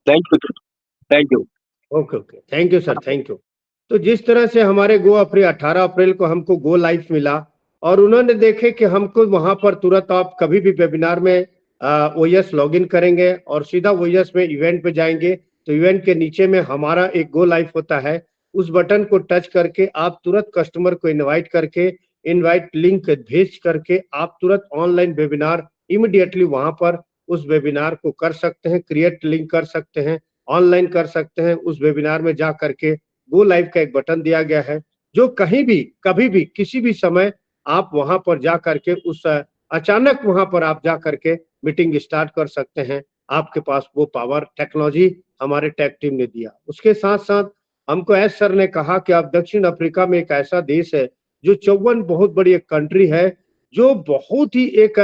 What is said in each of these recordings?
Thank you, thank you. Okay, okay. Thank you sir, thank you. तो जिस तरह से हमारे गो अप्रैल 18 अप्रैल को हमको गो लाइफ मिला और उन्होंने देखे कि हमको वहां पर तुरंत आप कभी भी वेबिनार में ओएस लॉगिन करेंगे और सीधा ओएस में इवेंट पे जाएंगे, तो इवेंट के नीचे में हमारा एक गो लाइफ होता है। उस बटन को टच करके आप तुरंत कस्टमर को इनवाइट करके, इनवाइट लिंक भेज करके आप तुरंत ऑनलाइन वेबिनार इमीडिएटली वहां पर उस वेबिनार को कर सकते हैं, क्रिएट लिंक कर सकते हैं, ऑनलाइन कर सकते हैं। उस वेबिनार में जा करके गो लाइव का एक बटन दिया गया है, जो कहीं भी कभी भी किसी भी समय आप वहां पर जा करके उस अचानक वहां पर आप जा करके मीटिंग स्टार्ट कर सकते हैं। आपके पास वो पावर टेक्नोलॉजी हमारे टेक टीम ने दिया। उसके साथ साथ हमको एस सर ने कहा कि आप दक्षिण अफ्रीका में एक ऐसा देश है जो 54 बहुत बड़ी एक कंट्री है, जो बहुत ही एक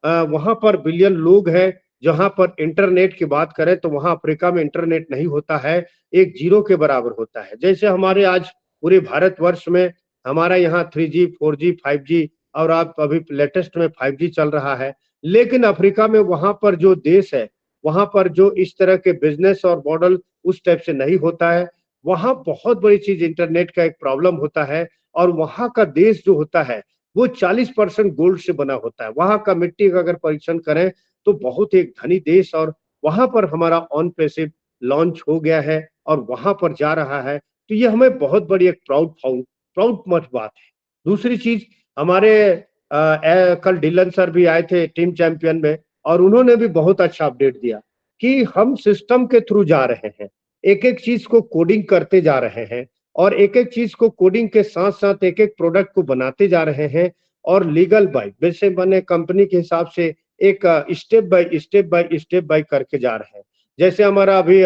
वहां पर बिलियन लोग हैं। जहां पर इंटरनेट की बात करें तो वहां अफ्रीका में इंटरनेट नहीं होता है, एक जीरो के बराबर होता है। जैसे हमारे आज पूरे भारतवर्ष में हमारा यहाँ 3G 4G 5G और आप अभी लेटेस्ट में 5G चल रहा है, लेकिन अफ्रीका में वहां पर जो देश है, वहां पर जो इस तरह के बिजनेस और मॉडल उस टाइप से नहीं होता है। वहां बहुत बड़ी चीज इंटरनेट का एक प्रॉब्लम होता है और वहां का देश जो होता है वो 40% गोल्ड से बना होता है। वहां का मिट्टी का अगर परीक्षण करें तो बहुत एक धनी देश, और वहां पर हमारा ऑन पैसिव लॉन्च हो गया है और वहां पर जा रहा है। तो ये हमें बहुत बड़ी एक प्राउड मच बात है। दूसरी चीज, हमारे कल डिलन सर भी आए थे टीम चैंपियन में, और उन्होंने भी बहुत अच्छा अपडेट दिया कि हम सिस्टम के थ्रू जा रहे हैं, एक एक चीज को कोडिंग करते जा रहे हैं और एक एक चीज को कोडिंग के साथ साथ एक एक प्रोडक्ट को बनाते जा रहे हैं। और लीगल बाय वैसे बने कंपनी के हिसाब से एक स्टेप बाय करके जा रहे हैं। जैसे हमारा अभी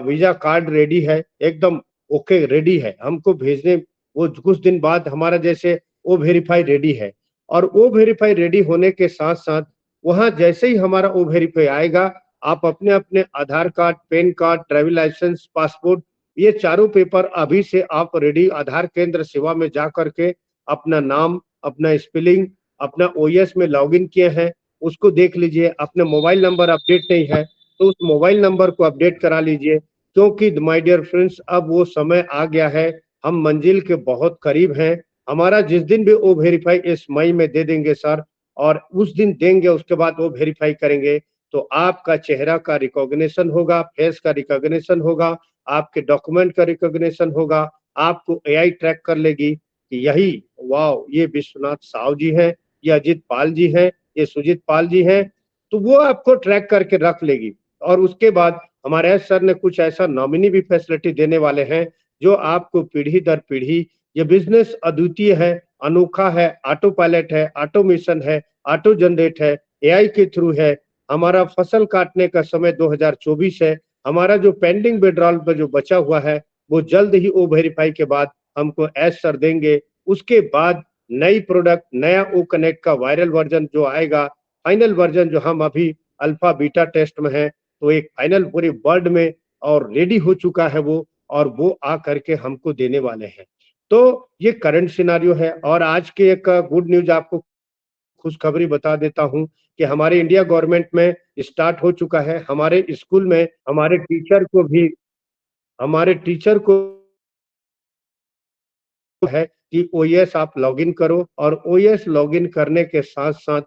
वीजा कार्ड रेडी है, एकदम ओके रेडी है, हमको भेजने वो कुछ दिन बाद हमारा जैसे ओ वेरीफाई रेडी है। और ओ वेरीफाई रेडी होने के साथ साथ वहां जैसे ही हमारा ओ वेरीफाई आएगा, आप अपने अपने Aadhaar card, pan card, driving licence, passport, ये चारों पेपर अभी से आप रेडी आधार केंद्र सेवा में जा करके अपना नाम, अपना स्पेलिंग, अपना ओएस में लॉगिन किए हैं उसको देख लीजिए। अपना मोबाइल नंबर अपडेट नहीं है तो उस मोबाइल नंबर को अपडेट करा लीजिए, क्योंकि माय डियर फ्रेंड्स अब वो समय आ गया है, हम मंजिल के बहुत करीब हैं। हमारा जिस दिन भी वो वेरीफाई इस मई में दे देंगे सर, और उस दिन देंगे उसके बाद वो वेरीफाई करेंगे, तो आपका चेहरा का रिकॉग्निशन होगा, फेस का रिकॉग्निशन होगा, आपके डॉक्यूमेंट का रिकॉग्निशन होगा, आपको एआई ट्रैक कर लेगी कि यही वाह ये विश्वनाथ साव जी हैं, ये अजित पाल जी हैं, ये सुजीत पाल जी हैं। तो वो आपको ट्रैक करके रख लेगी। और उसके बाद हमारे एस सर ने कुछ ऐसा नॉमिनी भी फैसिलिटी देने वाले हैं जो आपको पीढ़ी दर पीढ़ी, ये बिजनेस अद्वितीय है, अनोखा है, ऑटो पायलट है, ऑटोमेशन है, ऑटो जनरेट है, एआई के थ्रू है। हमारा फसल काटने का समय 2024 है। हमारा जो पेंडिंग विड्रॉल पर जो बचा हुआ है वो जल्द ही ओ वेरीफाई के बाद हमको एस सर देंगे। उसके बाद नई प्रोडक्ट, नया ओ कनेक्ट का वायरल वर्जन जो आएगा, फाइनल वर्जन जो हम अभी अल्फा बीटा टेस्ट में है, तो एक फाइनल पूरे वर्ल्ड में और रेडी हो चुका है वो, और वो आ करके हमको देने वाले हैं। तो ये करंट सिनारियो है। और आज के एक गुड न्यूज आपको खुशखबरी बता देता हूँ कि हमारे इंडिया गवर्नमेंट में स्टार्ट हो चुका है। हमारे स्कूल में हमारे टीचर को है कि ओएस आप लॉगिन करो, और ओएस लॉगिन करने के साथ साथ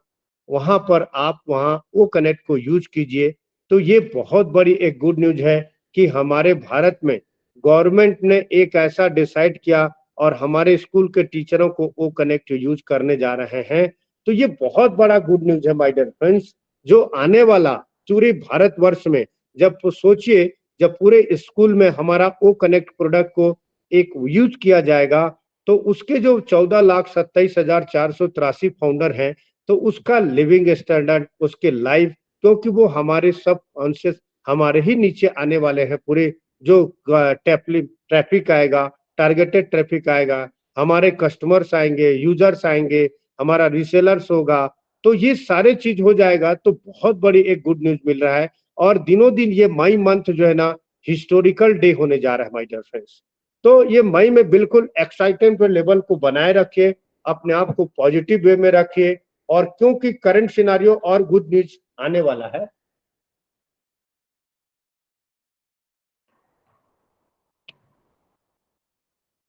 वहां पर आप वहां ओ कनेक्ट को यूज कीजिए। तो ये बहुत बड़ी एक गुड न्यूज है कि हमारे भारत में गवर्नमेंट ने एक ऐसा डिसाइड किया और हमारे स्कूल के टीचरों को ओ कनेक्ट यूज करने जा रहे हैं। तो ये बहुत बड़ा गुड न्यूज है माय डियर फ्रेंड्स, जो आने वाला पूरे भारतवर्ष में, जब सोचिए जब पूरे स्कूल में हमारा ओ कनेक्ट प्रोडक्ट को एक यूज किया जाएगा, तो उसके जो 14,27,483 फाउंडर हैं, तो उसका लिविंग स्टैंडर्ड, उसके लाइफ, क्योंकि वो हमारे सब कॉन्शियस हमारे ही नीचे आने वाले हैं। पूरे जो ट्रैफिक आएगा, टारगेटेड ट्रैफिक आएगा, हमारे कस्टमर्स आएंगे, यूजर्स आएंगे, हमारा रीसेलर्स होगा, तो ये सारे चीज हो जाएगा। तो बहुत बड़ी एक गुड न्यूज मिल रहा है। और दिनों दिन ये मई मंथ जो है ना, हिस्टोरिकल डे होने जा रहा है माय डियर फ्रेंड्स। तो ये मई में बिल्कुल एक्साइटमेंट लेवल को बनाए रखिए, अपने आप को पॉजिटिव वे में रखिए, और क्योंकि करंट सिनारियो और गुड न्यूज आने वाला है।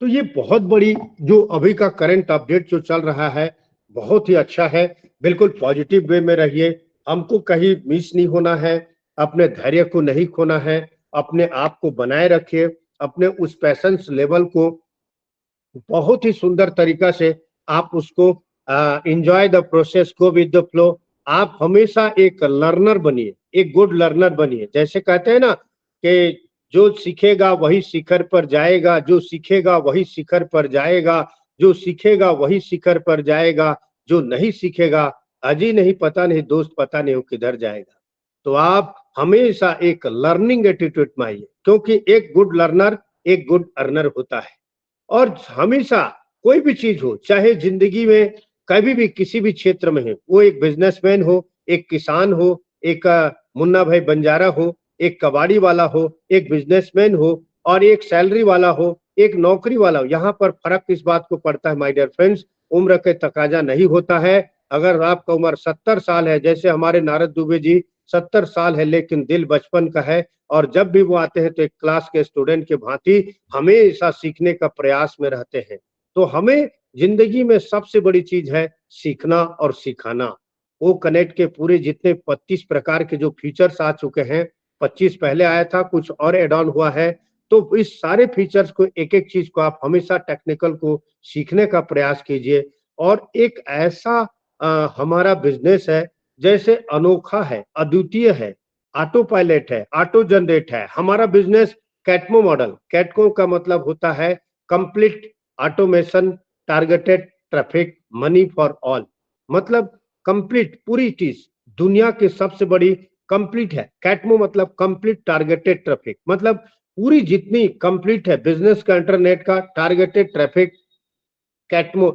तो ये बहुत बड़ी जो अभी का करंट अपडेट जो चल रहा है बहुत ही अच्छा है। बिल्कुल पॉजिटिव वे में रहिए, हमको कहीं मिस नहीं होना है, अपने धैर्य को नहीं खोना है, अपने आप को बनाए रखिए, अपने उस पैशंस लेवल को बहुत ही सुंदर तरीका से आप उसको enjoy the process, go with the flow. आप हमेशा एक लर्नर बनिए, एक गुड लर्नर बनिए। जैसे कहते हैं ना कि जो सीखेगा वही शिखर पर जाएगा, जो सीखेगा वही शिखर पर जाएगा, जो सीखेगा वही शिखर पर जाएगा, जो नहीं सीखेगा अजी नहीं पता नहीं दोस्त पता नहीं वो किधर जाएगा। तो आप हमेशा एक लर्निंग एटीट्यूड में आइए, क्योंकि एक गुड लर्नर एक गुड अर्नर होता है। और हमेशा कोई भी चीज हो, चाहे जिंदगी में कभी भी किसी भी क्षेत्र में है, वो एक बिजनेसमैन हो, एक किसान हो, एक मुन्ना भाई बंजारा हो, एक कबाड़ी वाला हो, एक बिजनेसमैन हो और एक सैलरी वाला हो, एक नौकरी वाला हो। यहाँ पर फर्क इस बात को पड़ता है माय डियर फ्रेंड्स, उम्र के तकाजा नहीं होता है। अगर आपका उम्र 70 साल है, जैसे हमारे नारद दुबे जी 70 साल है लेकिन दिल बचपन का है, और जब भी वो आते हैं तो एक क्लास के स्टूडेंट के भांति हमेशा सीखने का प्रयास में रहते हैं। तो हमें जिंदगी में सबसे बड़ी चीज है सीखना और सिखाना। वो कनेक्ट के पूरे जितने 25 प्रकार के जो फीचर्स आ चुके हैं, 25 पहले आया था, कुछ और एड ऑन हुआ है। तो इस सारे फीचर्स को, एक एक चीज को आप हमेशा टेक्निकल को सीखने का प्रयास कीजिए। और एक ऐसा हमारा बिजनेस है जैसे अनोखा है, अद्वितीय है, ऑटो पायलट है, ऑटो जनरेट है हमारा बिजनेस। कैटमो मॉडल, कैटमो का मतलब होता है complete automation, targeted traffic, money for all. मतलब कंप्लीट पूरी चीज दुनिया की सबसे बड़ी कंप्लीट है। कैटमो मतलब कंप्लीट टारगेटेड ट्रैफिक, मतलब पूरी जितनी कंप्लीट है बिजनेस का, इंटरनेट का टारगेटेड ट्रैफिक, कैटमो,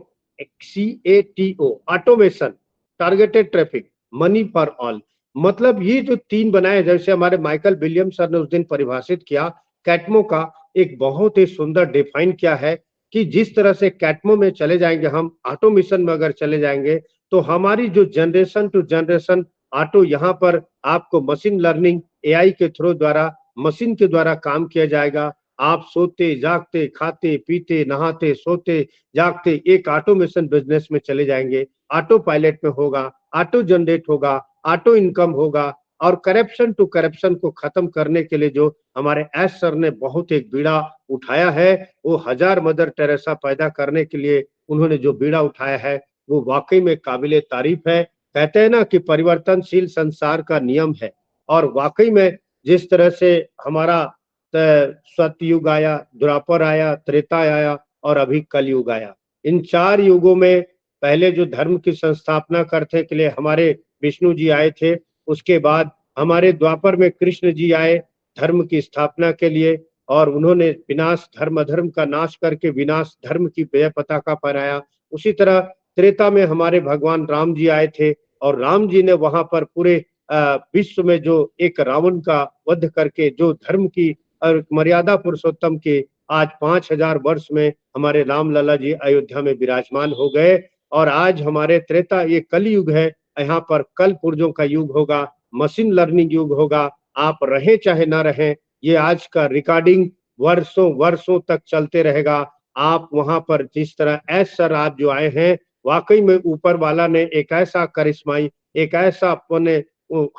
CATO, automation, targeted traffic, money for all. मतलब ये जो तीन बनाए, जैसे हमारे माइकल विलियम्स सर ने उस दिन परिभाषित किया, कैटमो का एक बहुत ही सुंदर डिफाइन किया है कि जिस तरह से कैटमो में चले जाएंगे हम, ऑटोमेशन में अगर चले जाएंगे तो हमारी जो जनरेशन टू जनरेशन ऑटो, यहाँ पर आपको मशीन लर्निंग AI के थ्रू द्वारा, मशीन के द्वारा काम किया जाएगा। आप सोते जागते खाते पीते नहाते सोते जागते एक ऑटोमेशन बिजनेस में चले जाएंगे। ऑटो पायलट में होगा, ऑटो जनरेट होगा, ऑटो इनकम होगा। और करप्शन टू करप्शन को खत्म करने के लिए जो हमारे एस सर ने बहुत एक बीड़ा उठाया है, वो 1000 मदर टेरेसा पैदा करने के लिए उन्होंने जो बीड़ा उठाया है वो वाकई में काबिले तारीफ है। कहते हैं ना कि परिवर्तनशील संसार का नियम है। और वाकई में जिस तरह से हमारा सतयुग आया, द्वापर आया, त्रेता आया और अभी कलयुग आया, इन 4 युगों में पहले जो धर्म की संस्थापना करने के लिए हमारे विष्णु जी आए थे, उसके बाद हमारे द्वापर में कृष्ण जी आए धर्म की स्थापना के लिए, और उन्होंने विनाश धर्म अधर्म का नाश करके विनाश धर्म की जय पताका फहराया। उसी तरह त्रेता में हमारे भगवान राम जी आए थे और राम जी ने वहां पर पूरे विश्व में जो एक रावण का वध करके जो धर्म की और मर्यादा पुरुषोत्तम के आज 5000 वर्ष में हमारे राम लला जी अयोध्या में विराजमान हो गए। और आज हमारे त्रेता, ये कलयुग है, यहाँ पर कल पुर्जों का युग होगा, मशीन लर्निंग युग होगा। आप रहें चाहे ना रहें, ये आज का रिकॉर्डिंग वर्षों वर्षों तक चलते रहेगा। आप वहां पर जिस तरह एस सर आप जो आए हैं, वाकई में ऊपर वाला ने एक ऐसा करिश्माई, एक ऐसा अपने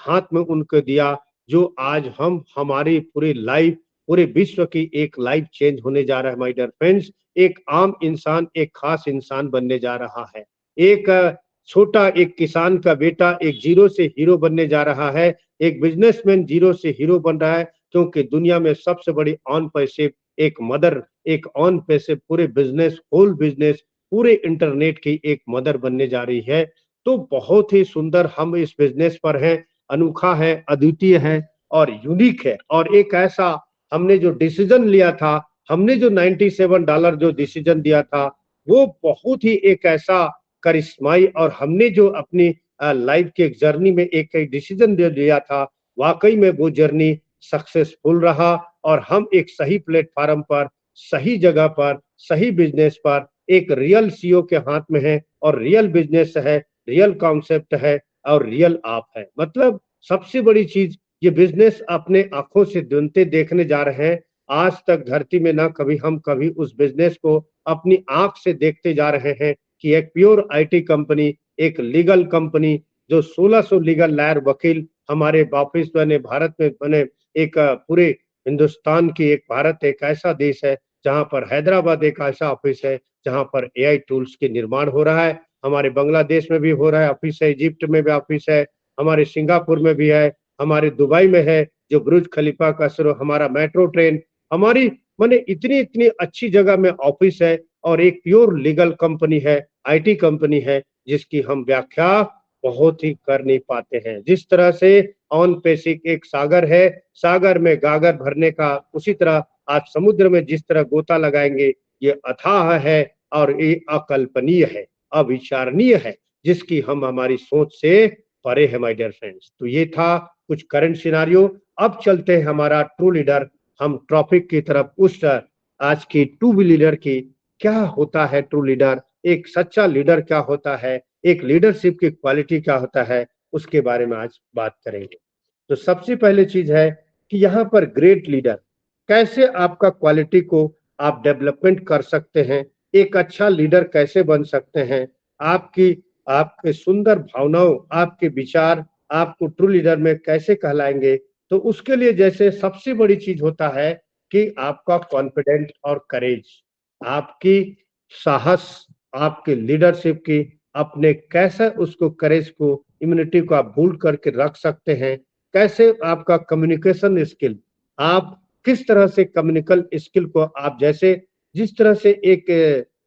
हाथ में उनको दिया जो आज हम हमारी पूरी लाइफ, पूरे विश्व की एक लाइफ चेंज होने जा रहा है माय डियर फ्रेंड्स। एक आम इंसान एक खास इंसान बनने जा रहा है। एक छोटा एक किसान का बेटा एक जीरो से हीरो बनने जा रहा है। एक बिजनेसमैन जीरो से हीरो बन रहा है, क्योंकि दुनिया में सबसे बड़ी ऑन पैसिव एक मदर, एक ऑन पैसिव पूरे बिजनेस, होल बिजनेस, पूरे इंटरनेट की एक मदर बनने जा रही है। तो बहुत ही सुंदर हम इस बिजनेस पर हैं, अनोखा है, अद्वितीय है और यूनिक है। और एक ऐसा हमने जो डिसीजन लिया था, हमने जो $97 जो डिसीजन दिया था, वो बहुत ही एक ऐसा करिश्माई, और हमने जो अपनी लाइफ की एक जर्नी में एक डिसीजन दे दिया था, वाकई में वो जर्नी सक्सेसफुल रहा। और हम एक सही प्लेटफॉर्म पर, सही जगह पर, सही बिजनेस पर, एक रियल CEO के हाथ में है और रियल बिजनेस है, रियल कॉन्सेप्ट है और रियल आप है। मतलब सबसे बड़ी चीज, ये बिजनेस अपने आंखों से दुनते देखने जा रहे हैं। आज तक धरती में ना कभी उस बिजनेस को अपनी आंख से देखते जा रहे हैं कि एक प्योर आईटी कंपनी, एक लीगल कंपनी जो 1600 लीगल लायर वकील हमारे ऑफिस बने, भारत में बने, एक पूरे हिंदुस्तान की एक भारत एक ऐसा देश है जहां पर हैदराबाद एक ऐसा ऑफिस है जहां पर एआई टूल्स के निर्माण हो रहा है। हमारे बांग्लादेश में भी हो रहा है ऑफिस है, इजिप्ट में भी ऑफिस है, हमारे सिंगापुर में भी है, हमारे दुबई में है, जो बुर्ज खलीफा का शुरू हमारा मेट्रो ट्रेन, हमारी माने इतनी इतनी अच्छी जगह में ऑफिस है और एक प्योर लीगल कंपनी है, आईटी कंपनी है, जिसकी हम व्याख्या बहुत ही कर नहीं पाते हैं। जिस तरह से ऑन पेसिक एक सागर है, सागर में गागर भरने का, उसी तरह आज समुद्र में जिस तरह गोता लगाएंगे, ये अथाह है और ये अकल्पनीय है, अविचारणीय है, जिसकी हम हमारी सोच से परे है माय डियर फ्रेंड्स। तो ये था कुछ करंट सिनारियो। अब चलते हैं हमारा ट्रू लीडर, हम टॉपिक की तरफ, उस आज की ट्रू लीडर की, क्या होता है ट्रू लीडर, एक सच्चा लीडर क्या होता है, एक लीडरशिप की क्वालिटी क्या होता है, उसके बारे में आज बात करेंगे। तो सबसे पहले चीज है कि यहाँ पर ग्रेट लीडर कैसे आपका क्वालिटी को आप डेवलपमेंट कर सकते हैं, एक अच्छा लीडर कैसे बन सकते हैं, आपकी आपके सुंदर भावनाओं, आपके विचार आपको ट्रू लीडर में कैसे कहलाएंगे। तो उसके लिए जैसे सबसे बड़ी चीज होता है कि आपका कॉन्फिडेंट और करेज, आपकी साहस, आपकी लीडरशिप की, अपने कैसे उसको करेज को, इम्यूनिटी को आप भूल करके रख सकते हैं, कैसे आपका कम्युनिकेशन स्किल, आप किस तरह से कम्युनिकल स्किल को आप जैसे जिस तरह से एक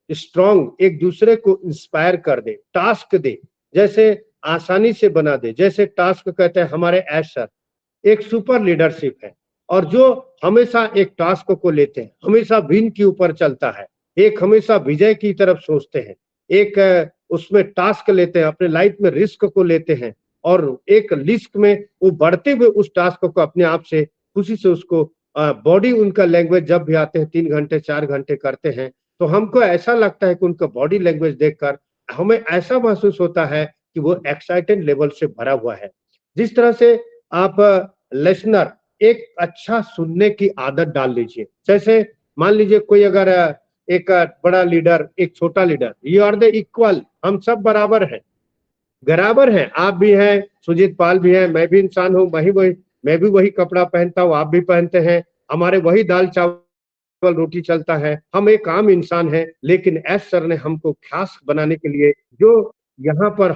स्ट्रॉन्ग एक दूसरे को इंस्पायर कर दे, टास्क दे, जैसे आसानी से बना दे, जैसे टास्क कहते हैं हमारे एस सर एक सुपर लीडरशिप है और जो हमेशा एक टास्क को लेते हैं, हमेशा विन के ऊपर चलता है, एक हमेशा विजय की तरफ सोचते हैं, एक उसमें टास्क लेते हैं, अपने लाइफ में रिस्क को लेते हैं और एक रिस्क में वो बढ़ते हुए उस टास्क को अपने आप से खुशी से उसको बॉडी उनका लैंग्वेज जब भी आते हैं 3 घंटे 4 घंटे करते हैं, तो हमको ऐसा लगता है कि उनका बॉडी लैंग्वेज देखकर हमें ऐसा महसूस होता है कि वो एक्साइटेड लेवल से भरा हुआ है। जिस तरह से आप लिसनर एक अच्छा सुनने की आदत डाल लीजिए। जैसे मान लीजिए कोई अगर एक बड़ा लीडर एक छोटा leader, you are the equal, हम सब बराबर हैं, बराबर हैं, आप भी हैं, सुजीत पाल भी है, मैं भी इंसान हूँ, मैं भी वही कपड़ा पहनता हूँ, आप भी पहनते हैं, हमारे वही दाल चावल रोटी चलता है, हम एक आम इंसान हैं, लेकिन एस सर ने हमको खास बनाने के लिए जो यहाँ पर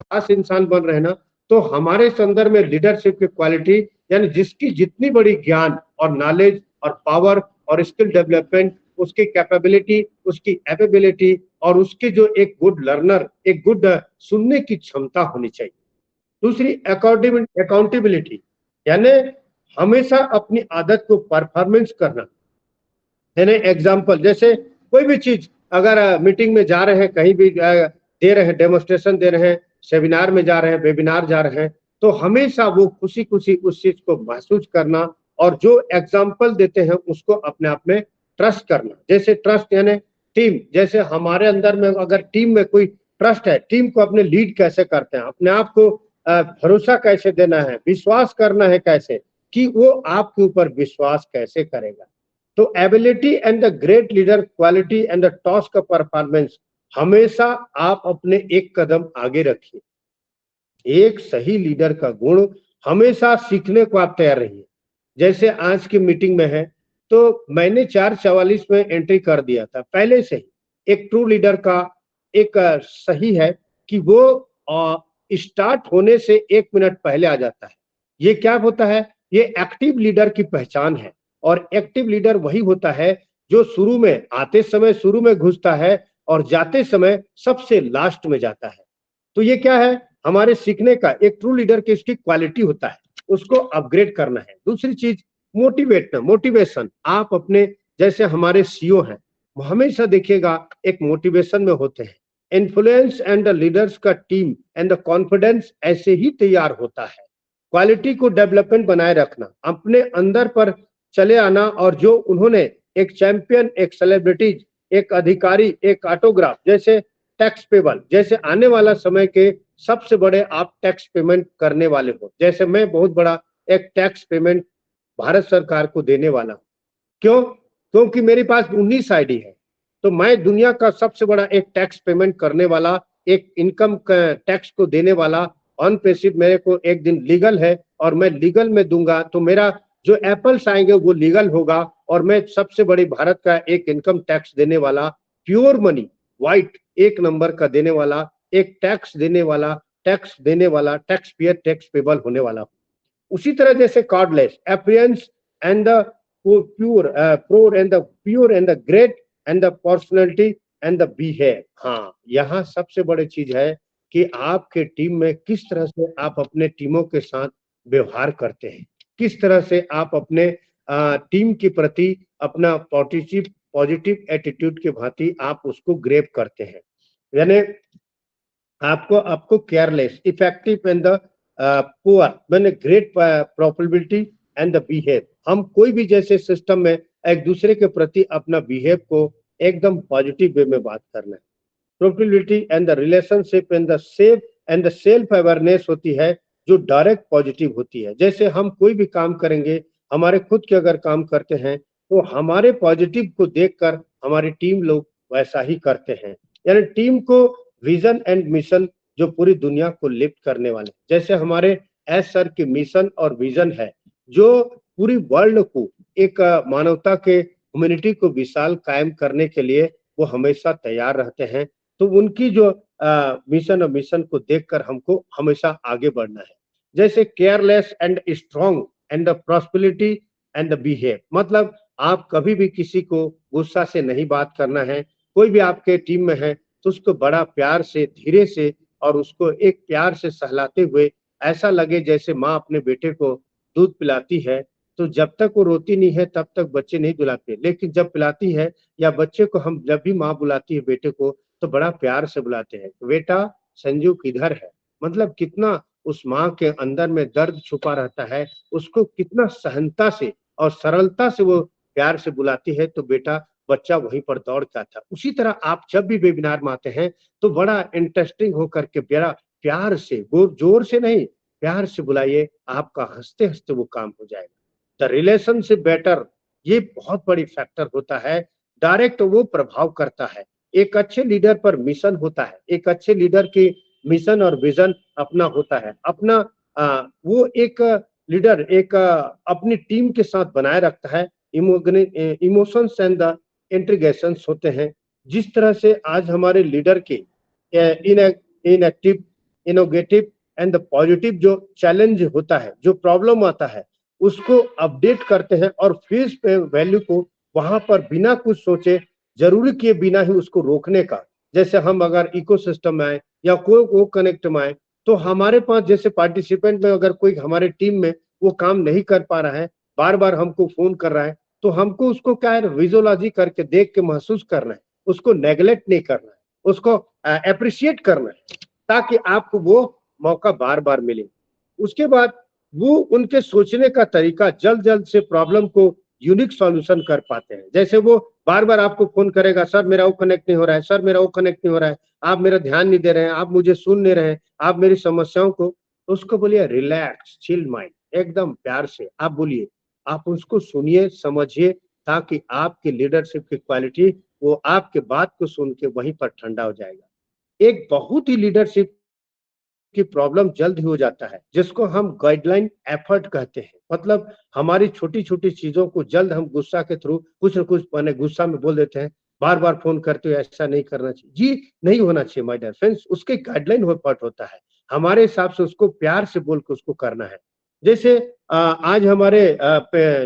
खास इंसान बन रहे हैं ना, तो हमारे संदर्भ में लीडरशिप की क्वालिटी यानी जिसकी जितनी बड़ी ज्ञान और नॉलेज और पावर और स्किल डेवलपमेंट, उसकी कैपेबिलिटी, उसकी एबिलिटी और उसकी जो एक गुड लर्नर, एक गुड सुनने की क्षमता होनी चाहिए। दूसरी अकाउंटेबिलिटी, यानी हमेशा अपनी आदत को परफॉर्मेंस करना, यानी एग्जाम्पल जैसे कोई भी चीज अगर मीटिंग में जा रहे हैं, कहीं भी दे रहे हैं, डेमोस्ट्रेशन दे रहे हैं, सेमिनार में जा रहे हैं, वेबिनार जा रहे हैं, तो हमेशा वो खुशी खुशी उस चीज को महसूस करना और जो एग्जाम्पल देते हैं उसको अपने आप में ट्रस्ट करना। जैसे ट्रस्ट यानी टीम, जैसे हमारे अंदर में अगर टीम में कोई ट्रस्ट है, टीम को अपने लीड कैसे करते हैं, अपने आप को भरोसा कैसे देना है, विश्वास करना है कैसे, कि वो आपके ऊपर विश्वास कैसे करेगा। तो ability and the great leader quality and the task performance, हमेशा आप अपने एक कदम आगे रखिए। एक सही लीडर का गुण हमेशा सीखने को आप तैयार रहिए। जैसे आज की मीटिंग में है, तो मैंने 4:44 में एंट्री कर दिया था पहले से ही। एक ट्रू लीडर का एक सही है कि वो स्टार्ट होने से 1 मिनट पहले आ जाता है। ये क्या होता है, ये एक्टिव लीडर की पहचान है और एक्टिव लीडर वही होता है जो शुरू में आते समय शुरू में घुसता है और जाते समय सबसे लास्ट में जाता है। तो ये क्या है, हमारे सीखने का एक ट्रू लीडर की इसकी क्वालिटी होता है, उसको अपग्रेड करना है। दूसरी चीज मोटिवेशन, आप अपने जैसे हमारे सीईओ हैं, हमेशा देखिएगा एक मोटिवेशन में होते हैं। इन्फ्लुएंस एंड द लीडर्स का टीम एंड द कॉन्फिडेंस ऐसे ही तैयार होता है। क्वालिटी को डेवलपमेंट बनाए रखना, अपने अंदर पर चले आना और जो उन्होंने एक चैंपियन, एक सेलिब्रिटीज, एक अधिकारी, एक ऑटोग्राफ, जैसे टैक्स पेबल, जैसे आने वाला समय के सबसे बड़े आप टैक्स पेमेंट करने वाले हो। जैसे मैं बहुत बड़ा एक टैक्स पेमेंट भारत सरकार को देने वाला हूं। क्यों? क्योंकि मेरे पास 19 आईडी है, तो मैं दुनिया का सबसे बड़ा एक टैक्स पेमेंट करने वाला, एक इनकम टैक्स को देने वाला, ऑन पेसिव मेरे को एक दिन लीगल है और मैं लीगल में दूंगा तो मेरा जो एप्पल्स आएंगे वो लीगल होगा और मैं सबसे बड़ी भारत का एक इनकम टैक्स देने वाला, प्योर मनी व्हाइट एक नंबर का देने वाला, एक टैक्स देने वाला, टैक्स पेयर, टैक्स पेबल होने वाला। उसी तरह जैसे cardless appearance and the pure and the great and the personality and the behave। हाँ, यहाँ सबसे बड़ी चीज है कि आपके टीम में किस तरह से आप अपने टीमों के साथ व्यवहार करते हैं, किस तरह से आप अपने टीम के प्रति अपना पॉजिटिव एटीट्यूड के भांति आप उसको ग्रेप करते हैं। यानी आपको careless, effective and the poor मैंने great probability and the behave. हम कोई भी जैसे सिस्टम में एक दूसरे के प्रति अपना बिहेव को एकदम पॉजिटिव वे में बात करना है। Probability and the relationship and the self awareness होती है जो डायरेक्ट पॉजिटिव होती है। जैसे हम कोई भी काम करेंगे, हमारे खुद के अगर काम करते हैं तो हमारे पॉजिटिव को देखकर हमारी टीम लोग वैसा ही करते हैं। यानी टीम को विजन एंड मिशन जो पूरी दुनिया को लिफ्ट करने वाले, जैसे हमारे एस सर की मिशन और विजन है जो पूरी वर्ल्ड को एक मानवता के ह्यूमैनिटी को विशाल कायम करने के लिए वो हमेशा तैयार रहते हैं। तो उनकी जो मिशन और मिशन को देखकर हमको हमेशा आगे बढ़ना है। जैसे careless and strong and the prosperity and the behave, मतलब आप कभी भी किसी को गुस्सा से नहीं बात करना है। कोई भी आपके टीम में है तो उसको बड़ा प्यार से, धीरे से और उसको एक प्यार से सहलाते हुए ऐसा लगे जैसे माँ अपने बेटे को दूध पिलाती है, तो जब तक वो रोती नहीं है तब तक बच्चे नहीं दुलाते, लेकिन जब पिलाती है या बच्चे को हम जब भी माँ बुलाती है बेटे को तो बड़ा प्यार से बुलाते हैं, बेटा संजू किधर है। मतलब कितना उस माँ के अंदर में दर्द छुपा रहता है, उसको कितना सहनता से और सरलता से वो प्यार से बुलाती है, तो बेटा बच्चा वहीं पर दौड़ के आता। उसी तरह आप जब भी वेबिनार में आते हैं तो बड़ा इंटरेस्टिंग होकर के बड़ा प्यार से, जोर से नहीं, प्यार से बुलाइए, आपका हंसते हंसते वो काम हो जाएगा। द रिलेशनशिप बेटर, ये बहुत बड़ी फैक्टर होता है, डायरेक्ट वो प्रभाव करता है। एक अच्छे लीडर पर मिशन होता है, एक अच्छे लीडर की मिशन और विजन अपना होता है, अपना वो एक लीडर एक अपनी टीम के साथ बनाए रखता है। इमोशंस एंड द इंटीग्रेशंस होते हैं। जिस तरह से आज हमारे लीडर के inactive, innovative and the positive जो चैलेंज होता है, जो प्रॉब्लम आता है, उसको अपडेट करते हैं और फेस वैल्यू को वहां पर बिना कुछ सोचे, जरूरी किए बिना ही उसको रोकने का। जैसे हम अगर इकोसिस्टम में आए या कोई वो कनेक्ट में आए तो हमारे पास जैसे पार्टिसिपेंट में अगर कोई हमारे टीम में वो काम नहीं कर पा रहा है, बार बार हमको फोन कर रहा है, तो हमको उसको क्या है, विजुअलाइज करके देख के महसूस करना है, उसको नेग्लेक्ट नहीं करना है, उसको अप्रिशिएट करना है, ताकि आपको वो मौका बार बार मिले। उसके बाद वो उनके सोचने का तरीका जल्द जल्द से प्रॉब्लम को यूनिक सॉल्यूशन कर पाते हैं। जैसे वो बार बार आपको फोन करेगा, सर मेरा वो कनेक्ट नहीं हो रहा है, सर मेरा वो कनेक्ट नहीं हो रहा है, आप मेरा ध्यान नहीं दे रहे हैं, आप मुझे सुन नहीं रहे हैं, आप मेरी समस्याओं को, उसको बोलिए रिलैक्स, चिल माइंड, एकदम प्यार से आप बोलिए, आप उसको सुनिए, समझिए, ताकि आपकी लीडरशिप की क्वालिटी वो आपके बात को सुन के वहीं पर ठंडा हो जाएगा। एक बहुत ही लीडरशिप की प्रॉब्लम जल्द ही हो जाता है, जिसको हम गाइडलाइन एफर्ट कहते हैं। मतलब हमारी छोटी छोटी चीजों को जल्द हम गुस्सा के थ्रू कुछ न कुछ मैंने गुस्सा में बोल देते हैं, बार बार फोन करते हो, ऐसा नहीं करना चाहिए जी, नहीं होना चाहिए माय डियर फ्रेंड्स। उसके गाइडलाइन एफर्ट होता है, हमारे हिसाब से उसको प्यार से बोल के उसको करना है। जैसे आज हमारे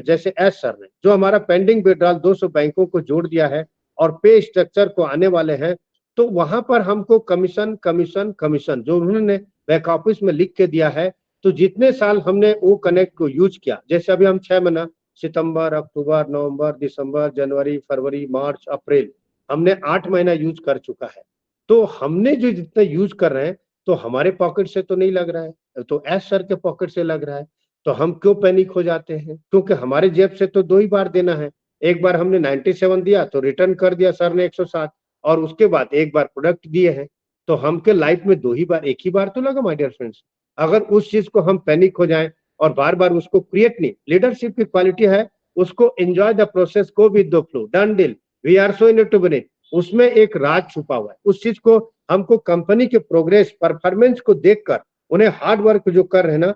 जैसे एस सर ने जो हमारा पेंडिंग विड्रॉल 200 बैंकों को जोड़ दिया है और पे स्ट्रक्चर को आने वाले हैं, तो वहां पर हमको कमीशन कमीशन कमीशन जो उन्होंने बैक ऑफिस में लिख के दिया है, तो जितने साल हमने वो कनेक्ट को यूज किया, जैसे अभी हम 6 महीना सितंबर, अक्टूबर, नवंबर, दिसंबर, जनवरी, फरवरी, मार्च, अप्रैल, हमने 8 महीना यूज कर चुका है। तो हमने जो जितना यूज कर रहे हैं तो हमारे पॉकेट से तो नहीं लग रहा है, तो एस सर के पॉकेट से लग रहा है। तो हम क्यों पैनिक हो जाते हैं, क्योंकि हमारे जेब से तो 2 ही बार देना है। एक बार हमने 97 दिया तो रिटर्न कर दिया सर ने 107, और उसके बाद एक बार प्रोडक्ट दिए हैं, तो हमके लाइफ में 2 ही बार, एक ही बार तो लगा माय डियर फ्रेंड्स। अगर उस चीज को हम पैनिक हो जाएं और बार बार उसको क्रिएट नहीं। लीडरशिप की क्वालिटी है उसको enjoy the process, go with the flow, done deal, we are so in it to win it. उसमें एक राज छुपा हुआ है। उस चीज को हमको कंपनी के प्रोग्रेस परफॉर्मेंस को देखकर उन्हें हार्ड वर्क जो कर रहे हैं ना,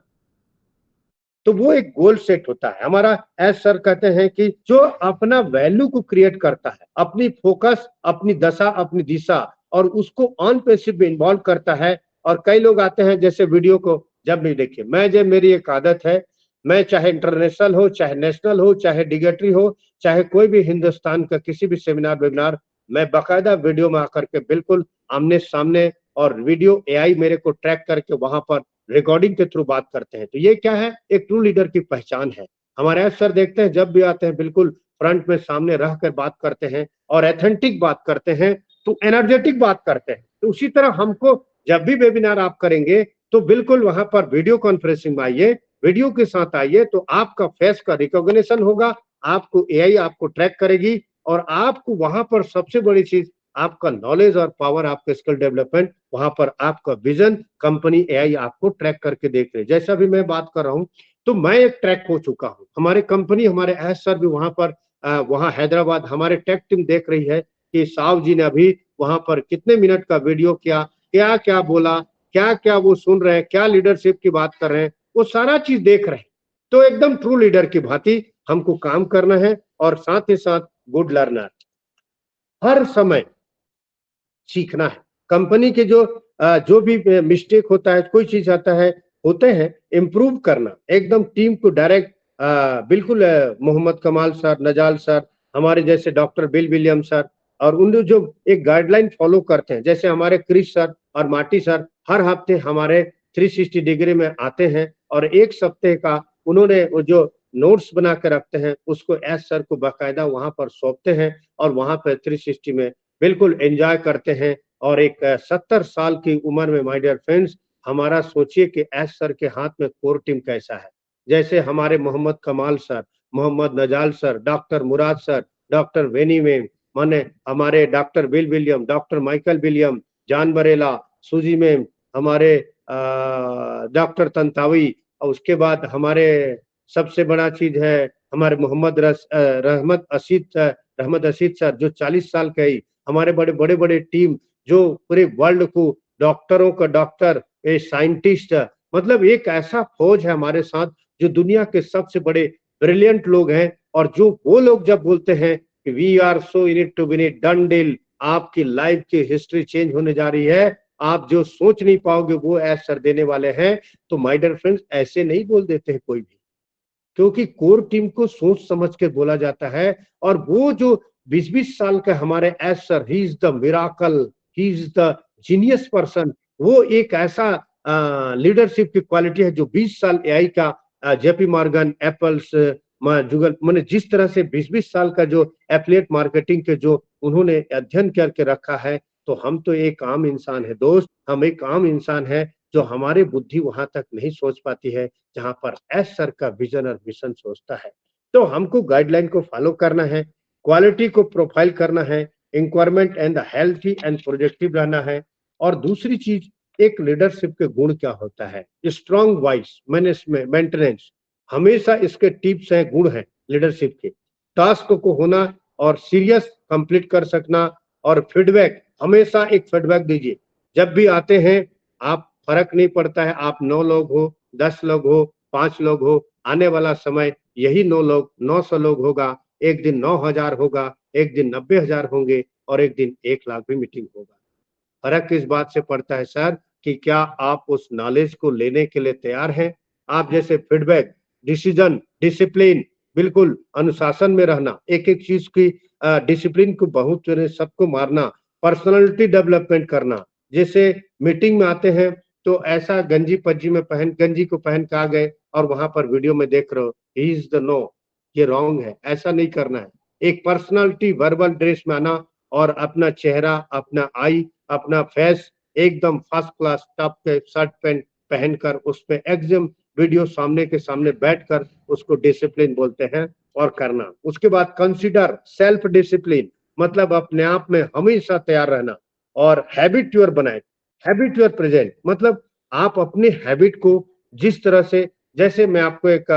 तो वो एक गोल सेट होता है हमारा। एज सर कहते हैं कि जो अपना वैल्यू को क्रिएट करता है, अपनी फोकस, अपनी दशा, अपनी दिशा और उसको ऑन पेसिव में इन्वॉल्व करता है। और कई लोग आते हैं जैसे वीडियो को जब भी देखिए, मैं जब मेरी एक आदत है, मैं चाहे इंटरनेशनल हो, चाहे नेशनल हो, चाहे डिगेटरी हो, चाहे कोई भी हिंदुस्तान का किसी भी सेमिनार वेबिनार, मैं बाकायदा वीडियो में आकर के बिल्कुल आमने सामने और वीडियो एआई मेरे को ट्रैक करके वहां पर रिकॉर्डिंग के थ्रू बात करते हैं। तो ये क्या है, एक ट्रू लीडर की पहचान है। हमारे आज सर देखते हैं जब भी आते हैं बिल्कुल फ्रंट में सामने रह कर बात करते हैं और एथेंटिक बात करते हैं, तो एनर्जेटिक बात करते हैं। तो उसी तरह हमको जब भी वेबिनार आप करेंगे तो बिल्कुल वहां पर वीडियो कॉन्फ्रेंसिंग में आइए, वीडियो के साथ आइए, तो आपका फेस का रिकॉग्निशन होगा, आपको एआई आपको ट्रैक करेगी और आपको वहां पर सबसे बड़ी चीज आपका नॉलेज और पावर, आपका स्किल डेवलपमेंट, वहां पर आपका विजन, कंपनी एआई आपको ट्रैक करके देख रहे। जैसा भी मैं बात कर रहा हूं तो मैं एक ट्रैक हो चुका हूं, हमारे कंपनी, हमारे एस सर भी वहां पर वहां हैदराबाद हमारे टेक टीम देख रही है कि साव जी ने अभी वहां पर कितने मिनट का वीडियो किया, क्या क्या बोला, क्या क्या वो सुन रहे हैं, क्या लीडरशिप की बात कर रहे हैं, वो सारा चीज देख रहे हैं। तो एकदम ट्रू लीडर की भांति हमको काम करना है और साथ ही साथ गुड लर्नर, हर समय सीखना है। कंपनी के जो भी मिस्टेक होता है, कोई चीज आता है, होते हैं, इम्प्रूव करना, एकदम टीम को डायरेक्ट बिल्कुल मोहम्मद कमाल सर, नजाल सर, हमारे जैसे डॉक्टर बिल विलियम सर, और उन जो एक गाइडलाइन फॉलो करते हैं, जैसे हमारे क्रिश सर और माटी सर हर हफ्ते हमारे 360 डिग्री में आते हैं और एक सप्ताह का उन्होंने वो जो नोट्स बना के रखते हैं उसको एस सर को बाकायदा वहां पर सौंपते हैं और वहां पर 360 में बिल्कुल एंजॉय करते हैं। और एक 70 साल की उम्र में माय डियर फ्रेंड्स, हमारा सोचिए कि एस सर के हाथ में कोर टीम कैसा है। जैसे हमारे मोहम्मद कमाल सर, मोहम्मद नजाल सर, डॉक्टर मुराद सर, डॉक्टर वेनी मैम, माने हमारे doctor Bill William, doctor Michael William, जान बरेला, सूजी मैम, हमारे डॉक्टर तंतावी, और उसके बाद हमारे सबसे बड़ा चीज है हमारे मोहम्मद रहमत असीद सर जो 40 साल के ही, हमारे बड़े बड़े बड़े टीम जो पूरे वर्ल्ड को डॉक्टरों का डॉक्टर, साइंटिस्ट, मतलब एक ऐसा फौज है हमारे साथ जो दुनिया के सबसे बड़े ब्रिलियंट लोग हैं। और जो वो लोग जब बोलते हैं कि we are so in it to win it, done deal, आपकी लाइफ की हिस्ट्री चेंज होने जा रही है, आप जो सोच नहीं पाओगे वो असर देने वाले हैं। तो माय डियर फ्रेंड्स, ऐसे नहीं बोल देते हैं कोई भी, क्योंकि कोर टीम को सोच समझ के बोला जाता है। और वो जो 20-20 साल का हमारे S sir, he is the miracle, he is the genius person, वो एक ऐसा लीडरशिप की क्वालिटी है जो 20 साल एआई का जेपी मॉर्गन, एप्पल्स, जुगल, मैंने जिस तरह से 20-20 साल का जो एफिलिएट मार्केटिंग के जो उन्होंने अध्ययन करके रखा है, तो हम तो एक आम इंसान है दोस्त, हम एक आम इंसान है जो हमारी बुद्धि वहां तक नहीं सोच पाती है जहां पर एस सर का विजन और मिशन सोचता है। तो हमको गाइडलाइन को फॉलो करना है, क्वालिटी को प्रोफाइल करना है, इंक्वायरमेंट एंड हेल्थी एंड प्रोजेक्टिव रहना है। और दूसरी चीज, एक लीडरशिप के गुण क्या होता है, स्ट्रॉन्ग वॉइस, मैनेजमेंट, मेंटेनेंस, हमेशा इसके टिप्स हैं, गुण हैं लीडरशिप के। टास्क को होना और सीरियस कंप्लीट कर सकना, और फीडबैक, हमेशा एक फीडबैक दीजिए। जब भी आते हैं आप, फर्क नहीं पड़ता है आप 9 लोग हो, 10 लोग हो, 5 लोग हो, आने वाला समय यही 9 लोग 900 लोग होगा, एक दिन 9,000 होगा, एक दिन 90,000 होंगे और एक दिन 1 लाख भी मीटिंग होगा। फर्क इस बात से पड़ता है सर कि क्या आप उस नॉलेज को लेने के लिए तैयार हैं। आप जैसे फीडबैक, डिसीजन, डिसिप्लिन, बिल्कुल अनुशासन में रहना, एक एक चीज की डिसिप्लिन को बहुत सबको मारना, पर्सनालिटी डेवलपमेंट करना। जैसे मीटिंग में आते हैं तो ऐसा गंजी पज्जी में गंजी को पहन के आ गए और वहां पर वीडियो में देख रहे हो ही इज द नो, ये रॉन्ग है, ऐसा नहीं करना है। एक पर्सनालिटी वर्बल ड्रेस में आना और अपना चेहरा, अपना आई, अपना फेस एकदम फर्स्ट क्लास टॉप के शर्ट पैंट पहनकर उस पे एग्जाम वीडियो सामने के सामने बैठकर उसको डिसिप्लिन बोलते हैं और करना। उसके बाद कंसीडर सेल्फ डिसिप्लिन, मतलब अपने आप में हमेशा तैयार रहना। और हैबिट योर बनाए, हैबिट योर प्रेजेंट, मतलब आप अपने हैबिट को जिस तरह से जैसे मैं आपको एक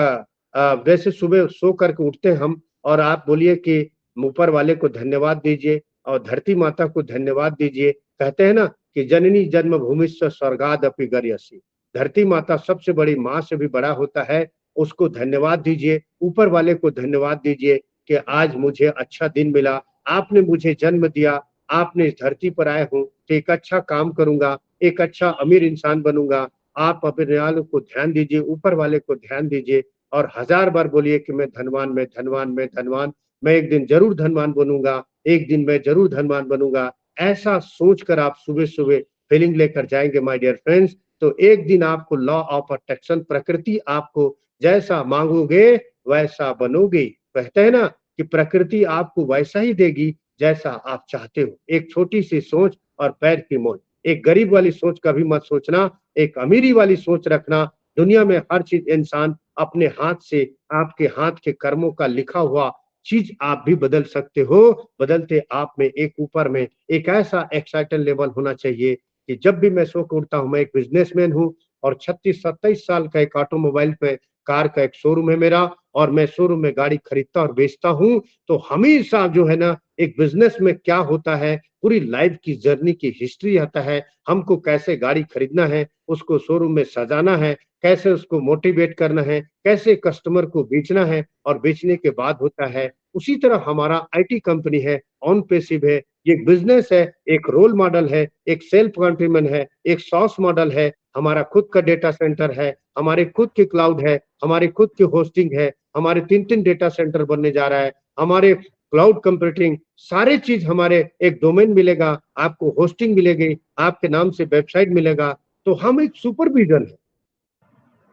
वैसे सुबह सो करके उठते हैं हम और आप बोलिए कि ऊपर वाले को धन्यवाद दीजिए और धरती माता को धन्यवाद दीजिए। कहते हैं ना कि जननी जन्मभूमिश्च स्वर्गादपि गरीयसी। धरती माता सबसे बड़ी माँ से भी बड़ा होता है, उसको धन्यवाद दीजिए, ऊपर वाले को धन्यवाद दीजिए कि आज मुझे अच्छा दिन मिला, आपने मुझे जन्म दिया, आपने इस धरती पर आए हो तो एक अच्छा काम करूँगा, एक अच्छा अमीर इंसान बनूँगा। आप अपने वालों को ध्यान दीजिए, ऊपर वाले को ध्यान दीजिए और हज़ार बार बोलिए कि मैं धनवान, मैं धनवान, मैं धनवान, मैं एक दिन ज़रूर धनवान बनूँगा, एक दिन मैं ज़रूर धनवान बनूँगा। ऐसा सोचकर आप सुबह-सुबह फीलिंग लेकर जाएँगे माय डियर फ्रेंड्स, तो एक दिन आपको लॉ ऑफ अट्रैक्शन प्रकृति आपको जैसा माँगोगे वैसा बनोगे। कहते हैं ना कि प्रकृति आपको वैसा ही देगी जैसा आप चाहते हो। एक छोटी-सी सोच और पैर की मोच। एक गरीब वाली सोच कभी मत सोचना, एक अमीरी वाली सोच रखना। दुनिया में हर चीज़ इंसान अपने हाथ से आपके हाथ के कर्मों का लिखा हुआ चीज़ आप भी बदल सकते हो। बदलते आप में एक ऊपर में एक ऐसा एक्साइटेड लेवल होना चाहिए कि जब भी मैं सो के उठता हूँ, मैं एक बिज़नेसमैन हूँ और 36-27 साल का एक ऑटोमोबाइल पे कार का एक शोरूम है मेरा और मैं शोरूम में गाड़ी खरीदता और बेचता हूँ। तो हमेशा जो है ना एक बिज़नेस में क्या होता है, पूरी लाइफ़ की जर्नी की हिस्ट्री आता है। हमको कैसे गाड़ी खरीदना है, उसको शोरूम में सजाना है, कैसे उसको मोटिवेट करना है, कैसे कस्टमर को बेचना है और बेचने के बाद होता है। उसी तरह हमारा आईटी कंपनी है, ऑन पैसिव है, ये एक बिज़नेस है, एक रोल मॉडल है, एक सेल्फ कंट्रीमैन है, एक सॉस मॉडल है, हमारा खुद का डेटा सेंटर है, हमारे खुद के क्लाउड है, हमारी खुद की होस्टिंग है, हमारे 3-3 डेटा सेंटर बनने जा रहा है, हमारे क्लाउड कंप्यूटिंग सारे चीज़ हमारे एक डोमेन मिलेगा, आपको होस्टिंग मिलेगी, आपके नाम से वेबसाइट मिलेगा, तो हम एक सुपर विज़न है।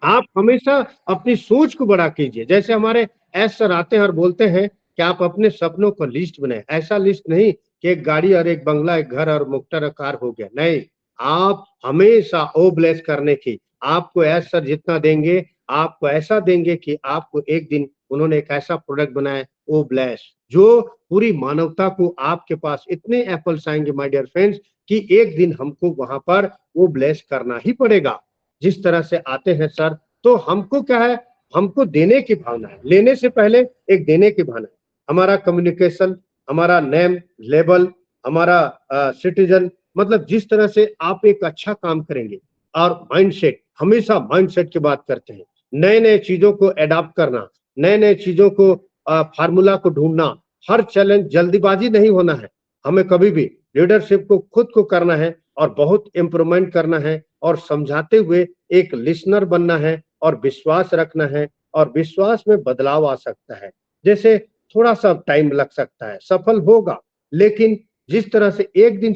आप हमेशा अपनी सोच को बड़ा कीजिए। जैसे हमारे एस सर आते हैं और बोलते हैं कि आप अपने सपनों को लिस्ट बनाएँ। ऐसा लिस्ट नहीं कि एक गाड़ी और एक बंगला, एक घर और मोटर और कार हो गया। नहीं, आप हमेशा ओ ब्लेस करने की। आपको एस सर जितना देंगे, आपको ऐसा देंगे कि आपको एक दिन उन्होंने एक ऐसा प्रोडक्ट बनाया ओ ब्लेस, जो पूरी मानवता को आपके पास इतने एपल्स आएँगे माय डियर फ्रेंड्स कि एक दिन हमको वहाँ पर वो ब्लेस करना ही पड़ेगा। जिस तरह से आते हैं सर, तो हमको क्या है, हमको देने की भावना है, लेने से पहले एक देने की भावना है। हमारा कम्युनिकेशन, हमारा नेम, लेबल, हमारा सिटीज़न मतलब जिस तरह से आप एक अच्छा काम करेंगे और माइंडसेट, हमेशा माइंडसेट की बात करते हैं। नए-नए चीज़ों को एडॉप्ट करना, नए-नए चीज़ों को फ़ॉर्मूला को ढूँढना, हर चैलेंज जल्दीबाज़ी नहीं होना है, हमें कभी भी लीडरशिप को खुद को करना है और बहुत इम्प्रूवमेंट करना है और समझाते हुए एक लिसनर बनना है और विश्वास रखना है और विश्वास में बदलाव आ सकता है। जैसे थोड़ा-सा टाइम लग सकता है, सफल होगा, लेकिन जिस तरह से एक दिन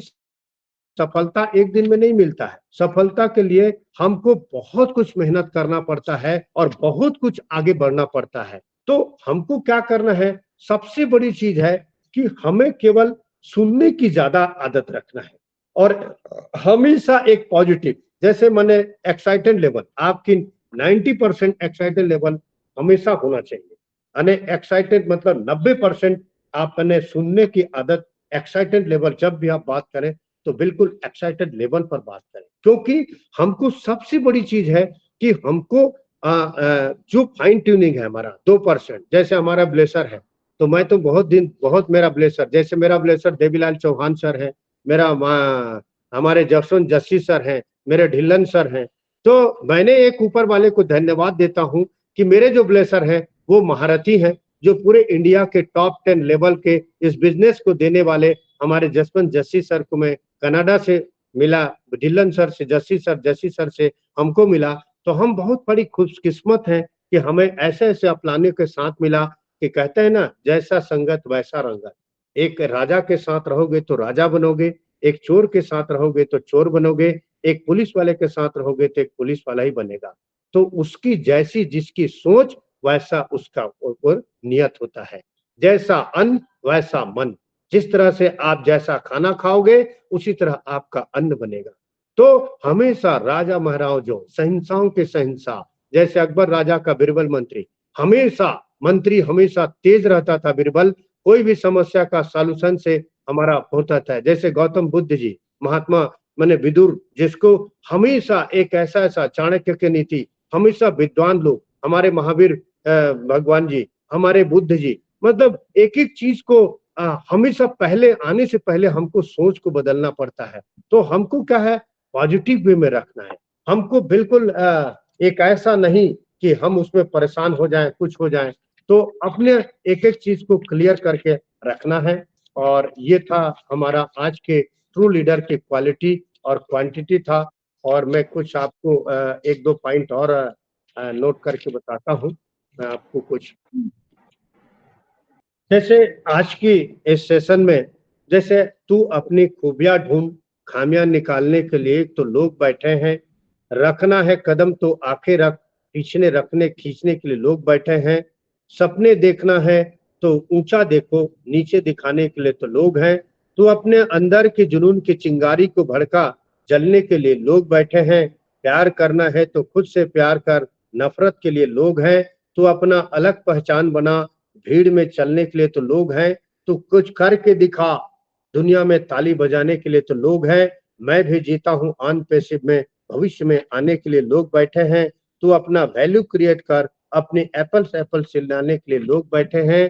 सफलता एक दिन में नहीं मिलता है। सफलता के लिए हमको बहुत कुछ मेहनत करना पड़ता है और बहुत कुछ आगे बढ़ना पड़ता है। तो हमको क्या करना है, सबसे बड़ी चीज़ है कि हमें केवल सुनने की ज़्यादा आदत रखना है और हमेशा एक पॉजिटिव जैसे माने एक्साइटेड लेवल आपकी 90% एक्साइटेड लेवल हमेशा होना चाहिए। यानी एक्साइटेड मतलब 90% आपने सुनने की आदत एक्साइटेड लेवल जब भी आप बात करें तो बिल्कुल एक्साइटेड लेवल पर बात करें क्योंकि हमको सबसे बड़ी चीज है कि हमको जो फाइन ट्यूनिंग है हमारा 2% जैसे हमारा ब्लेसर है तो मैं तो बहुत मेरा ब्लेसर जैसे मेरा ब्लेसर देवीलाल चौहान सर है मेरा हमारे जसवंत जस्सी सर हैं मेरे ढिल्लन सर हैं तो मैंने एक ऊपर वाले को धन्यवाद देता हूं कि मेरे जो ब्लेसर हैं वो महारथी हैं जो पूरे इंडिया के टॉप 10 लेवल के इस बिजनेस को देने वाले हमारे जसवंत जस्सी सर को मैं कनाडा से मिला ढिल्लन सर से जस्सी सर से हमको मिला तो हम बहुत बड़ी खुशकिस्मत हैं कि हमें ऐसे ऐसे अपनाने के साथ मिला कि कहते हैं ना जैसा संगत वैसा रंगत एक राजा के साथ रहोगे तो राजा बनोगे एक चोर के साथ रहोगे तो चोर बनोगे एक पुलिस वाले के साथ रहोगे तो एक पुलिस वाला ही बनेगा तो उसकी जैसी जिसकी सोच वैसा उसका ऊपर नियत होता है जैसा अन्न वैसा मन जिस तरह से आप जैसा खाना खाओगे उसी तरह आपका अन्न बनेगा तो हमेशा राजा महाराजों सहिंसाओं के सहिंसा जैसे अकबर राजा का बिरबल मंत्री हमेशा तेज रहता था बिरबल कोई भी समस्या का सॉल्यूशन से हमारा होता था जैसे गौतम बुद्ध जी महात्मा माने विदुर जिसको हमेशा एक ऐसा चाणक्य की नीति हमेशा विद्वान लोग, हमारे महावीर भगवान जी, हमारे बुद्ध जी, मतलब एक-एक चीज को हमेशा पहले आने से पहले हमको सोच को बदलना पड़ता है। तो हमको क्या है, पॉजिटिव वे में रखना है। हमको बिल्कुल एक ऐसा नहीं कि हम उसमें परेशान हो जाएँ, कुछ हो जाएँ। तो अपने एक-एक चीज को क्लियर करके रखना है। और ये था हमारा आज के ट्रू लीडर की क्वालिटी और क्वांटिटी था। और मैं कुछ आपको 1-2 पॉइंट और नोट करके बताता हूँ। मैं आपको कुछ जैसे आज की इस सेशन में, जैसे तू अपनी खूबियाँ ढूँढ, खामियाँ निकालने के लिए तो लोग बैठे हैं, रखना है कदम तो आके रख, पीछे रखने खींचने के लिए लोग बैठे हैं, सपने देखना है तो ऊंचा देखो, नीचे दिखाने के लिए तो लोग हैं, तू अपने अंदर के जुनून की चिंगारी को भड़का, जलने के लिए लोग बैठे हैं, प्यार करना है तो खुद से प्यार कर, नफरत के लिए लोग हैं, तू अपना अलग पहचान बना, भीड़ में चलने के लिए तो लोग हैं, तू कुछ करके दिखा, दुनिया में ताली बजाने के लिए तो लोग हैं, मैं भी जीता हूँ ऑन पैसिव में, भविष्य में आने के लिए लोग बैठे हैं, तू अपना वैल्यू क्रिएट कर, अपने एप्पल चिल्लाने के लिए लोग बैठे हैं,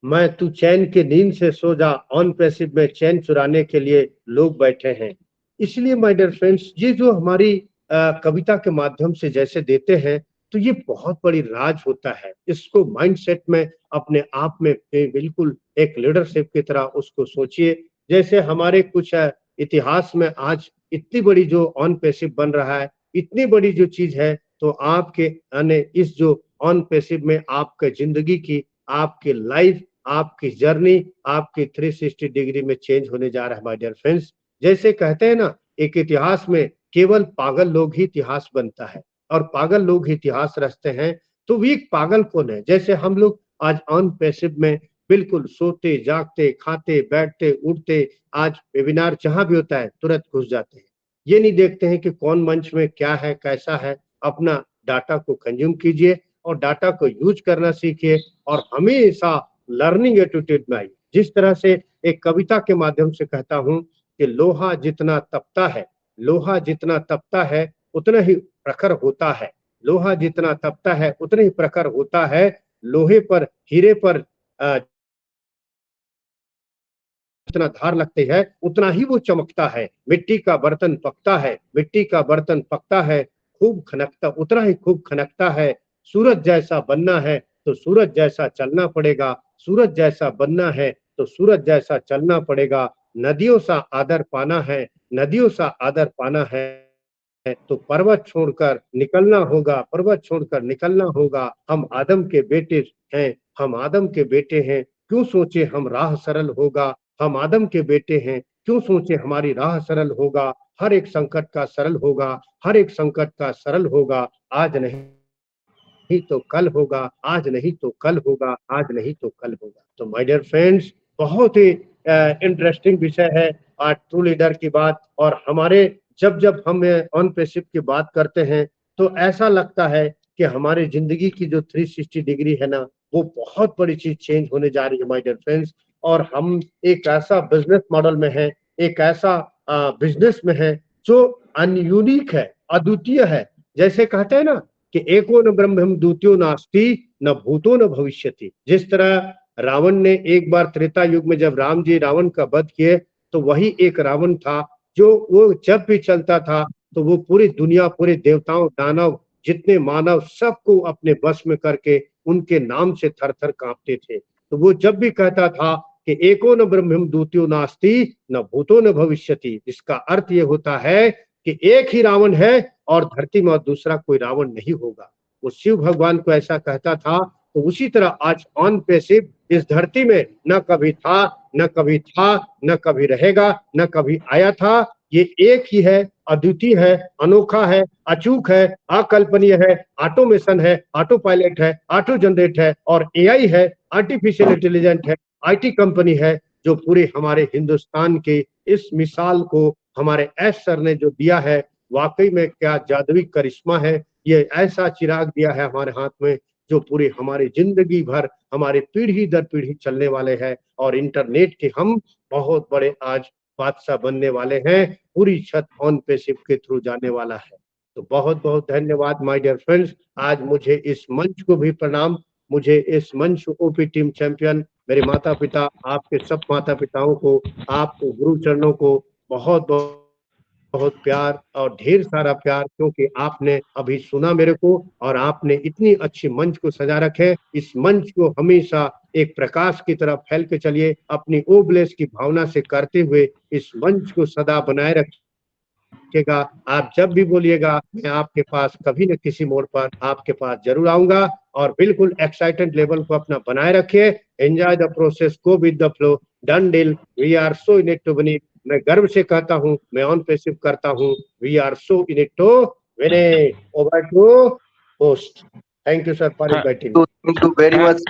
मैं तू चैन के नींद से सो जा, ऑन पैसिव में चैन चुराने के लिए लोग बैठे हैं। इसलिए माय डियर फ्रेंड्स, ये जो हमारी कविता के माध्यम से जैसे देते हैं, तो ये बहुत बड़ी राज होता है। इसको माइंडसेट में अपने आप में बिल्कुल एक लीडरशिप की तरह उसको सोचिए। जैसे हमारे कुछ इतिहास में आज इतनी बड़ी जो ऑन पैसिव बन रहा है, इतनी बड़ी जो चीज है, तो आपके यानी इस जो ऑन पैसिव में आपके जिंदगी की, आपकी लाइफ, आपकी जर्नी, आपकी 360 डिग्री में चेंज होने जा रहा है माय डियर फ्रेंड्स। जैसे कहते हैं ना, एक इतिहास में केवल पागल लोग ही इतिहास बनता है और पागल लोग ही इतिहास रचते हैं। तो वो एक पागल कौन है? जैसे हम लोग आज ऑन पैसिव में बिल्कुल सोते, जागते, खाते, बैठते, उठते, आज वेबिनार जहाँ भी होता है तुरंत घुस जाते हैं। ये नहीं देखते हैं कि कौन मंच में क्या है, कैसा है। अपना डाटा को कंज्यूम कीजिए और डाटा को यूज करना सीखिए और हमेशा लर्निंग एटीट्यूड में आइए। जिस तरह से एक कविता के माध्यम से कहता हूँ कि लोहा जितना तपता है, लोहा जितना तपता है उतना ही प्रखर होता है, लोहा जितना तपता है उतना ही प्रखर होता है, लोहे पर, हीरे पर जितना धार लगती है उतना ही वो चमकता है, मिट्टी का बर्तन पकता है, मिट्टी का बर्तन पकता है, खूब खनकता, उतना ही खूब खनकता है, सूरज जैसा बनना है तो सूरज जैसा चलना पड़ेगा, सूरज जैसा बनना है तो सूरज जैसा चलना पड़ेगा, नदियों सा आदर पाना है, नदियों सा आदर पाना है, तो पर्वत छोड़कर निकलना होगा, पर्वत छोड़कर निकलना होगा, हम आदम के बेटे हैं, हम आदम के बेटे हैं, क्यों सोचे हम राह सरल होगा, हम आदम के बेटे हैं, क्यों सोचे हमारी राह सरल होगा, हर एक संकट का सरल होगा, हर एक संकट का सरल होगा, आज नहीं तो कल होगा, आज नहीं तो कल होगा, आज नहीं तो कल होगा। तो माय डियर फ्रेंड्स, बहुत ही इंटरेस्टिंग विषय है आज ट्रू लीडर की बात। और हमारे जब हम ऑन पैसिव की बात करते हैं तो ऐसा लगता है कि हमारी जिंदगी की जो 360 डिग्री है ना, वो बहुत बड़ी चीज चेंज होने जा रही है माय डियर फ्रेंड्स। और हम एक ऐसा बिजनेस मॉडल में है, एक ऐसा बिजनेस में है जो अनयूनिक है, अद्वितीय है। जैसे कहते हैं ना कि एको न ब्रह्म द्वितीयो नास्ति, न भूतो न भविष्यति। जिस तरह रावण ने एक बार त्रेता युग में जब राम जी रावण का वध किए, तो वही एक रावण था जो वो जब भी चलता था तो वो पूरी दुनिया, पूरे देवताओं, दानव, जितने मानव, सबको अपने वश में करके उनके नाम से थर थर कांपते थे। तो वो जब भी कहता था कि एको न ब्रह्म द्वितीयो नास्ति, न भूतो न भविष्यति, इसका अर्थ ये होता है कि एक ही रावण है और धरती में दूसरा कोई रावण नहीं होगा। वो शिव भगवान को ऐसा कहता था। तो उसी तरह आज ऑन पैसिव इस धरती में न कभी था, न कभी था, न कभी रहेगा, न कभी आया था। ये एक ही है, अद्वितीय है, अनोखा है, अचूक है, अकल्पनीय है, ऑटोमेशन है, ऑटो पायलट है, ऑटो जनरेट है और एआई है, आर्टिफिशियल इंटेलिजेंट है, आईटी कंपनी है, जो पूरे हमारे हिंदुस्तान के इस मिसाल को हमारे एस सर ने जो दिया है, वाकई में क्या जादुई करिश्मा है। ये ऐसा चिराग दिया है हमारे हाथ में जो पूरी हमारी जिंदगी भर, हमारे पीढ़ी दर पीढ़ी चलने वाले हैं और इंटरनेट के हम बहुत बड़े आज बादशाह बनने वाले हैं। पूरी छत ऑन पैसिव के थ्रू जाने वाला है। तो बहुत बहुत धन्यवाद माय डियर फ्रेंड्स। आज मुझे इस मंच को भी प्रणाम, मुझे इस मंच ओपी टीम चैंपियन मेरे माता पिता, आपके सब माता पिताओं को, आपको गुरु चरणों को बहुत बहुत बहुत प्यार और ढेर सारा प्यार, क्योंकि आपने अभी सुना मेरे को और आपने इतनी अच्छी मंच को सजा रखे। इस मंच को हमेशा एक प्रकाश की तरह फैल के चलिए, अपनी ओब्लेस की भावना से करते हुए इस मंच को सदा बनाए रखिएगा। आप जब भी बोलिएगा मैं आपके पास कभी न किसी मोड़ पर आपके पास जरूर आऊंगा। और बिल्कुल एक्साइटेड लेवल को अपना बनाए रखिए। Enjoy the process, go with the flow, done deal, we are so in it to win it. मैं गर्व से कहता हूं, मैं ऑन पैसिव करता हूं, we are so in it to win it. Over to host. Thank you sir for inviting. Thank you very much, sir.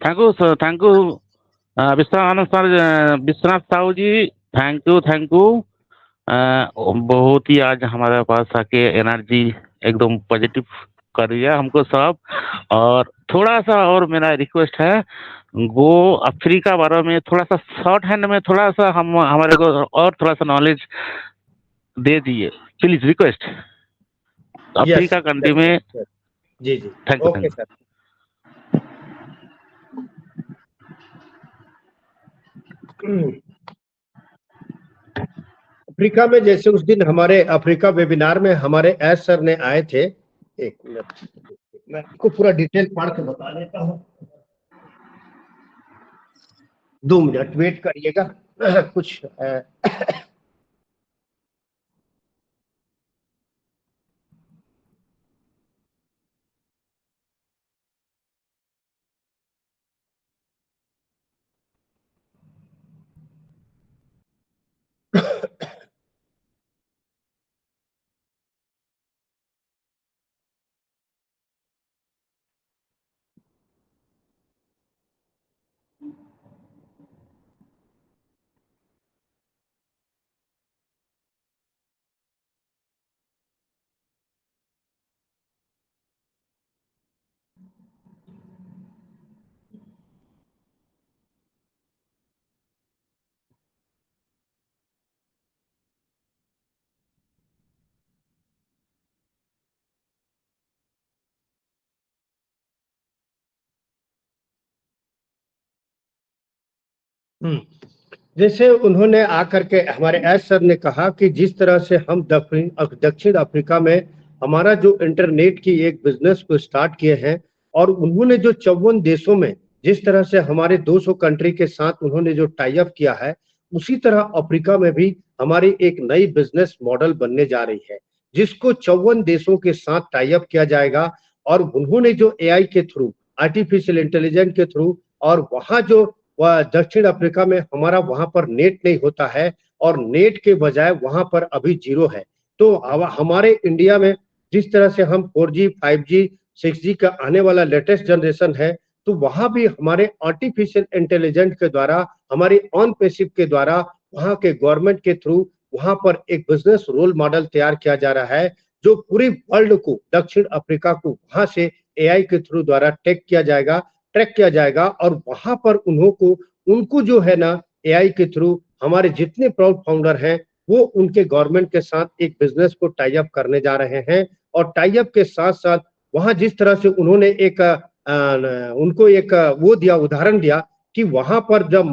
Thank you sir, thank you Vishwanath sir, Vishwanath Sahu ji, thank you. बहुत ही आज हमारे पास आके energy एकदम positive कर दिया हमको सब। और थोड़ा सा और मेरा रिक्वेस्ट है, गो अफ्रीका बारे में थोड़ा सा शॉर्ट हैंड में थोड़ा सा हम हमारे को और थोड़ा सा नॉलेज दे दिए प्लीज, रिक्वेस्ट। अफ्रीका कंट्री में। जी जी, thank you. Okay sir. Africa में जैसे उस दिन हमारे अफ्रीका वेबिनार में हमारे एस सर ने आए थे, एक मिनट मैं आपको पूरा डिटेल पढ़ के बता देता हूँ, 2 मिनट वेट करिएगा। कुछ जैसे उन्होंने आकर के हमारे एस सर ने कहा कि जिस तरह से हम दक्षिण अफ्रीका में हमारा जो इंटरनेट की एक बिजनेस को स्टार्ट किए हैं, और उन्होंने जो 54 देशों में जिस तरह से हमारे 200 कंट्री के साथ उन्होंने जो टाई अप किया है, उसी तरह अफ्रीका में भी हमारी एक नई बिजनेस मॉडल बनने जा रही है, जिसको 54 देशों के साथ टाई अप किया जाएगा। और उन्होंने जो एआई के थ्रू, आर्टिफिशियल इंटेलिजेंस के थ्रू, और वहां जो वह दक्षिण अफ्रीका में हमारा वहां पर नेट नहीं होता है, और नेट के बजाय वहां पर अभी जीरो है। तो हमारे इंडिया में जिस तरह से हम 4G 5G 6G का आने वाला लेटेस्ट जनरेशन है, तो वहां भी हमारे आर्टिफिशियल इंटेलिजेंस के द्वारा, हमारे ऑन पैसिव के द्वारा, वहां के गवर्नमेंट के थ्रू वहां पर एक बिजनेस रोल मॉडल तैयार किया जा रहा है, जो पूरी वर्ल्ड को, दक्षिण अफ्रीका को वहां से एआई के थ्रू द्वारा ट्रैक किया जाएगा। और वहां पर उनको जो है ना, एआई के थ्रू हमारे जितने प्राउड फाउंडर हैं, वो उनके गवर्नमेंट के साथ एक बिजनेस को टाई अप करने जा रहे हैं। और टाई अप के साथ साथ वहां जिस तरह से उन्होंने उनको एक वो दिया, उदाहरण दिया कि वहां पर जब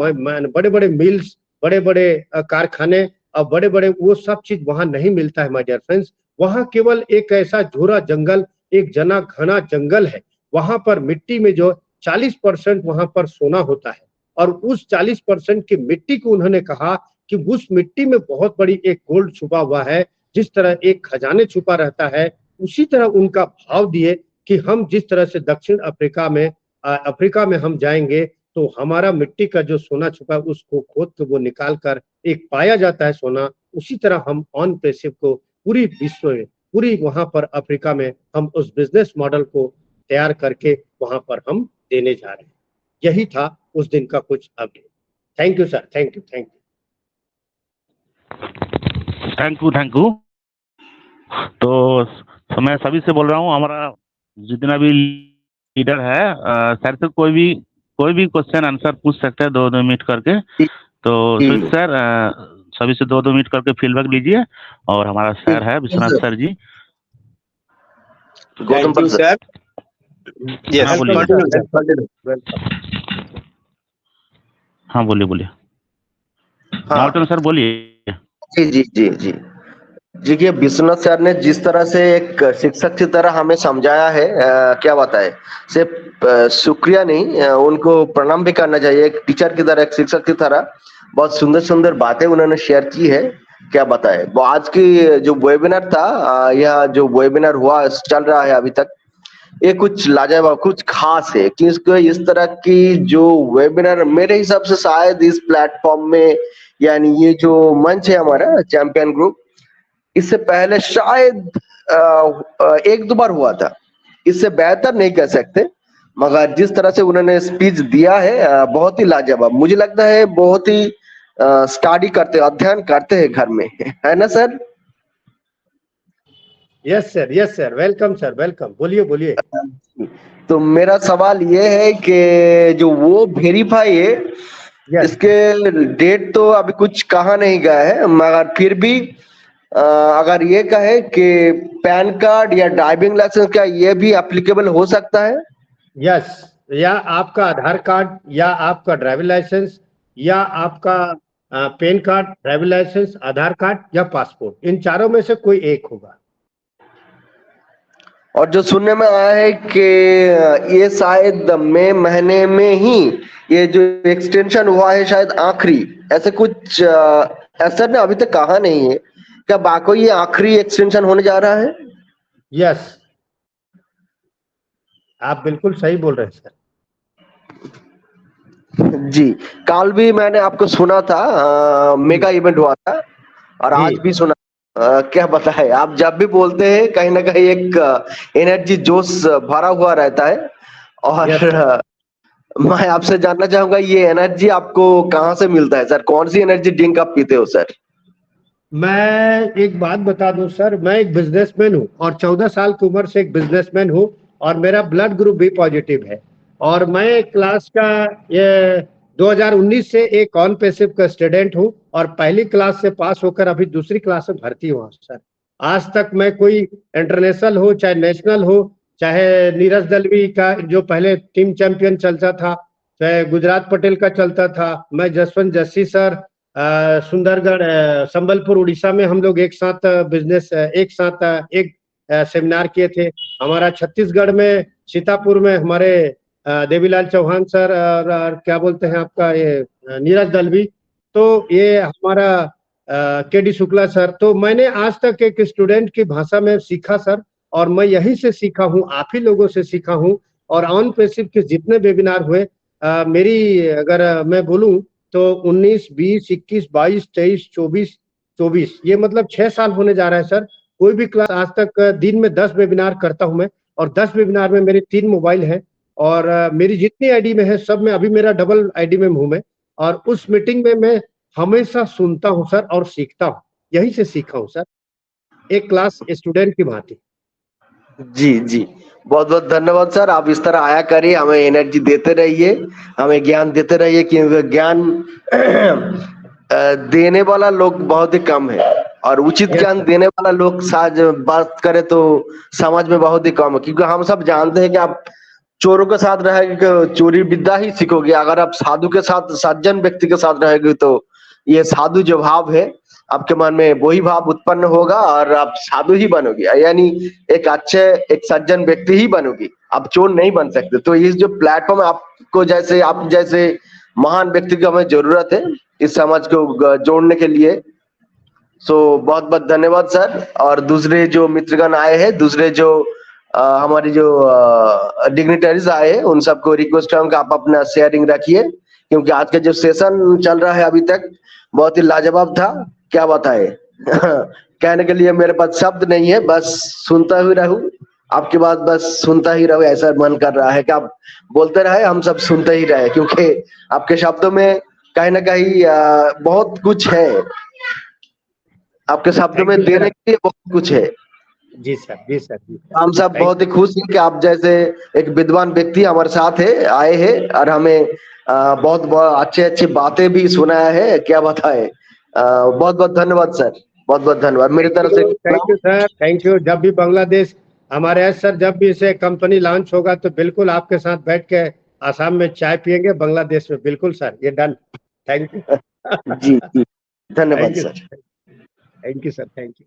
बड़े बड़े मिल्स, बड़े बड़े कारखाने और बड़े बड़े वो सब चीज वहां नहीं मिलता है माय डियर फ्रेंड्स। वहां केवल एक ऐसा झूरा जंगल, एक जना घना जंगल है। वहां पर मिट्टी में जो 40% वहां पर सोना होता है, और उस 40% की मिट्टी को उन्होंने कहा कि उस मिट्टी में बहुत बड़ी एक गोल्ड छुपा हुआ है। जिस तरह एक खजाने छुपा रहता है, उसी तरह उनका भाव दिए कि हम जिस तरह से दक्षिण अफ्रीका में हम जाएंगे, तो हमारा मिट्टी का जो सोना छुपा है उसको खोद के वो निकाल कर एक पाया जाता है सोना। उसी तरह हम ऑन पैसिव को पूरी विश्व में, पूरी वहां पर अफ्रीका में हम उस बिजनेस मॉडल को तैयार करके वहां पर हम देने जा रहे हैं। यही था उस दिन का कुछ update. Thank you sir, thank you. Thank you. तो मैं सभी से बोल रहा हूँ, हमारा जितना भी लीडर है, सर से कोई भी क्वेश्चन आंसर पूछ सकते हैं 2-2 मिनट करके। तो सर सभी से 2-2 मिनट करके फीडबैक लीजिए। और हमारा सर है Vishwanath sir ji. Gautam Thank you, सर। Yes, हाँ, बोलिए। continue, Welcome, sir. continue. Welcome. हाँ, बोलिए। हाँ माउंटेन सर बोलिए। जी जी जी जी देखिए, विश्वनाथ सर ने जिस तरह से एक शिक्षक की तरह हमें समझाया है, क्या बताए, सिर्फ शुक्रिया नहीं, उनको प्रणाम भी करना चाहिए। एक टीचर की तरह, एक शिक्षक की तरह बहुत सुंदर सुंदर बातें उन्होंने शेयर की है। क्या बताए, वो आज की जो वेबिनार था, यह जो वेबिनार हुआ चल रहा है अभी तक, ये कुछ लाजवाब, कुछ खास है। क्योंकि इस तरह की जो वेबिनार मेरे हिसाब से शायद इस प्लेटफॉर्म में, यानी ये जो मंच है हमारा चैंपियन ग्रुप, इससे पहले शायद 1-2 बार हुआ था। इससे बेहतर नहीं कह सकते, मगर जिस तरह से उन्होंने स्पीच दिया है, बहुत ही लाजवाब। मुझे लगता है बहुत ही स्टडी करते, अध्ययन करते हैं घर में, है ना sir? Yes, sir. Yes, sir. Welcome, sir. Welcome. बोलिए। तो मेरा सवाल ये है कि जो वो वेरीफाई है, Yes. इसके डेट तो अभी कुछ कहा नहीं गया है, मगर फिर भी अगर ये कहे कि पैन कार्ड या ड्राइविंग लाइसेंस, क्या ये भी एप्लीकेबल हो सकता है? यस, या आपका आधार कार्ड, या आपका ड्राइविंग लाइसेंस, या आपका पैन कार्ड, ड्राइविंग लाइसेंस, आधार कार्ड या पासपोर्ट, इन चारों में से कोई एक होगा। और जो सुनने में आया है कि ये शायद मई महीने में ही ये जो एक्सटेंशन हुआ है शायद आखिरी, ऐसे कुछ ऐसा ने अभी तक कहा नहीं है। क्या बाको ये आखिरी एक्सटेंशन होने जा रहा है? यस, आप बिल्कुल सही बोल रहे हैं सर। जी, कल भी मैंने आपको सुना था, मेगा इवेंट हुआ था, और जी। आज भी सुना। क्या बताए, आप जब भी बोलते हैं कहीं ना कहीं एक एनर्जी, जोश भरा हुआ रहता है। और Yes, मैं आपसे जानना चाहूंगा, ये एनर्जी आपको कहाँ से मिलता है सर? कौन सी एनर्जी ड्रिंक आप पीते हो सर? मैं एक बात बता दूं सर, मैं एक बिजनेसमैन हूं और 14 साल की उम्र से एक बिजनेसमैन हूं, और मेरा ब्लड ग्रुप भी पॉजिटिव है। और मैं क्लास का ये 2019 से एक ऑन पैसिव का स्टूडेंट हूं, और पहली क्लास से पास होकर अभी दूसरी क्लास में भर्ती हुआ सर। आज तक मैं कोई इंटरनेशनल हो चाहे नेशनल हो, चाहे नीरज दलवी का जो पहले टीम चैंपियन चलता था, चाहे गुजरात पटेल का चलता था, मैं जसवंत जस्सी सर, सुंदरगढ़, संबलपुर उड़ीसा में हम लोग एक साथ बिजनेस, एक साथ एक सेमिनार किए थे। हमारा छत्तीसगढ़ में सीतापुर में हमारे देवीलाल चौहान सर, और क्या बोलते हैं आपका ये नीरज दलवी, तो ये हमारा के.डी. शुक्ला सर। तो मैंने आज तक एक स्टूडेंट की भाषा में सीखा सर, और मैं यहीं से सीखा हूँ, आप ही लोगों से सीखा हूँ। और ऑन पैसिव के जितने वेबिनार हुए, मेरी अगर मैं बोलूं तो 19, 20, 21, 22, 23, 24, ये मतलब 6 साल होने जा रहा है सर। कोई भी क्लास आज तक दिन में 10 वेबिनार करता हूं मैं, और 10 वेबिनार में मेरे 3 मोबाइल हैं, और मेरी जितनी आईडी में है सब में, अभी मेरा डबल आईडी में हूं मैं। और उस मीटिंग में मैं हमेशा सुनता हूं सर और सीखता हूं, यहीं से सीखा हूं सर, एक क्लास स्टूडेंट की भांति। जी जी, बहुत बहुत धन्यवाद सर। आप इस तरह आया करिए, हमें एनर्जी देते रहिए, हमें ज्ञान देते रहिए, क्योंकि ज्ञान देने वाला लोग बहुत ही कम है, और उचित ज्ञान देने वाला लोग साज बात करे तो समाज में बहुत ही कम है। क्योंकि हम सब जानते हैं कि आप चोरों के साथ रहेंगे चोरी विद्या ही सीखोगे, अगर आप साधु के साथ, सज्जन व्यक्ति के साथ रहेंगे तो ये साधु जो भाव है आपके मन में, वही भाव उत्पन्न होगा और आप साधु ही बनोगे, यानी एक अच्छे, एक सज्जन व्यक्ति ही बनोगे, आप चोर नहीं बन सकते। तो इस जो प्लेटफॉर्म आपको जैसे, आप जैसे महान व्यक्ति की हमें जरूरत है इस समाज को जोड़ने के लिए। सो बहुत बहुत धन्यवाद सर। और दूसरे जो मित्रगण आए हैं, दूसरे जो हमारी जो डिग्निटरीज आए हैं, उन सबको रिक्वेस्ट करूंगा आप अपना शेयरिंग रखिए, क्योंकि आज का जो सेशन चल रहा है अभी तक बहुत ही लाजवाब था। क्या बताए कहने के लिए मेरे पास शब्द नहीं है, बस सुनता ही रहूं आपकी बात, बस सुनता ही रहूं, ऐसा मन कर रहा है कि आप बोलते रहे, हम सब सुनते ही रहे, क्योंकि आपके शब्दों में कहीं ना कहीं बहुत कुछ है, आपके शब्दों में देने के लिए बहुत कुछ है। जी सर, जी सर, जी सर। हम सब बहुत ही खुश हैं कि आप जैसे एक विद्वान व्यक्ति हमारे साथ है, आए हैं, और हमें बहुत बहुत अच्छे अच्छे बातें भी सुनाया है। क्या बताए, बहुत बहुत धन्यवाद सर, बहुत बहुत धन्यवाद मेरी तरफ से। Thank you sir, thank you. जब भी बांग्लादेश हमारे सर, जब भी इसे कंपनी लॉन्च होगा तो बिल्कुल आपके साथ बैठ के आसाम में चाय पियेंगे, बांग्लादेश में। बिल्कुल सर, ये डन। Thank you. जी जी, धन्यवाद thank you sir. Thank you sir, thank you.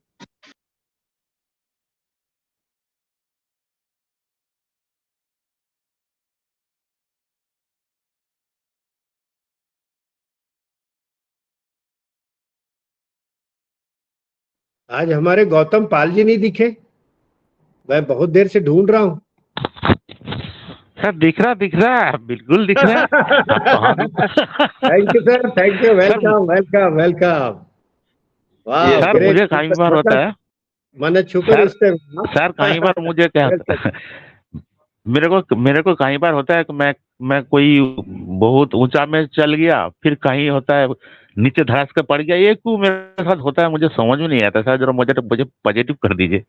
आज हमारे गौतम पाल जी नहीं दिखे, मैं बहुत देर से ढूंढ रहा हूँ। सर दिख रहा, बिल्कुल दिख रहा है। Thank you sir, thank you. Welcome welcome welcome. वाह, सर मुझे कई बार होता है, मैंने छुपे रिश्ते। सर कई बार मुझे क्या मेरे को कई बार होता है कि मैं कोई बहुत ऊंचा में चल गया, फिर कहीं होता है नीचे धड़ास के पड़ गया। ये क्यों मेरे साथ होता है मुझे समझ में नहीं आता। सर जरा मुझे पॉजिटिव कर दीजिए।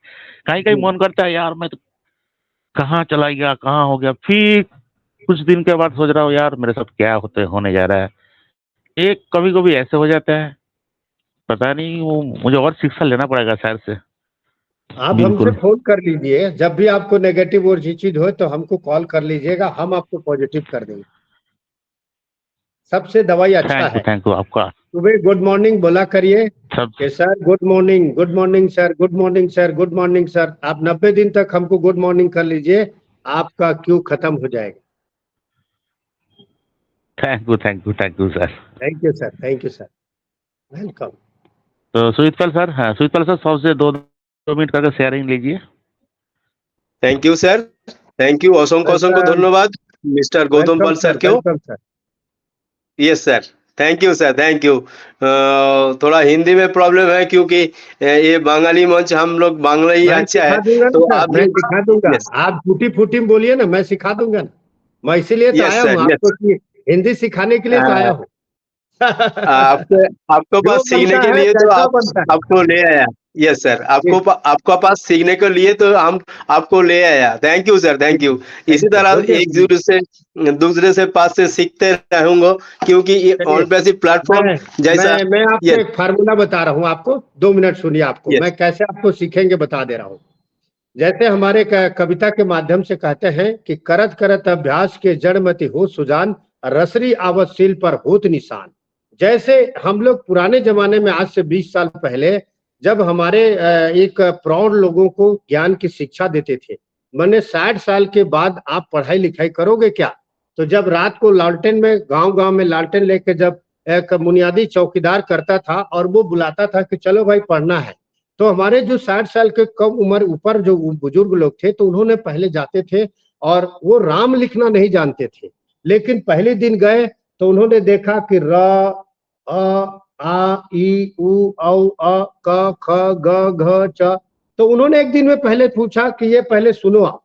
कहीं कहीं मन करता है यार मैं तो कहाँ चला गया, कहाँ हो गया। फिर कुछ दिन के बाद सोच रहा हूँ यार मेरे साथ क्या होने जा रहा है। एक कभी कभी ऐसे हो जाता है, पता नहीं, वो मुझे और शिक्षा लेना पड़ेगा सर से। आप हमसे फोन कर लीजिए, जब भी आपको नेगेटिव और चीज हो तो हमको कॉल कर लीजिएगा, हम आपको पॉजिटिव कर देंगे। सबसे दवाई अच्छा है। थैंक यू आपका। सुबह गुड मॉर्निंग बोला करिए कि sir good morning, good morning sir, good morning sir, good morning sir. आप 90 दिन तक हमको गुड मॉर्निंग कर लीजिए, आपका क्यों खत्म हो जाएगा। Thank you sir. Thank you sir, thank you sir, welcome. तो सुजीतपाल सर, हाँ सुजीतपाल सर, सबसे दो मिनट करके शेयरिंग लीजिए। Thank you sir, thank you, असंख्य धन्यवाद मिस्टर गौतम पाल सर क्यों। Yes sir, thank you sir, thank you. थोड़ा हिंदी में प्रॉब्लम है क्योंकि ये बंगाली मंच, हम लोग बांग्ला ही अच्छा है तो आप मैं सिखा दूंगा। आप फूटी फूटी में बोलिए ना, मैं सिखा दूंगा ना। मैं इसीलिए तो आया हूँ आपको कि हिंदी सिखाने के लिए तो आया हूँ। आपको पास सीखने के लिए तो आपको ले आया। यस सर, आपको पास सीखने के लिए तो हम आपको ले आया। Thank you sir, thank you. इसी तरह एक दूसरे से पास से सीखते रहूंगा क्योंकि ये ऑन बेसिक प्लेटफॉर्म जैसा। मैं आपको एक फार्मूला बता रहा हूँ, आपको 2 मिनट सुनिए। आपको मैं कैसे आपको सीखेंगे बता दे रहा हूँ। जैसे हमारे कविता के माध्यम से कहते हैं कि करत करत अभ्यास के जड़ मति हो सुजान, रसरी आवत सील पर होत निशान। जैसे हम लोग पुराने जमाने में, आज से 20 साल पहले, जब हमारे एक प्रौढ़ लोगों को ज्ञान की शिक्षा देते थे, मैंने 60 साल के बाद आप पढ़ाई लिखाई करोगे क्या, तो जब रात को लालटेन में, गांव-गांव में लालटेन लेके जब एक बुनियादी चौकीदार करता था और वो बुलाता था कि चलो भाई पढ़ना है, तो हमारे जो 60 साल के कम उम्र ऊपर जो बुजुर्ग लोग थे, तो उन्होंने पहले जाते थे और वो राम लिखना नहीं जानते थे। लेकिन पहले दिन गए तो उन्होंने देखा कि र, अ, आ, ई, उ, औ, अ, क, ख, ग, घ, च। तो उन्होंने एक दिन में पहले पूछा कि ये पहले सुनो आप।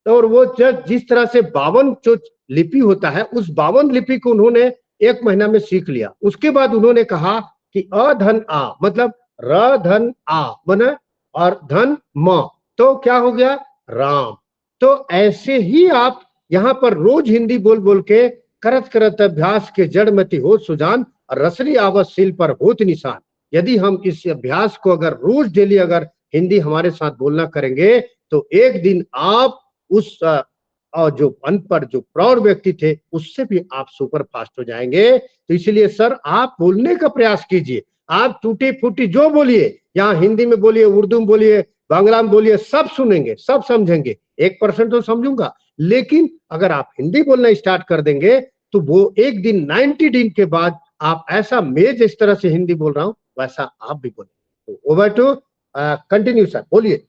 तो और वो जिस तरह से 52 जो लिपि होता है, उस 52 लिपि को उन्होंने 1 महीना में सीख लिया। उसके बाद उन्होंने कहा कि अ धन आ, मतलब र धन आ बना और धन म, तो क्या हो गया, राम। तो ऐसे ही आप यहाँ पर रोज हिंदी बोल बोल के करत करत अभ्यास के जड़ मति हो सुजान, रसरी आवत सील पर होत निशान। यदि हम इस अभ्यास को अगर रोज डेली अगर हिंदी हमारे साथ बोलना करेंगे तो एक दिन आप उस और जो अनपढ़ जो प्रौढ़ व्यक्ति थे उससे भी आप सुपर फास्ट हो जाएंगे। तो इसलिए सर आप बोलने का प्रयास कीजिए। आप टूटी फूटी जो बोलिए, यहाँ हिंदी में बोलिए, उर्दू में बोलिए, बांग्ला में बोलिए, सब सुनेंगे, सब समझेंगे। 1% तो समझूंगा, लेकिन अगर आप हिंदी बोलना स्टार्ट कर देंगे तो वो एक दिन 90 दिन के बाद आप ऐसा, मैं जिस तरह से हिंदी बोल रहा हूँ वैसा आप भी बोले। ओवर टू कंटिन्यू सर, बोलिए।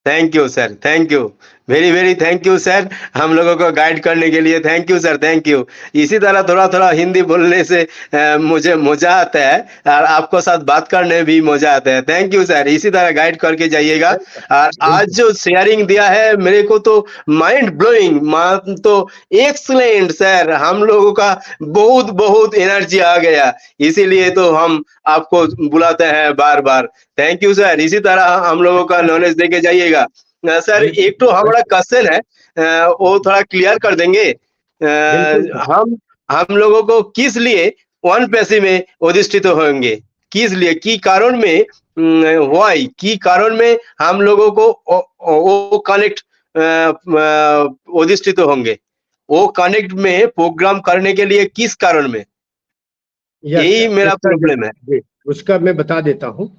Thank you sir, thank you, very very thank you sir, हम लोगों को गाइड करने के लिए। Thank you sir, thank you. इसी तरह थोड़ा थोड़ा हिंदी बोलने से मुझे मजा आता है और आपको साथ बात करने में भी मजा आता है। थैंक यू सर, इसी तरह गाइड करके जाइएगा। और आज जो शेयरिंग दिया है मेरे को तो माइंड ब्लोइंग, तो एक्सलेंट सर, हम लोगों का बहुत बहुत एनर्जी आ गया, इसीलिए तो हम आपको बुलाते हैं बार बार। थैंक यू सर, इसी तरह हम लोगों का नॉलेज देके जाइएगा। सर एक तो हमारा क्वेश्चन है, वो थोड़ा क्लियर कर देंगे। हम लोगों को किस लिए वन पैसे में अधिष्ठित होंगे? किस लिए की कारण में व्हाई की कारण में हम लोगों को वो कनेक्ट अधिष्ठित होंगे, वो कनेक्ट में प्रोग्राम करने के लिए किस कारण में, यस यही सर, मेरा उसका प्रॉब्लम है। जी, उसका मैं बता देता हूँ।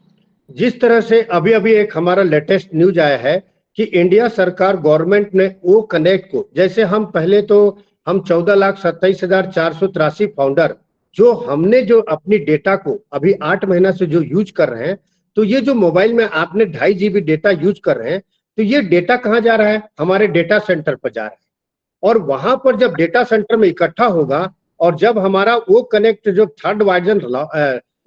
जिस तरह से अभी अभी एक हमारा लेटेस्ट न्यूज आया है कि इंडिया सरकार गवर्नमेंट ने वो कनेक्ट को, जैसे हम पहले तो हम 14,27,483 फाउंडर जो हमने जो अपनी डेटा को अभी 8 महीना से जो यूज कर रहे हैं, तो ये जो मोबाइल में आपने 2.5 GB डेटा यूज कर रहे हैं, तो ये डेटा कहाँ जा रहा है? हमारे डेटा सेंटर पर जा रहा है। और वहां पर जब डेटा सेंटर में इकट्ठा होगा और जब हमारा वो कनेक्ट जो थर्ड वर्जन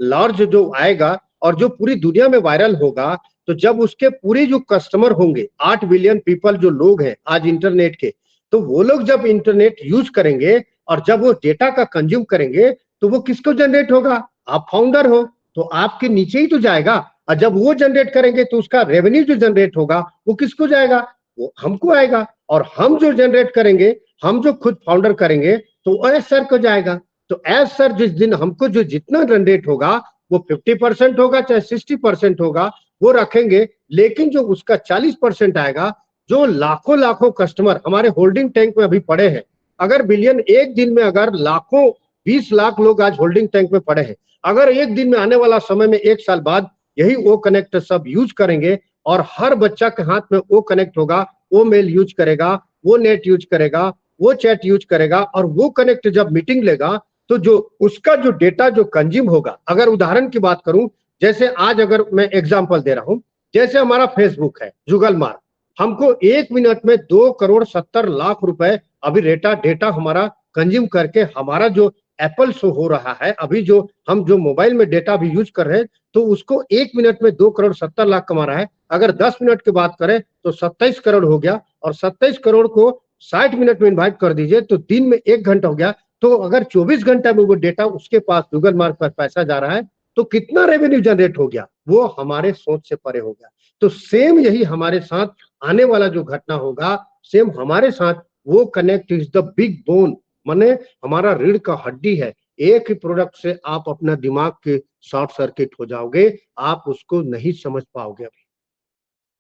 लार्ज जो आएगा और जो पूरी दुनिया में वायरल होगा, तो जब उसके पूरे जो कस्टमर होंगे 8 बिलियन पीपल जो लोग हैं आज इंटरनेट के, तो वो लोग जब इंटरनेट यूज करेंगे और जब वो डेटा का कंज्यूम करेंगे, तो वो किसको जनरेट होगा? आप फाउंडर हो तो आपके नीचे ही तो जाएगा। और जब वो जनरेट करेंगे तो उसका रेवेन्यू जो जनरेट होगा वो किसको जाएगा? वो हमको आएगा। और हम जो जनरेट करेंगे, हम जो खुद फाउंडर करेंगे, तो एज सर को जाएगा। तो एज सर जिस दिन हमको जो जितना जनरेट होगा वो 50% होगा चाहे 60% होगा, वो रखेंगे। लेकिन जो उसका 40% आएगा, जो लाखों लाखों कस्टमर हमारे होल्डिंग टैंक में अभी पड़े हैं, अगर बिलियन एक दिन में अगर लाखों 20 लाख लोग आज होल्डिंग टैंक में पड़े हैं, अगर एक दिन में आने वाला समय में 1 साल बाद यही वो कनेक्ट सब यूज करेंगे और हर बच्चा के हाथ में वो कनेक्ट होगा, वो मेल यूज करेगा, वो नेट यूज करेगा, वो चैट यूज करेगा और वो कनेक्ट जब मीटिंग लेगा, तो जो उसका जो डेटा जो कंज्यूम होगा, अगर उदाहरण की बात करूं, जैसे आज अगर मैं एग्जांपल दे रहा हूं, जैसे हमारा फेसबुक है जुगल मार्ग, हमको 1 मिनट में 2,70,00,000 रुपए अभी डेटा हमारा कंज्यूम करके हमारा जो एप्पल शो हो रहा है, अभी जो हम जो मोबाइल में डेटा भी यूज कर रहे हैं, तो उसको 1 मिनट में 2,70,00,000 कमा रहा है। अगर 10 मिनट की बात करें तो 27 करोड़ हो गया और 27 करोड़ को 60 मिनट में इन्वाइट कर दीजिए तो दिन में 1 घंटा हो गया। तो अगर 24 घंटा में वो डेटा उसके पास गूगल मार्ग पर पैसा जा रहा है, तो कितना रेवेन्यू जनरेट हो गया? वो हमारे सोच से परे हो गया। तो सेम यही हमारे साथ आने वाला जो घटना होगा, सेम हमारे साथ वो connect is the big bone, माने हमारा रीढ़ का हड्डी है। एक ही प्रोडक्ट से आप अपना दिमाग के शॉर्ट सर्किट हो जाओगे, आप उसको नहीं समझ पाओगे अभी।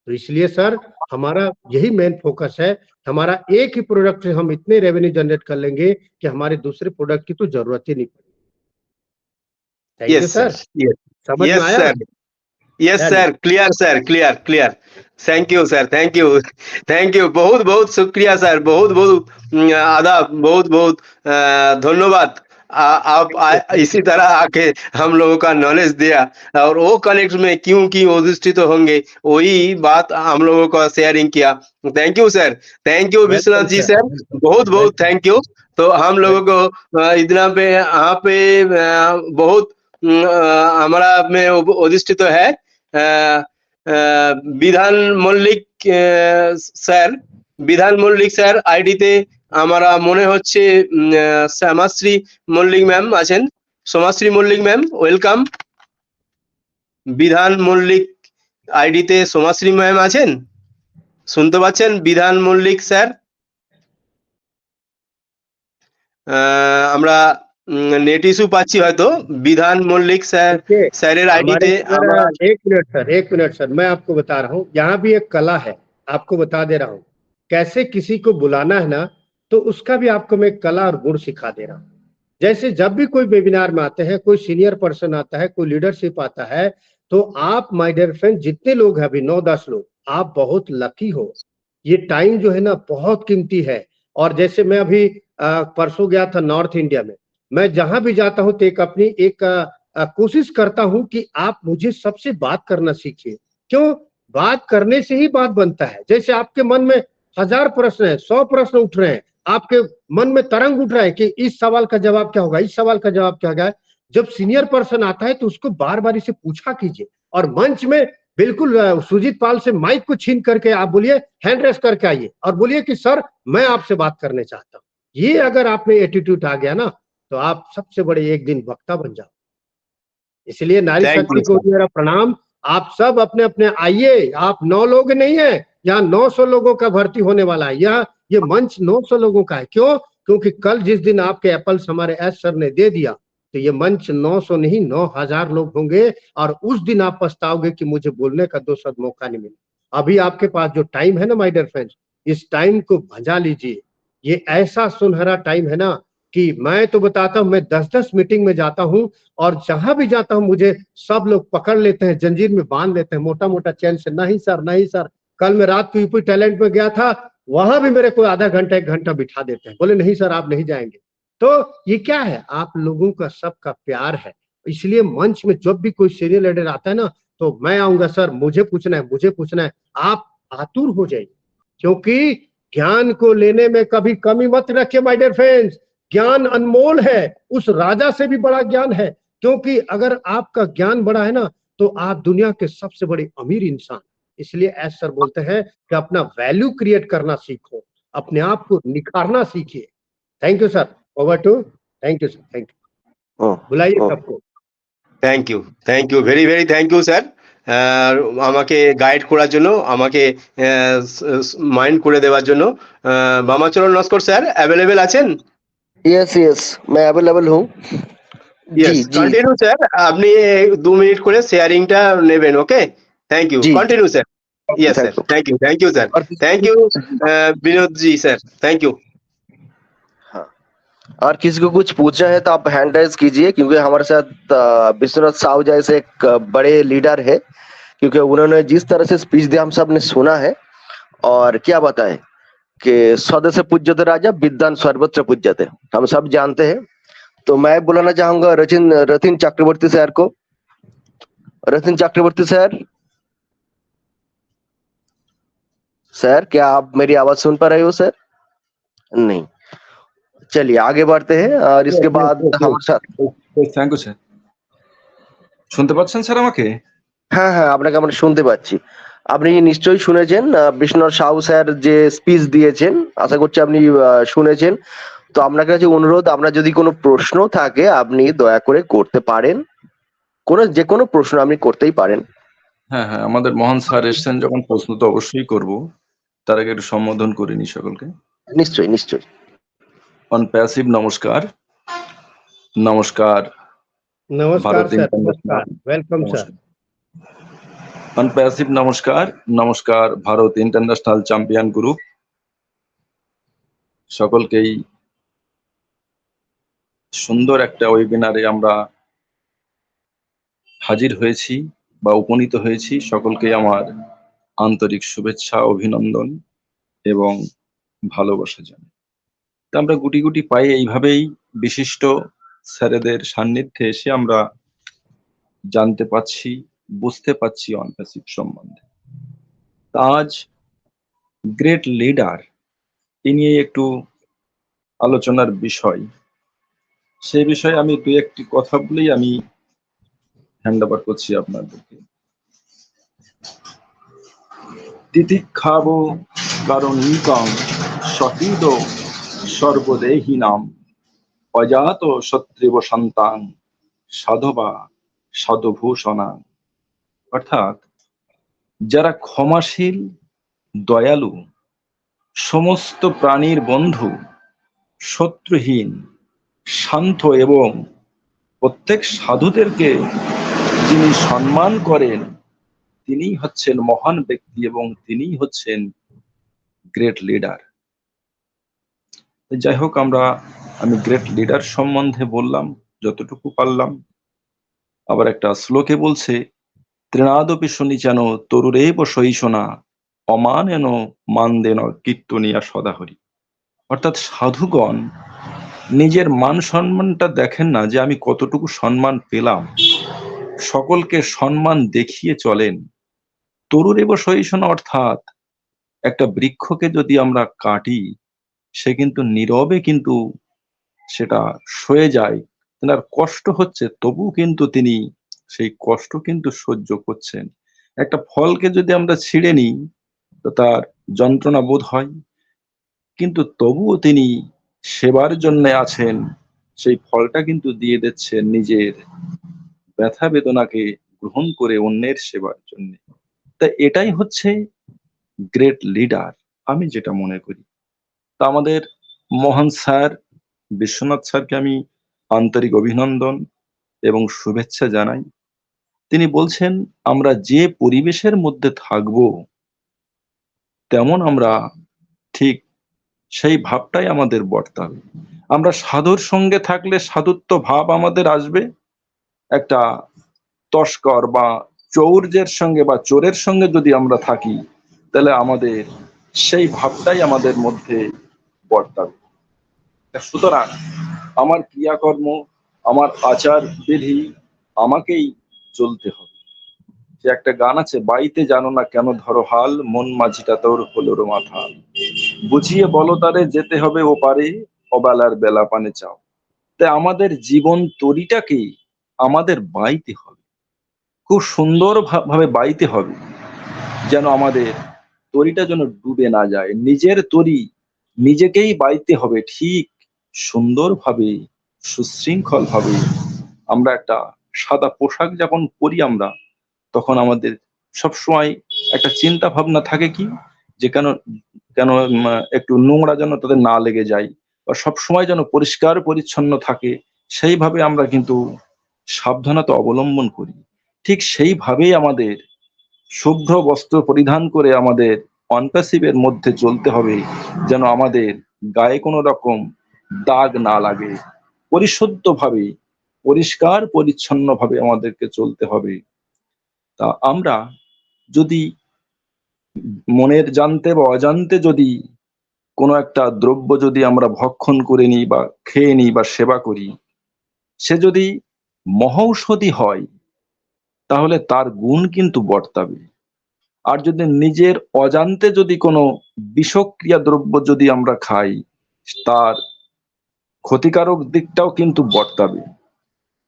तो इसलिए सर हमारा यही मेन फोकस है, हमारा एक ही प्रोडक्ट से हम इतने रेवेन्यू जनरेट कर लेंगे कि हमारे दूसरे प्रोडक्ट की तो जरूरत ही नहीं पड़ेगी। Thank you yes sir, sir, समझ में यस आया? सर, यस चलिए, sir, clear sir, clear clear. Thank you sir, thank you, thank you, बहुत बहुत शुक्रिया सर, बहुत बहुत आदाब, बहुत बहुत धन्यवाद। इसी तरह आके हम लोगों का नॉलेज दिया और वो कनेक्ट में क्यों क्यों अधिष्ठित होंगे, वही बात हम लोगों को शेयरिंग किया। Thank you sir, thank you Vishwanath ji sir, बहुत बहुत थैंक यू। तो हम लोगों को इतना पे यहाँ पे बहुत हमारा में अधिष्ठित है বিধান মল্লিক স্যার, বিধান মল্লিক স্যার আইডিতে আমার মনে হচ্ছে শ্যামাশ্রী মল্লিক ম্যাম আছেন, সোমাশ্রী মল্লিক ম্যাম ওয়েলকাম। বিধান মল্লিক আইডিতে সোমাশ্রী ম্যাম আছেন, শুনতে পাচ্ছেন বিধান মল্লিক স্যার? আমরা নেট ইস্যু পাচ্ছি হয়তো। বিধান মল্লিক স্যার স্যারের আইডিতে আমরা एक मिनट सर, मैं आपको बता रहा हूँ, यहाँ भी एक कला है, आपको बता दे रहा हूँ कैसे किसी को बुलाना है ना, तो उसका भी आपको मैं कला और गुण सिखा दे रहा हूँ। जैसे जब भी कोई वेबिनार में आते हैं, कोई सीनियर पर्सन आता है, कोई लीडरशिप आता है, तो आप माय डियर फ्रेंड जितने लोग हैं अभी 9-10 लोग, आप बहुत लकी हो। ये टाइम जो है ना बहुत कीमती है। और जैसे मैं अभी परसों गया था नॉर्थ इंडिया में, मैं जहां भी जाता हूं तो एक कोशिश करता हूं कि आप मुझे सबसे बात करना सीखिए। क्यों? बात करने से ही बात बनता है। जैसे आपके मन में 1000 प्रश्न है, 100 प्रश्न उठ रहे हैं, आपके मन में तरंग उठ रहा है कि इस सवाल का जवाब क्या होगा, इस सवाल का जवाब क्या होगा। जब सीनियर पर्सन आता है तो उसको बार बार इसे पूछा कीजिए और मंच में बिल्कुल सुजीत पाल से माइक को छीन करके आप बोलिए, हैंड रेस करके आइए और बोलिए कि सर मैं आपसे बात करने चाहता हूँ। ये अगर आप में एटीट्यूड आ गया ना, तो आप सबसे बड़े एक दिन वक्ता बन जाओ। इसलिए नारी थैंक शक्ति यू को सर। मेरा प्रणाम। आप सब अपने अपने आइए, आप 9 लोग नहीं है, यहाँ 900 लोगों का भर्ती होने वाला है। यहाँ ये मंच 900 लोगों का है। क्यों? क्योंकि कल जिस दिन आपके एप्पल्स हमारे एस सर ने दे दिया, तो ये मंच 900 नहीं 9000 लोग होंगे और उस दिन आप पछताओगे कि मुझे बोलने का 2 शब्द मौका नहीं मिला। अभी आपके पास जो टाइम है ना माय डियर फ्रेंड्स, इस टाइम को भजा लीजिए। ये ऐसा सुनहरा टाइम है ना कि मैं तो बताता हूँ, मैं 10-10 मीटिंग में जाता हूँ और जहां भी जाता हूँ मुझे सब लोग पकड़ लेते हैं, जंजीर में बांध लेते हैं मोटा-मोटा चैन से, नहीं सर, नहीं सर। कल मैं रात को यूपी टैलेंट में गया था, वहां भी मेरे को आधा घंटा 1 घंटा बिठा देते हैं, बोले नहीं सर आप नहीं जाएंगे। तो ये क्या है, आप लोगों का सबका प्यार है। इसलिए मंच में जब भी कोई सीनियर लीडर आता है ना, तो मैं आऊंगा सर, मुझे पूछना है, मुझे पूछना है। आप आतुर हो जाइए, क्योंकि ज्ञान को लेने में कभी कमी मत रखिए माय डियर फ्रेंड्स। ज्ञान अनमोल है, उस राजा से भी बड़ा ज्ञान है। क्योंकि अगर आपका ज्ञान बड़ा है ना, तो आप दुनिया के सबसे बड़े अमीर इंसान। इसलिए एस सर बोलते हैं कि अपना वैल्यू क्रिएट करना सीखो, अपने आप को निखारना सीखिए। Thank you sir, over to. Thank you sir, thank you. ও बुलाइए ও सबको। Thank you very very thank you sir, আমাকে গাইড করার জন্য, আমাকে মাইন্ড করে দেওয়ার জন্য। বামাচরণ নস্কর স্যার অ্যাভেলেবেল আছেন? यस यस मैं अवेलेबल हूँ। जी ইয়েস, जी কন্টিনিউ স্যার। আপনি 2 মিনিট করে শেয়ারিংটা নেবেন। ওকে, থ্যাংক ইউ, जी continue sir. Yes sir, thank you. Thank you sir, और thank you Binod ji sir, thank you. हाँ, और किसी को कुछ पूछना है तो आप हैंड राइज कीजिए, क्योंकि हमारे साथ विश्वनाथ साहू जैसे एक बड़े लीडर है, क्योंकि उन्होंने जिस तरह से स्पीच दिया हम सब ने सुना है। और क्या बताएं कि स्वदेश पूज्यते राजा विद्वान सर्वत्र पूज्यते, हम सब जानते हैं। तो मैं बुलाना चाहूंगा रतिन चक्रवर्ती सर को। रतिन चक्रवर्ती सर, सर क्या आप मेरी आवाज सुन पा रहे हो सर? नहीं, चलिए आगे बढ़ते हैं। और इसके बाद हमारे साथ থ্যাংক ইউ স্যার। শুনতে পাচ্ছেন স্যার আমাকে? হ্যাঁ হ্যাঁ, আপনাকে আমরা শুনতে পাচ্ছি। আপনি নিশ্চয়ই শুনেছেন বিশ্বনাথ সাহু স্যার যে স্পিচ দিয়েছেন, আশা করছি আপনি শুনেছেন। তো আপনার কাছে অনুরোধ, আপনার যদি কোনো প্রশ্ন থাকে আপনি দয়া করে করতে পারেন। যে কোনো প্রশ্ন আপনি করতেই পারেন। হ্যাঁ হ্যাঁ, আমাদের মহান স্যার এসছেন যখন, প্রশ্ন তো অবশ্যই করব। তার আগে একটু সম্বোধন করে নি সকলকে। নিশ্চয়ই নিশ্চয়ই। অন প্যাসিভ নমস্কার। নমস্কার नमस्कार ভারত सर, ইন্টারন্যাশনাল। नमस्कार, वेलकम सर। অন প্যাসিভ নমস্কার। নমস্কার ভারত ইন্টারন্যাশনাল চ্যাম্পিয়ন গ্রুপ। সকলকেই সুন্দর একটা ওয়েবিনারে আমরা হাজির হয়েছি বা উপনীত হয়েছি। সকলকে আমার আন্তরিক শুভেচ্ছা, অভিনন্দন এবং ভালোবাসা জানাই। তা আমরা গুটি গুটি পায়ে এইভাবেই বিশিষ্ট স্যারেদের সান্নিধ্যে এসে আমরা জানতে পাচ্ছি, বুঝতে পাচ্ছি অন প্যাসিভ সম্বন্ধে। তা আজ গ্রেট লিডার এ নিয়ে একটু আলোচনার বিষয়। সেই বিষয়ে আমি দুই একটি কথা বলেই আমি হ্যান্ড ওভার করছি আপনাদেরকে। তিতিক্ষাব কারণিকং শহীদ সর্বদেহিনাম অজাত শত্রুব সন্তান সাধবা সাধুভূষণাং। অর্থাৎ যারা ক্ষমাশীল, দয়ালু, সমস্ত প্রাণীর বন্ধু, শত্রুহীন, শান্ত এবং প্রত্যেক সাধুদেরকে যিনি সম্মান করেন, তিনিই হচ্ছেন মহান ব্যক্তি এবং তিনিই হচ্ছেন গ্রেট লিডার। যাই হোক, আমি গ্রেট লিডার সম্বন্ধে বললাম যতটুকু পারলাম। আবার একটা শ্লোকে বলছে, তৃণাদপি শুনিচান তরুরেব সহিষ্ণা অমানেন মানদেন কীর্তনিয়া সদাহরি। অর্থাৎ সাধুগণ নিজের মান সম্মানটা দেখেন না যে আমি কতটুকু সম্মান পেলাম, সকলকে সম্মান দেখিয়ে চলেন। তরুরেব সহিষ্ণা অর্থাৎ একটা বৃক্ষকে যদি আমরা কাটি, সে কিন্তু নীরবে কিন্তু সেটা সয়ে যায়, তার কষ্ট হচ্ছে, তবু কিন্তু তিনি সেই কষ্ট কিন্তু সহ্য করছেন। একটা ফলকে যদি আমরা ছিঁড়ে নিই তো তার যন্ত্রণা বোধ হয়, কিন্তু তবুও তিনি সেবার জন্য আছেন, সেই ফলটা কিন্তু দিয়ে দিচ্ছেন নিজের ব্যথা বেদনাকে গ্রহণ করে অন্যের সেবার জন্য। তা এটাই হচ্ছে গ্রেট লিডার, আমি যেটা মনে করি। তা আমাদের মহান স্যার বিশ্বনাথ স্যারকে আমি আন্তরিক অভিনন্দন এবং শুভেচ্ছা জানাই। তিনি বলছেন আমরা যে পরিবেশের মধ্যে থাকব তেমন আমরা ঠিক সেই ভাবটাই আমাদের বর্তাবে। আমরা সাধুর সঙ্গে থাকলে সাধুত্ব ভাব আমাদের আসবে, একটা তস্কর বা চৌর্যের সঙ্গে বা চোরের সঙ্গে যদি আমরা থাকি তাহলে আমাদের সেই ভাবটাই আমাদের মধ্যে বর্তাবে। সুতরাং আমার ক্রিয়াকর্ম, আমার আচার বিধি আমাকেই চলতে হবে। যে একটা গান আছে, বাইতে জানো না কেন ধরো হাল, মন মাঝিটা তোর হলোর মাথা, বুঝিয়ে বলো তারে যেতে হবে ও পারে, অবেলার বেলা পানে চাও। তাই আমাদের জীবন তরিটাকে আমাদের বাইতে হবে, খুব সুন্দর ভাবে বাইতে হবে, যেন আমাদের তরিটা যেন ডুবে না যায়। নিজের তরি নিজেকেই বাইতে হবে ঠিক সুন্দরভাবে, সুশৃঙ্খল ভাবে। আমরা একটা সাদা পোশাক যখন পরি আমরা, তখন আমাদের সবসময় একটা চিন্তা ভাবনা থাকে কি, যে কেন কেন একটু নোংরা যেন তাদের না লেগে যায়, বা সবসময় যেন পরিষ্কার পরিচ্ছন্ন থাকে, সেইভাবে আমরা কিন্তু সাবধানতা অবলম্বন করি। ঠিক সেইভাবেই আমাদের শুভ্র বস্ত্র পরিধান করে আমাদের অনপ্যাসিভের মধ্যে চলতে হবে, যেন আমাদের গায়ে কোনো রকম দাগ না লাগে। পরিশুদ্ধভাবে, পরিষ্কার পরিচ্ছন্ন ভাবে আমাদেরকে চলতে হবে। তা আমরা যদি মনের জানতে বা অজান্তে যদি কোনো একটা দ্রব্য যদি আমরা ভক্ষণ করে নিই বা খেয়ে নিই বা সেবা করি, সে যদি মহৌষধি হয় তাহলে তার গুণ কিন্তু বর্তাবে। আর যদি নিজের অজান্তে যদি কোনো বিষক্রিয়া দ্রব্য যদি আমরা খাই, তার ক্ষতিকারক দিকটাও কিন্তু বর্তাবে।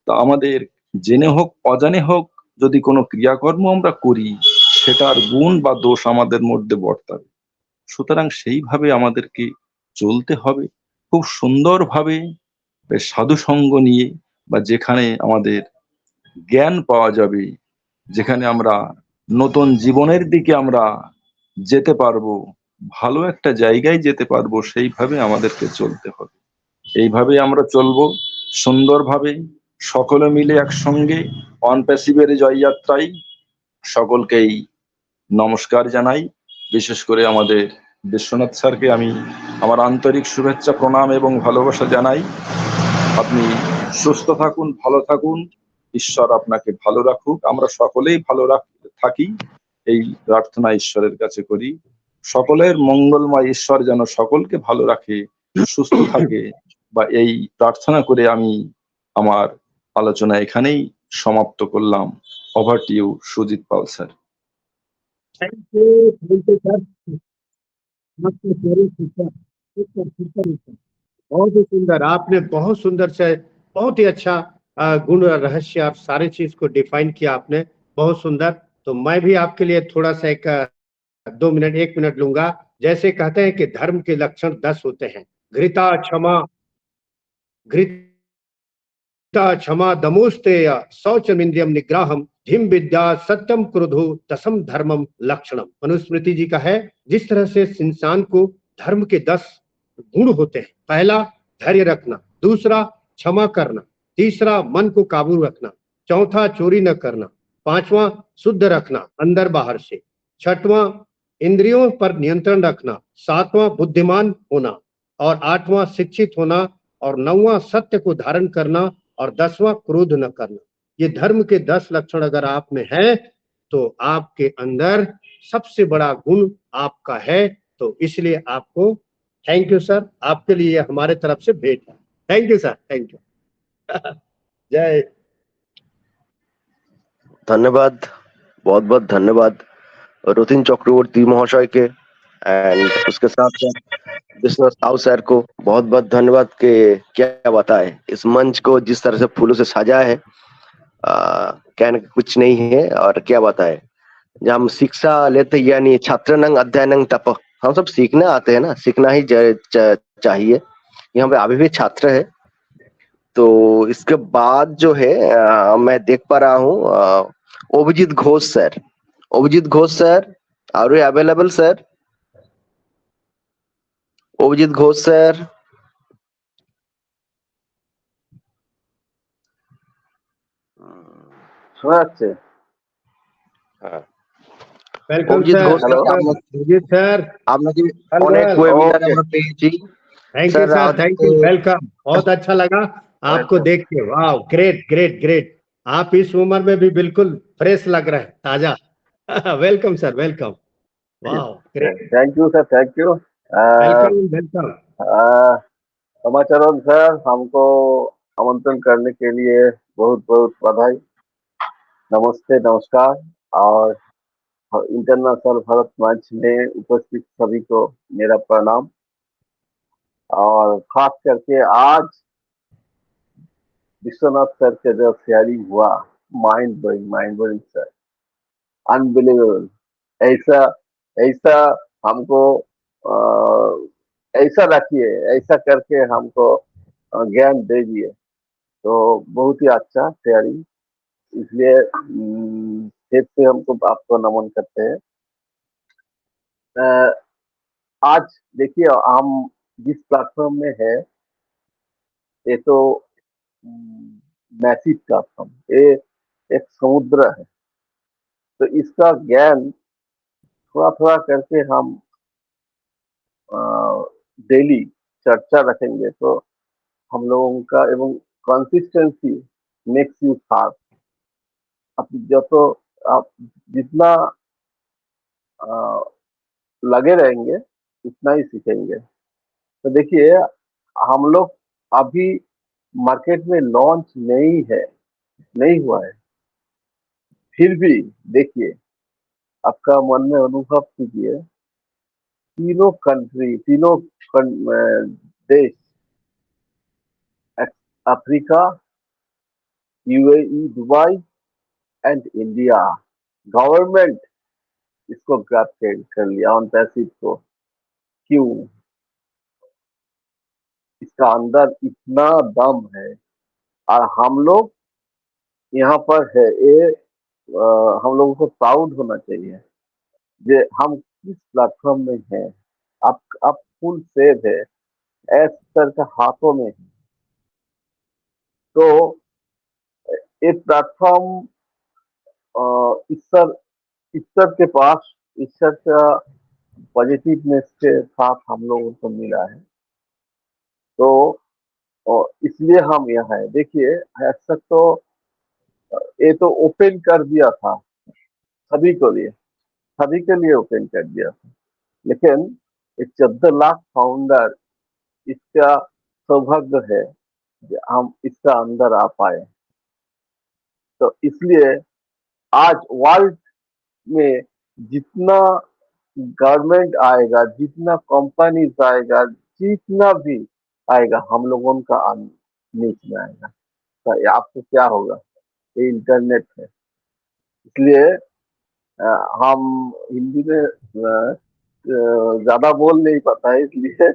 তা আমাদের জেনে হোক অজানে হোক যদি কোনো ক্রিয়াকর্ম আমরা করি, সেটার গুণ বা দোষ আমাদের মধ্যে বর্তাবে। সুতরাং সেইভাবে আমাদেরকে চলতে হবে, খুব সুন্দরভাবে সাধু সঙ্গ নিয়ে, বা যেখানে আমাদের জ্ঞান পাওয়া যাবে, যেখানে আমরা নতুন জীবনের দিকে আমরা যেতে পারবো, ভালো একটা জায়গায় যেতে পারবো, সেইভাবে আমাদেরকে চলতে হবে। এইভাবে আমরা চলবো সুন্দরভাবে, সকলে মিলে একসঙ্গে অনপ্যাসিভের জয়যাত্রায়। সকলকেই নমস্কার জানাই। বিশেষ করে আমাদের বিশ্বনাথ স্যারকে আমি আমার আন্তরিক শুভেচ্ছা, প্রণাম এবং ভালোবাসা জানাই। আপনি সুস্থ থাকুন, ভালো থাকুন, ঈশ্বর আপনাকে ভালো রাখুক, আমরা সকলেই ভালো থাকি, এই প্রার্থনা ঈশ্বরের কাছে করি। সকলের মঙ্গলময় ঈশ্বর যেন সকলকে ভালো রাখে, সুস্থ থাকে, বা এই প্রার্থনা করে আমি আমার আলোচনা এখানেই সমাপ্ত করলাম। Over to you, Sujit Pal sir. Thank you sir. बहुत ही सुंदर, आपने बहुत सुंदर से बहुत ही अच्छा गुण रहस्य और सारे चीज को डिफाइन किया आपने, बहुत सुंदर। तो मैं भी आपके लिए थोड़ा सा एक 2 मिनट 1 मिनट लूंगा। जैसे कहते हैं कि धर्म के लक्षण 10 होते हैं, घृता क्षमा, घृता क्षमा दमोस्तेय शौचमिंद्रियम निग्रहम धीम विद्या सत्यम क्रोधो दशम धर्मम लक्षणम। मनुस्मृति जी का है। जिस तरह से इंसान को धर्म के 10 गुण होते हैं, पहला धैर्य रखना, दूसरा क्षमा करना, तीसरा मन को काबू रखना, चौथा चोरी न करना, पांचवा शुद्ध रखना अंदर बाहर से, छठवां इंद्रियों पर नियंत्रण रखना, सातवां बुद्धिमान होना, और आठवां शिक्षित होना, और नौवां सत्य को धारण करना, और 10वां क्रोध न करना। ये धर्म के 10 लक्षण अगर आप में है तो आपके अंदर सबसे बड़ा गुण आपका है। तो इसलिए आपको थैंक यू सर, आपके लिए हमारे तरफ से भेंट है। Thank you sir, thank you. जय। धन्यवाद, बहुत बहुत धन्यवाद रतिन चक्रवर्ती महाशय के, एंड उसके साथ साथ विष्णु साहु सर को बहुत बहुत धन्यवाद के क्या बताए। इस मंच को जिस तरह से फूलों से सजाया है, कहने का कुछ नहीं है, और क्या बताए। जब हम शिक्षा लेते यानी छात्रनंग अध्ययनंग तप, हम सब सीखने आते हैं ना, सीखना ही चाहिए। यहाँ पे अभी भी छात्र है। तो इसके बाद जो है मैं देख पा रहा हूँ Abhijit Ghosh sir. Abhijit Ghosh sir, are you available sir? Abhijit Ghosh sir. শোনা যাচ্ছে? হ্যাঁ वेलकम অভিজিৎ सर, ঘোষ স্যারকে वेलकम আমরা अभिजीत सर, আপনাকে वेल অনেক वेल, ওয়েবিনারে ওকে আমরা পেয়েছি thank you sir sir, thank আমাদেরকে यू, वेलकम। बहुत अच्छा लगा आपको ওয়েলকাম। देख के, वाह, ग्रेट ग्रेट ग्रेट। आप इस उम्र में भी बिल्कुल फ्रेश लग रहे हैं, ताजा। वेलकम सर, वेलकम, वाह, great, thank you sir, thank you. Welcome welcome. समाचारण सर, हमको आमंत्रण करने के लिए बहुत बहुत बधाई, नमस्ते, नमस्कार। और इंटरनेशनल भारत मंच में उपस्थित सभी को मेरा प्रणाम। और खास करके आज विश्वनाथ सर के जो शेयरिंग हुआ, माइंड ब्लोइंग सर, अनबिलीवेबल। ऐसा ऐसा हमको अ, ऐसा रखिए, ऐसा करके हमको ज्ञान दे दिए, तो बहुत ही अच्छा शेयरिंग। इसलिए फिर से हमको आपको नमन करते हैं। अ, आज देखिए हम जिस प्लेटफॉर्म में है, ये तो मैसिव प्लेटफॉर्म, ये एक समुद्र है। तो इसका ज्ञान थोड़ा थोड़ा करके हम डेली चर्चा रखेंगे, तो हम लोगों का एवं कंसिस्टेंसी मेक्स यू फास्ट। आप जो आप जितना अ, लगे रहेंगे उतना ही सीखेंगे। तो देखिए हम लोग अभी मार्केट में लॉन्च नहीं हुआ है, फिर भी देखिए आपका मन में अनुभव कीजिए, तीनों कंट्री, तीनों देश, Africa, UAE, Dubai and India, government इसको ग्रैब कर लिया ऑन पैसिव को। क्यों? इसका अंदर इतना दम है और हम लोग यहाँ पर है। ये हम लोगों को प्राउड होना चाहिए जे हम किस प्लेटफॉर्म में हैं। आप फुल सेव है, एस सर के हाथों में है। तो ये प्लेटफॉर्म ईश्वर ईश्वर के पास, ईश्वर का पॉजिटिवनेस के साथ हम लोगों को मिला है। तो इसलिए हम यहाँ है। देखिए ऐसा तो ये तो ओपन कर दिया था सभी को लिए, सभी के लिए ओपन कर दिया था, लेकिन ये 14 लाख फाउंडर, इसका सौभाग्य है कि हम इसका अंदर आ पाए। तो इसलिए आज वर्ल्ड में जितना गवर्नमेंट आएगा, जितना कंपनीज आएगा, जितना भी आएगा, हम लोगों का नीच में आएगा। तो ये आपको क्या होगा? ये इंटरनेट है। इसलिए हम हिंदी में ज्यादा बोल नहीं पाता है, इसलिए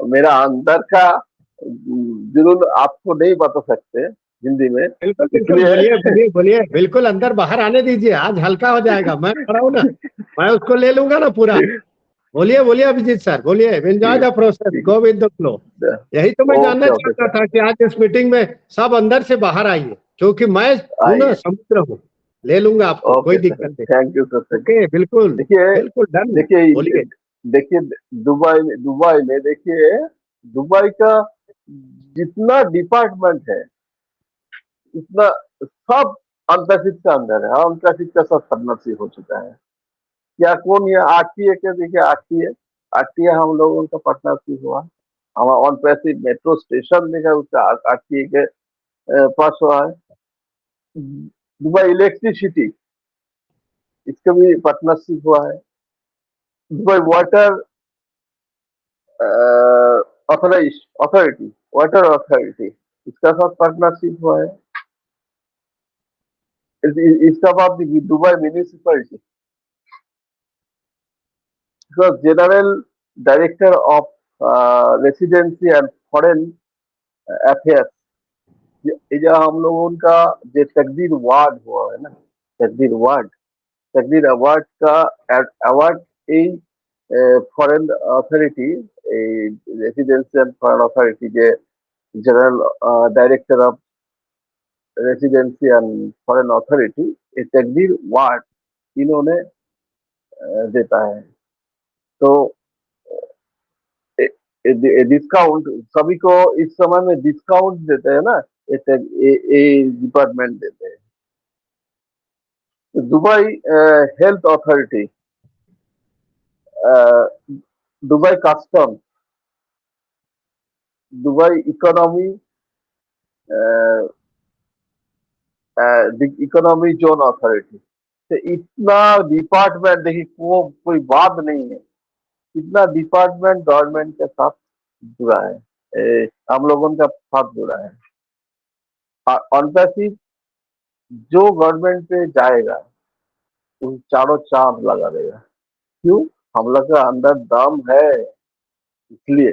मेरा अंदर का जुनून आपको नहीं बता सकते हिंदी में, बिल्कुल बिल्कुल, इसलिए बोलिए बोलिए बोलिए, बिल्कुल अंदर बाहर आने दीजिए, आज हल्का हो जाएगा। मैं खड़ा हूं ना, मैं उसको ले लूंगा ना पूरा। बोलिए बोलिए अभिजीत सर, बोलिए, enjoy the process, go with the flow. यही तो मैं जानना ओके ओके चाहता सर, था कि आज इस मीटिंग में सब अंदर से बाहर आइए, क्योंकि मैं हूं ना, आइए। समुद्र हूं, ले लूंगा आपको, कोई ओके सर, दिक्कत नहीं। Thank you sir, thank you. Okay, बिल्कुल देखिए बिल्कुल, डन, देखिए बोलिए। देखिए दुबई में देखिए, दुबई का जितना डिपार्टमेंट है उतना सब अनप्रसिद्ध का अंदर है। अनप्रसिद्ध का सब पार्टनरशिप हो चुका है। क्या कौन ये आरटीए के? देखिए आरटीए हम लोगों का पार्टनरशिप हुआ। हमारा अनप्रसिद्ध मेट्रो स्टेशन देखा, उसका आरटीए के पास हुआ है। दुबई इलेक्ट्रिसिटी, इसका भी पार्टनरशिप हुआ है। Dubai water authority, water authority, इसका साथ पार्टनरशिप हुआ है। इसका बाद Dubai municipality, general director of residency and foreign affairs, ये जो हम लोगों का जो तकदीर वार्ड हुआ है ना, तकदीर अवार्ड का अवार्ड এই ফরেন অথরিটি, এই রেসিডেন্সিয়াল ফরেন অথরিটি যে general director of residency and foreign authority, ये तकदीर वार्ड इन्होंने देता है। तो डिस्काउंट सभी को इस समय में डिस्काउंट देते हैं ना, ये डिपार्टमेंट देते हैं। Dubai health authority, Dubai custom, Dubai economy, economy zone authority, तो इतना डिपार्टमेंट, देखिए कोई बात नहीं है, इतना डिपार्टमेंट गवर्नमेंट के साथ जुड़ा है, हम लोगों का साथ जुड़ा है। ऑन पैसिव जो गवर्नमेंट पे जाएगा उन चारों चांद लगा देगा। क्यों? हम लोग का अंदर दम है, इसलिए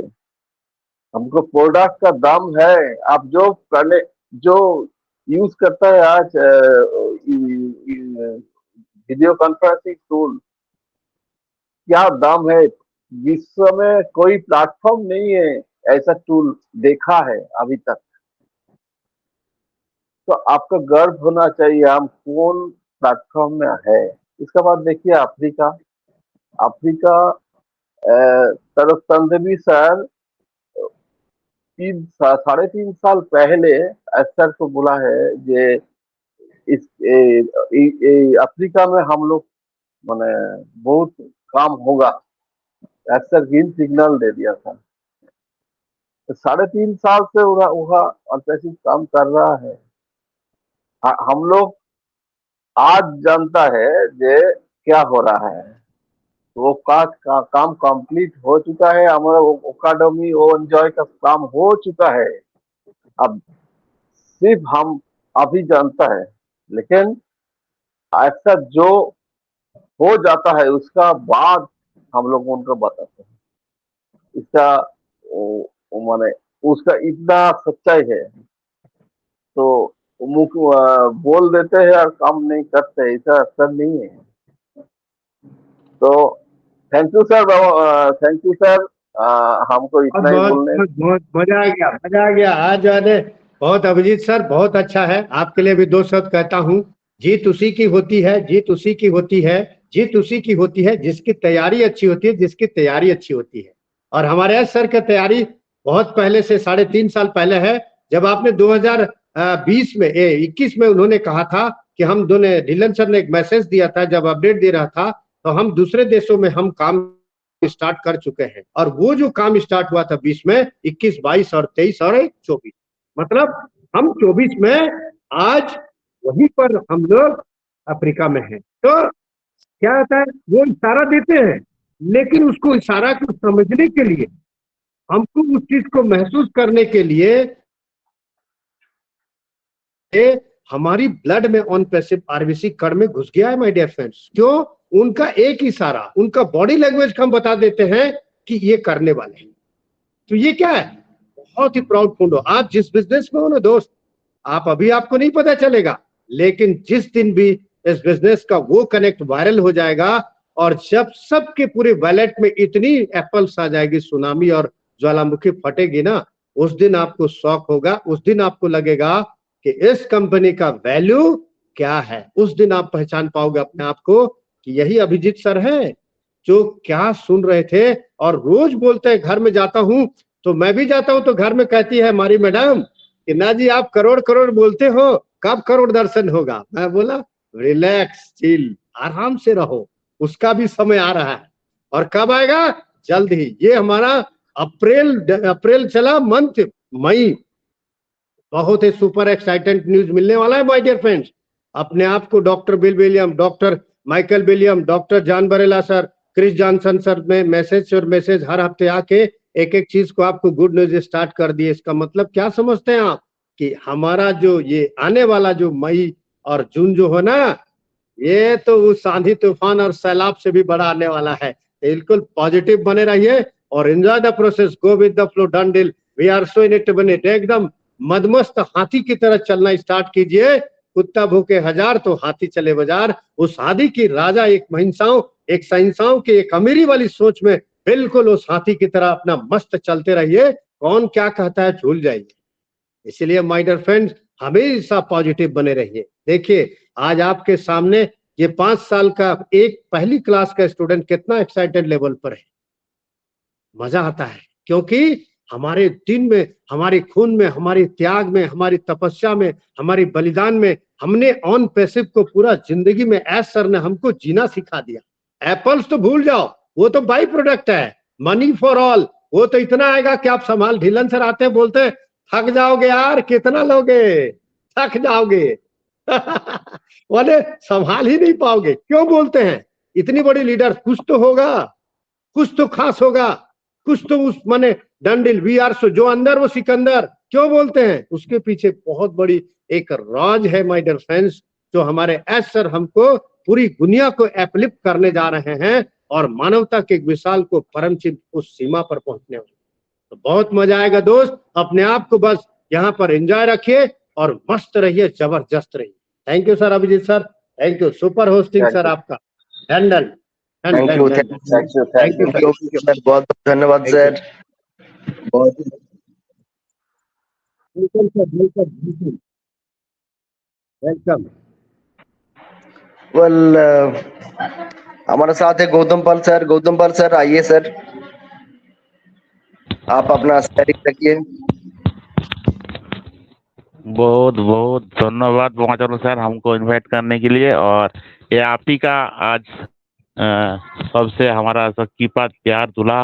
हमको प्रोडक्ट का दम है। आप जो यूज करता है आज वीडियो कॉन्फ्रेंसिंग टूल, क्या दाम है? विश्व में कोई प्लेटफॉर्म नहीं है ऐसा टूल देखा है अभी तक। तो आपका गर्व होना चाहिए हम कौन प्लेटफॉर्म में है। इसके बाद देखिए अफ्रीका तरफ तंजमी सर 3.5 साल पहले एसर को बोला है जे इस अफ्रीका में हम लोग माने बहुत काम होगा, एसर ग्रीन सिग्नल दे दिया था। तो 3.5 साल से वह अल्पैसिव काम कर रहा है। हम लोग आज जानता है जे क्या हो रहा है, वो काम कंप्लीट हो चुका है, हमारा एकेडमी वो एंजॉय का काम हो चुका है। अब सिर्फ हम अभी जानता है, लेकिन ऐसा जो हो जाता है उसका बाद हम लोग उनको बताते हैं। इसका माने उसका इतना सच्चाई है, तो मुख बोल देते हैं और काम नहीं करते, ऐसा असर नहीं है। तो thank you sir, thank you sir, हमको इतना ही बोलने। बहुत मजा आ गया आज आने। बहुत अभिजीत सर, बहुत अच्छा है। आपके लिए भी 2 शब्द कहता हूँ। जीत उसी की होती है, जीत उसी की होती है, जीत उसी की होती है जिसकी तैयारी अच्छी होती है, जिसकी तैयारी अच्छी होती है। और हमारे सर की तैयारी बहुत पहले से 3.5 साल पहले है। जब आपने 2020 में 21 में उन्होंने कहा था कि हम दोनों, ढिल्लन सर ने एक मैसेज दिया था जब अपडेट दे रहा था, तो हम दूसरे देशों में हम काम स्टार्ट कर चुके हैं। और वो जो काम स्टार्ट हुआ था 20 में, 21, 22 और 23 और 24, मतलब हम 24 में आज वहीं पर हम लोग अफ्रीका में हैं। तो क्या होता है, वो इशारा देते हैं, लेकिन उसको इशारा को समझने के लिए, हमको उस चीज को महसूस करने के लिए हमारी ब्लड में ऑन पैसिव आरबीसी कण में घुस गया है माय डियर फ्रेंड्स। क्यों? उनका एक इशारा, उनका बॉडी लैंग्वेज हम बता देते हैं कि ये करने वाले हैं। तो ये क्या है? बहुत ही प्राउड फील हो। आप जिस बिजनेस में हो ना दोस्त, आप अभी आपको नहीं पता चलेगा, लेकिन जिस दिन भी इस बिजनेस का वो कनेक्ट वायरल हो जाएगा और जब सबके पूरे वैलेट में इतनी एप्पल्स आ जाएगी, सुनामी और ज्वालामुखी फटेगी ना, उस दिन आपको शौक होगा, उस दिन आपको लगेगा कि इस कंपनी का वैल्यू क्या है। उस दिन आप पहचान पाओगे अपने आप को कि यही अभिजीत सर है जो क्या सुन रहे थे और रोज बोलते हैं। घर में जाता हूं तो मैं भी जाता हूं तो घर में कहती है हमारी मैडम कि ना जी आप करोड़ करोड़ बोलते हो, कब करोड़ दर्शन होगा? मैं बोला रिलैक्स, चिल, आराम से रहो, उसका भी समय आ रहा है। और कब आएगा? जल्द ही। ये हमारा अप्रैल चला मंथ, मई, बहुत ही सुपर एक्साइटेंट न्यूज मिलने वाला है माय डियर फ्रेंड्स। अपने आप को doctor Bill William, doctor Michael William, doctor John Barela sir, Chris Johnson sir में मैसेज हर हफ्ते आके एक एक चीज को आपको गुड न्यूज स्टार्ट कर दिए। इसका मतलब क्या समझते हैं आप कि हमारा जो ये आने वाला जो मई और जून जो है ना, ये तो उस आंधी तूफान और सैलाब से भी बड़ा आने वाला है। बिल्कुल पॉजिटिव बने रहिए और enjoy the process, go with the flow, done deal, we are so in it, बने एकदम मदमस्त हाथी की तरह चलना स्टार्ट कीजिए। कुत्ता भूखे हजार तो हाथी चले बाजार। उस हाथी की राजा एक सहिंसाओं की एक अमीरी वाली सोच में बिल्कुल उस हाथी की तरह अपना मस्त चलते रहिए। कौन क्या कहता है भूल जाइए। इसलिए माय डियर फ्रेंड्स, हमेशा पॉजिटिव बने रहिए। देखिए आज आपके सामने ये 5 साल का एक पहली क्लास का स्टूडेंट कितना एक्साइटेड लेवल पर है। मजा आता है क्योंकि हमारे दिन में, हमारे खून में, हमारे त्याग में, हमारी तपस्या में, हमारी बलिदान में हमने ऑन पैसिव को पूरा जिंदगी में एस सर ने हमको जीना सिखा दिया। एप्पल्स तो भूल जाओ, वो तो बाई प्रोडक्ट है। मनी फॉर ऑल वो तो इतना आएगा कि आप संभाल, ढीलन सर आते हैं बोलते हैं थक जाओगे यार, कितना लोगे, थक जाओगे बोले संभाल ही नहीं पाओगे। क्यों बोलते हैं? इतनी बड़ी लीडर, कुछ तो होगा, कुछ तो खास होगा, कुछ तो उस माने डंडिल वी आर सो, जो अंदर वो सिकंदर। क्यों बोलते हैं? उसके पीछे बहुत बड़ी एक राज है माय डियर फ्रेंड्स, जो हमारे एस सर हमको पूरी दुनिया को एपलिफ्ट करने जा रहे हैं और मानवता के एक मिसाल को परम चिंत उस सीमा पर पहुंचने वाले। तो बहुत मजा आएगा दोस्त। अपने आप को बस यहाँ पर एंजॉय रखिए और मस्त रहिए, जबरदस्त रहिए। Thank you sir Abhijit sir, thank you, super hosting sir आपका। Handle thank you, thank you, thank you sir, बहुत धन्यवाद सर। बहुत वेलकम। वेल, हमारे साथ है गौतम पाल सर। गौतम पाल सर आइए सर, आप अपना शेयरिंग रखिए। बहुत बहुत धन्यवाद महाजन सर हमको इनवाइट करने के लिए। और ये आप ही का आज सबसे हमारा सबकी बात प्यार दुला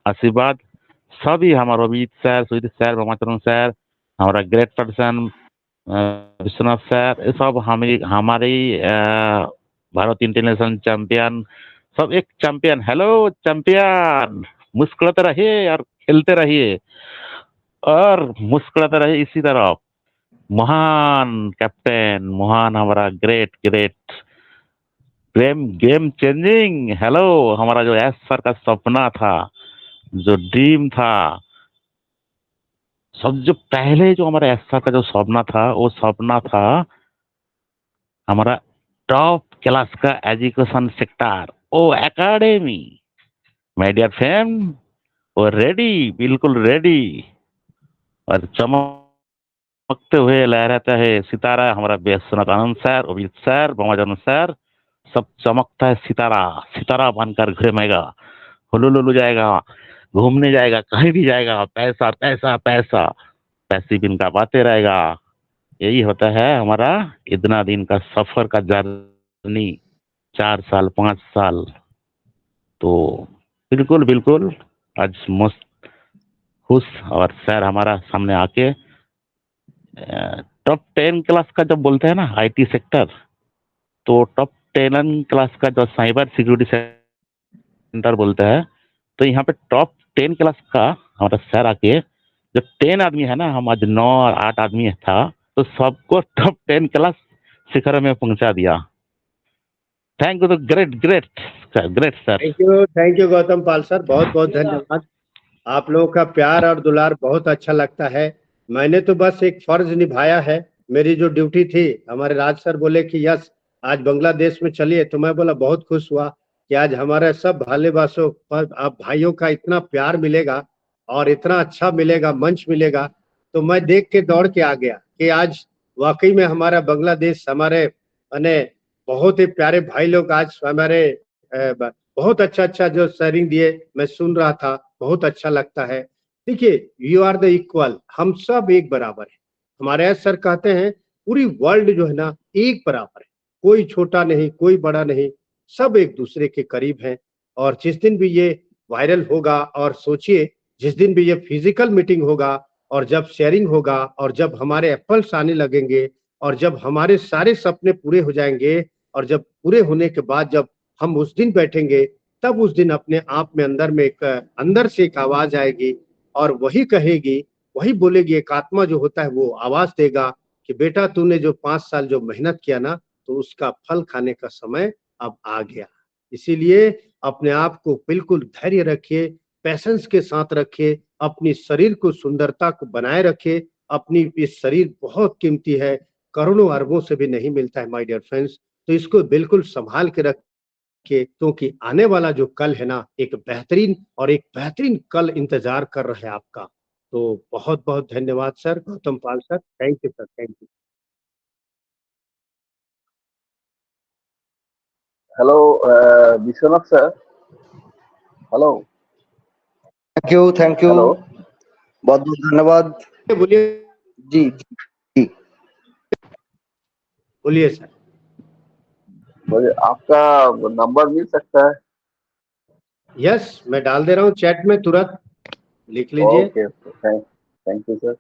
आशीर्वाद सभी हमारे Amit sir, Sujit sir, Mahacharan sir, हमारा ग्रेट पर्सन विश्वनाथ सर, ये सब हमारे भारत इंटरनेशनल चैंपियन, सब एक चैंपियन। हेलो चैंपियन, मुस्कुराते रहिए और खेलते रहिए और मुस्कुराते रहिए इसी तरह। महान कैप्टन, महान हमारा great great game game changing. Hello हमारा जो एस सर का सपना था, जो ड्रीम था, सब जो पहले जो हमारा एस सर का जो सपना था, वो सपना था हमारा टॉप क्लास का education sector, oh academy. My dear friend, वो रेडी, बिल्कुल रेडी। और चमकते हुए लहराता है सितारा हमारा विश्वनाथ आनंद सर, अभिजीत सर, भमाजन सर, सब चमकता है सितारा, सितारा बनकर घूमेगा, हुलुलुलु जाएगा, घूमने जाएगा, कहीं भी जाएगा, पैसा पैसा पैसा, पैसिव इनका बातें रहेगा। यही होता है हमारा इतना दिन का सफर का जर्नी, 4 साल 5 साल। तो बिल्कुल बिल्कुल आज मस्त खुश। और सर हमारा सामने आके टॉप 10 क्लास का जब बोलते हैं ना आईटी सेक्टर, तो टॉप 10 क्लास का जो साइबर सिक्योरिटी सेंटर बोलते हैं, तो यहाँ पे टॉप 10 क्लास का हमारा सर आके, जो 10 आदमी है ना, हम आज 9 और 8 आदमी था, तो सबको टॉप 10 क्लास शिखर में पहुंचा दिया। थैंक यू, तो great great great sir. Thank you Gautam Pal sir, बहुत बहुत धन्यवाद। आप लोगों का प्यार और दुलार बहुत अच्छा लगता है। मैंने तो बस एक फर्ज निभाया है, मेरी जो ड्यूटी थी। हमारे राज सर बोले कि यस आज बांग्लादेश में चलिए, तो मैं बोला बहुत खुश हुआ कि आज हमारे सब भालेबाजों पर आप भाइयों का इतना प्यार मिलेगा और इतना अच्छा मिलेगा, मंच मिलेगा। तो मैं देख के दौड़ के आ गया कि आज वाकई में हमारा बांग्लादेश, हमारे माने बहुत ही प्यारे भाई लोग आज हमारे बहुत अच्छा अच्छा जो शेयरिंग दिए, मैं सुन रहा था, बहुत अच्छा लगता है। देखिए यू आर द इक्वल, हम सब एक बराबर है। हमारे एस सर कहते हैं पूरी वर्ल्ड जो है ना एक बराबर है, कोई छोटा नहीं, कोई बड़ा नहीं, सब एक दूसरे के करीब हैं। और जिस दिन भी ये वायरल होगा, और सोचिए जिस दिन भी ये फिजिकल मीटिंग होगा और जब शेयरिंग होगा और जब हमारे एप्पल्स आने लगेंगे और जब हमारे सारे सपने पूरे हो जाएंगे और जब पूरे होने के बाद जब हम उस दिन बैठेंगे, तब उस दिन अपने आप में अंदर में एक अंदर से एक आवाज आएगी और वही कहेगी, वही बोलेगी, एक आत्मा जो होता है वो आवाज देगा कि बेटा तूने जो 5 साल जो मेहनत किया ना, तो उसका फल खाने का समय अब आ गया। इसीलिए अपने आप को बिल्कुल धैर्य रखिए, पैशंस के साथ रखिए, अपनी शरीर को सुंदरता को बनाए रखिए। अपनी इस शरीर बहुत कीमती है, करोड़ों अरबों से भी नहीं मिलता है माय डियर फ्रेंड्स। तो इसको बिल्कुल संभाल के रखिए, क्योंकि आने वाला जो कल है ना, एक बेहतरीन और एक बेहतरीन कल इंतजार कर रहा है आपका। तो बहुत बहुत धन्यवाद sir, Gautam Pal sir, thank you sir, thank you. Hello Vishwanath sir, hello thank you hello. बहुत बहुत धन्यवाद बोलिए जी जी। बोलिए सर। मुझे आपका नंबर मिल सकता है? यस, मैं डाल दे रहा हूँ चैट में, तुरंत लिख लीजिए। Okay, thank you sir.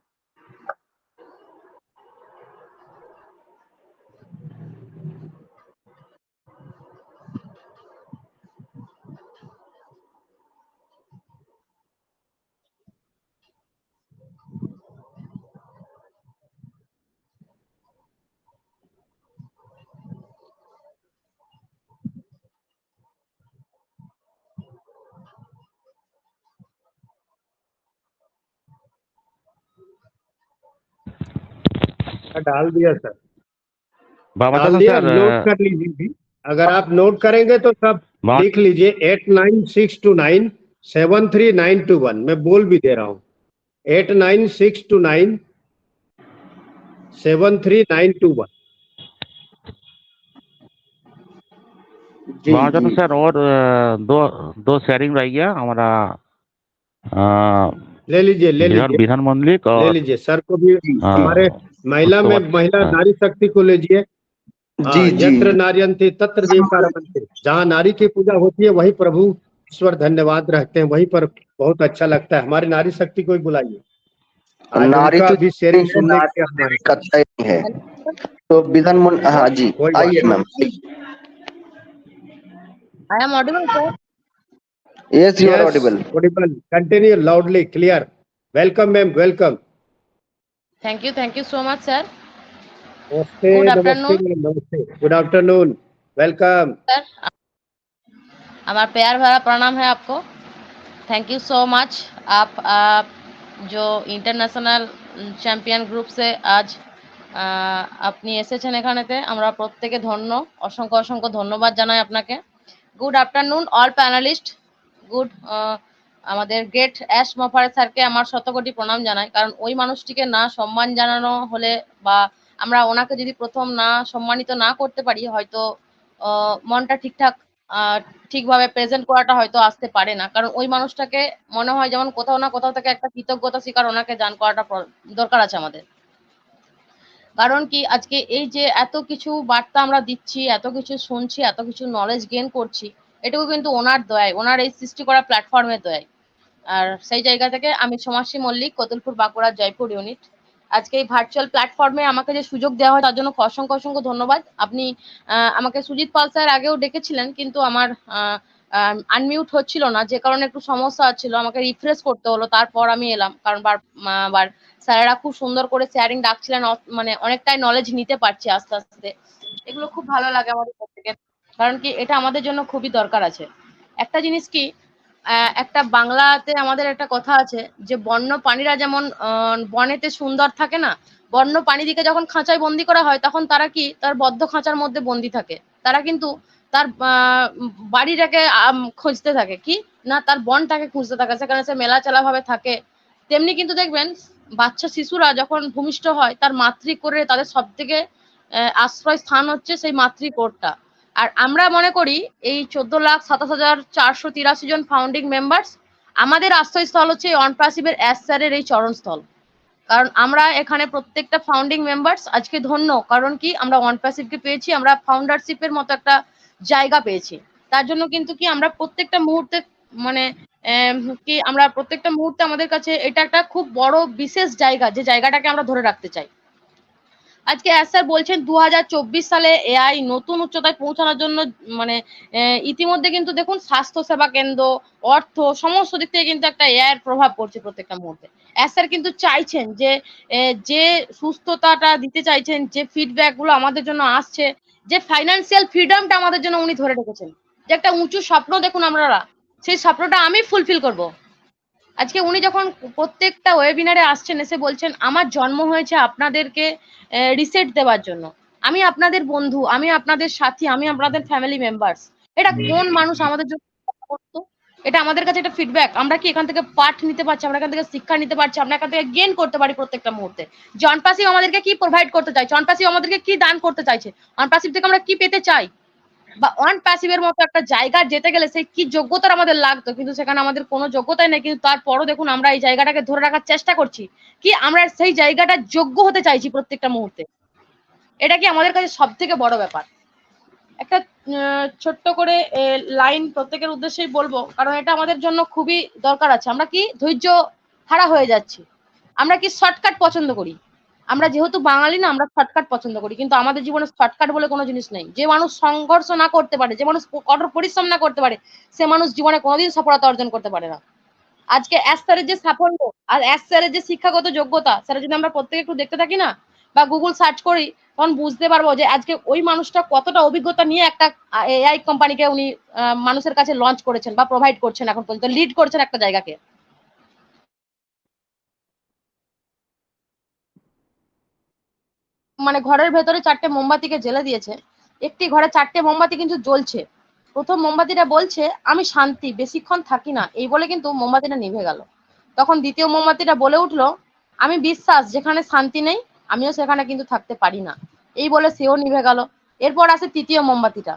डाल दिया सर, बाबा डाल साहब दिया, सर नोट कर लीजिए भी। अगर आप नोट करेंगे तो सब बहुत लिख लीजिए 8962973921। मैं बोल भी दे रहा हूँ 8962973921। जी बहुत जी सर और दो दो शेयरिंग रहिए हमारा ले लीजिए, ले बिहार लीजिए, विधान मंडलिक ले और लीजिए। सर को भी जी हमारे महिला उसके में, बाद महिला नारी शक्ति को लीजिए। जी जी यत्र नार्यन्ति तत्र देवकारमन्ति। जहाँ नारी की पूजा होती है वही प्रभु ईश्वर धन्यवाद रहते हैं, वहीं पर बहुत अच्छा लगता है। हमारी नारी शक्ति को भी बुलाइए, आज नारी उनका तो भी नहीं शेयरिंग है, सुनने के नारी लिए हमारे का अच्छा ही नहीं है। तो हाँ जी, कोई बात आइए ma'am. I am audible, sir. Yes you are yes, audible. Audible, continue loudly clear. Welcome ma'am, welcome. Thank you so much, sir. नमस्ते, Good नमस्ते, afternoon, नमस्ते, गुड आफ्टरनून, वेलकम। sir. हमारा प्यार भरा प्रणाम है आपको। Thank you so much. आप जो इंटरन्যাশনাল চ্যাম্পিয়ন গ্রুপ से आज আপনি এসেছেন এখানেতে, আমরা প্রত্যেকে ধন্য, অসংখ্য অসংখ্য ধন্যবাদ জানাই আপনাকে। Good afternoon all panelist. Good আমাদের গ্রেট অ্যাশ মফারে স্যারকে আমার শতকোটি প্রণাম জানাই, কারণ ওই মানুষটিকে না সম্মান জানানো হলে বা আমরা ওনাকে যদি প্রথম না সম্মানিত না করতে পারি, হয়তো মনটা ঠিকঠাক ঠিকভাবে প্রেজেন্ট করাটা হয়তো আসতে পারে না। কারণ ওই মানুষটাকে মনে হয় যেমন কোথাও না কোথাও থেকে একটা কৃতজ্ঞতা স্বীকার ওনাকে দান করাটা দরকার আছে আমাদের। কারণ কি আজকে এই যে এত কিছু বার্তা আমরা দিচ্ছি, এত কিছু শুনছি, এত কিছু নলেজ গেইন করছি, এটুকু কিন্তু ওনার দয়ায়, ওনার এই সৃষ্টি করা প্ল্যাটফর্মের দয়ায়। আর সেই জায়গা থেকে আমি সমাশ্রী মল্লিক, কতুলপুর বাঁকুড়া জয়পুর ইউনিট। আজকে এই ভার্চুয়াল প্ল্যাটফর্মে আমাকে যে সুযোগ দেওয়া হয় তার জন্য অসংখ্য অসংখ্য ধন্যবাদ। আপনি আমাকে সুজিত পাল স্যার আগেও ডেকেছিলেন, কিন্তু আমার আনমিউট হচ্ছিল না, যে কারণে একটু সমস্যা হচ্ছিল, আমাকে রিফ্রেশ করতে হলো, তারপর আমি এলাম। কারণ বার স্যারেরা খুব সুন্দর করে শেয়ারিং ডাকছিলেন, মানে অনেকটাই নলেজ নিতে পারছি আস্তে আস্তে। এগুলো খুব ভালো লাগে আমাদের প্রত্যেকের, কারণ কি এটা আমাদের জন্য খুবই দরকার আছে। একটা জিনিস কি, একটা বাংলাতে আমাদের একটা কথা আছে যে বন্য প্রাণীরা যেমন বনেতে সুন্দর থাকে না, বন্য প্রাণীদিকে যখন খাঁচায় বন্দি করা হয় তখন তারা কি তার বদ্ধ খাঁচার মধ্যে বন্দি থাকে। তারা কিন্তু তার বাড়িটাকে খুঁজতে থাকে, কি না তার বনটাকে খুঁজতে থাকে, সেখানে সে মেলাচেলা ভাবে থাকে। তেমনি কিন্তু দেখবেন বাচ্চা শিশুরা যখন ভূমিষ্ঠ হয় তার মাতৃকোরে তাদের সব থেকে আশ্রয় স্থান হচ্ছে সেই মাতৃকোরটা। আর আমরা মনে করি এই 14,27,483 জন ফাউন্ডিং মেম্বার্স, আমাদের আশ্রয়স্থল হচ্ছে এই অনপ্যাসিভের অ্যাশ স্যারের এই চরণস্থল। কারণ আমরা এখানে প্রত্যেকটা ফাউন্ডিং মেম্বার্স আজকে ধন্য, কারণ কি আমরা অনপ্যাসিভকে পেয়েছি, আমরা ফাউন্ডারশিপের মতো একটা জায়গা পেয়েছি। তার জন্য কিন্তু কি আমরা প্রত্যেকটা মুহূর্তে মানে কি আমরা প্রত্যেকটা মুহূর্তে আমাদের কাছে এটা একটা খুব বড় বিশেষ জায়গা, যে জায়গাটাকে আমরা ধরে রাখতে চাই। আজকে স্যার বলছেন 2024 সালে এআই নতুন উচ্চতায় পৌঁছানোর জন্য, মানে ইতিমধ্যে কিন্তু দেখুন স্বাস্থ্য সেবা কেন্দ্র, অর্থ, সমস্ত দিক থেকে কিন্তু একটা এআই এর প্রভাব পড়ছে প্রত্যেকটা মুহূর্তে। স্যার কিন্তু চাইছেন যে যে সুস্থতাটা দিতে চাইছেন, যে ফিডব্যাক গুলো আমাদের জন্য আসছে, যে ফাইন্যান্সিয়াল ফ্রিডমটা আমাদের জন্য উনি ধরে রেখেছেন, যে একটা উঁচু স্বপ্ন দেখুন আপনারা, সেই স্বপ্নটা আমি ফুলফিল করব। আজকে উনি যখন প্রত্যেকটা ওয়েবিনারে আসছেন, এসে বলছেন আমার জন্ম হয়েছে আপনাদেরকে রিসেট দেওয়ার জন্য, আমি আপনাদের বন্ধু, আমি আপনাদের সাথী, আমি আপনাদের ফ্যামিলি মেম্বার্স। এটা কোন মানুষ আমাদের জন্য করতো? এটা আমাদের কাছে একটা ফিডব্যাক। আমরা কি এখান থেকে পাঠ নিতে পারছি, আমরা এখান থেকে শিক্ষা নিতে পারছি, আমরা এখান থেকে গেইন করতে পারি প্রত্যেকটা মুহূর্তে। যে অনপাসিভ আমাদেরকে কি প্রোভাইড করতে চাইছে, অনপাসিভ আমাদেরকে কি দান করতে চাইছে, অনপাসিভ থেকে আমরা কি পেতে চাই, বা অনপ্যাসিভের মতো একটা জায়গা যেতে গেলে সেই কি যোগ্যতার আমাদের লাগতো, কিন্তু সেখানে আমাদের কোনো যোগ্যতাই নেই। কিন্তু তারপরও দেখুন আমরা এই জায়গাটাকে ধরে রাখার চেষ্টা করছি, কি আমরা সেই জায়গাটা যোগ্য হতে চাইছি প্রত্যেকটা মুহূর্তে। এটা কি আমাদের কাছে সব থেকে বড় ব্যাপার। একটা ছোট্ট করে লাইন প্রত্যেকের উদ্দেশ্যেই বলবো, কারণ এটা আমাদের জন্য খুবই দরকার আছে। আমরা কি ধৈর্য হারা হয়ে যাচ্ছি, আমরা কি শর্টকাট পছন্দ করি। আমরা যেহেতু বাঙালি না, আমরা শর্টকাট পছন্দ করি, কিন্তু আমাদের জীবনে শর্টকাট বলে কোনো জিনিস নেই। যে মানুষ সংঘর্ষ না করতে পারে, যে মানুষ কঠোর পরিশ্রম না করতে পারে, সে মানুষ জীবনে কোনোদিন সফলতা অর্জন করতে পারে না। আজকে অ্যাস্টারের যে সাফল্য আর অ্যাস্টারের যে শিক্ষাগত যোগ্যতা, সেটা যদি আমরা প্রত্যেকে একটু দেখতে থাকি না, বা গুগল সার্চ করি, তখন বুঝতে পারবো যে আজকে ওই মানুষটা কতটা অভিজ্ঞতা নিয়ে একটা এআই কোম্পানিকে উনি মানুষের কাছে লঞ্চ করেছেন বা প্রোভাইড করছেন, এখন পর্যন্ত লিড করছেন একটা জায়গাকে। মানে ঘরের ভেতরে 4টে মোমবাতিকে জ্বেলে দিয়েছে, একটি ঘরে 4টে মোমবাতি কিন্তু জ্বলছে। প্রথম মোমবাতিটা বলছে আমি শান্তি, বেশিক্ষণ থাকি না, এই বলে কিন্তু মোমবাতিটা নিভে গেল। তখন দ্বিতীয় মোমবাতিটা বলে উঠলো আমি বিশ্বাস, যেখানে শান্তি নেই আমিও সেখানে কিন্তু থাকতে পারি না, এই বলে সেও নিভে গেল। এরপর আসে তৃতীয় মোমবাতিটা।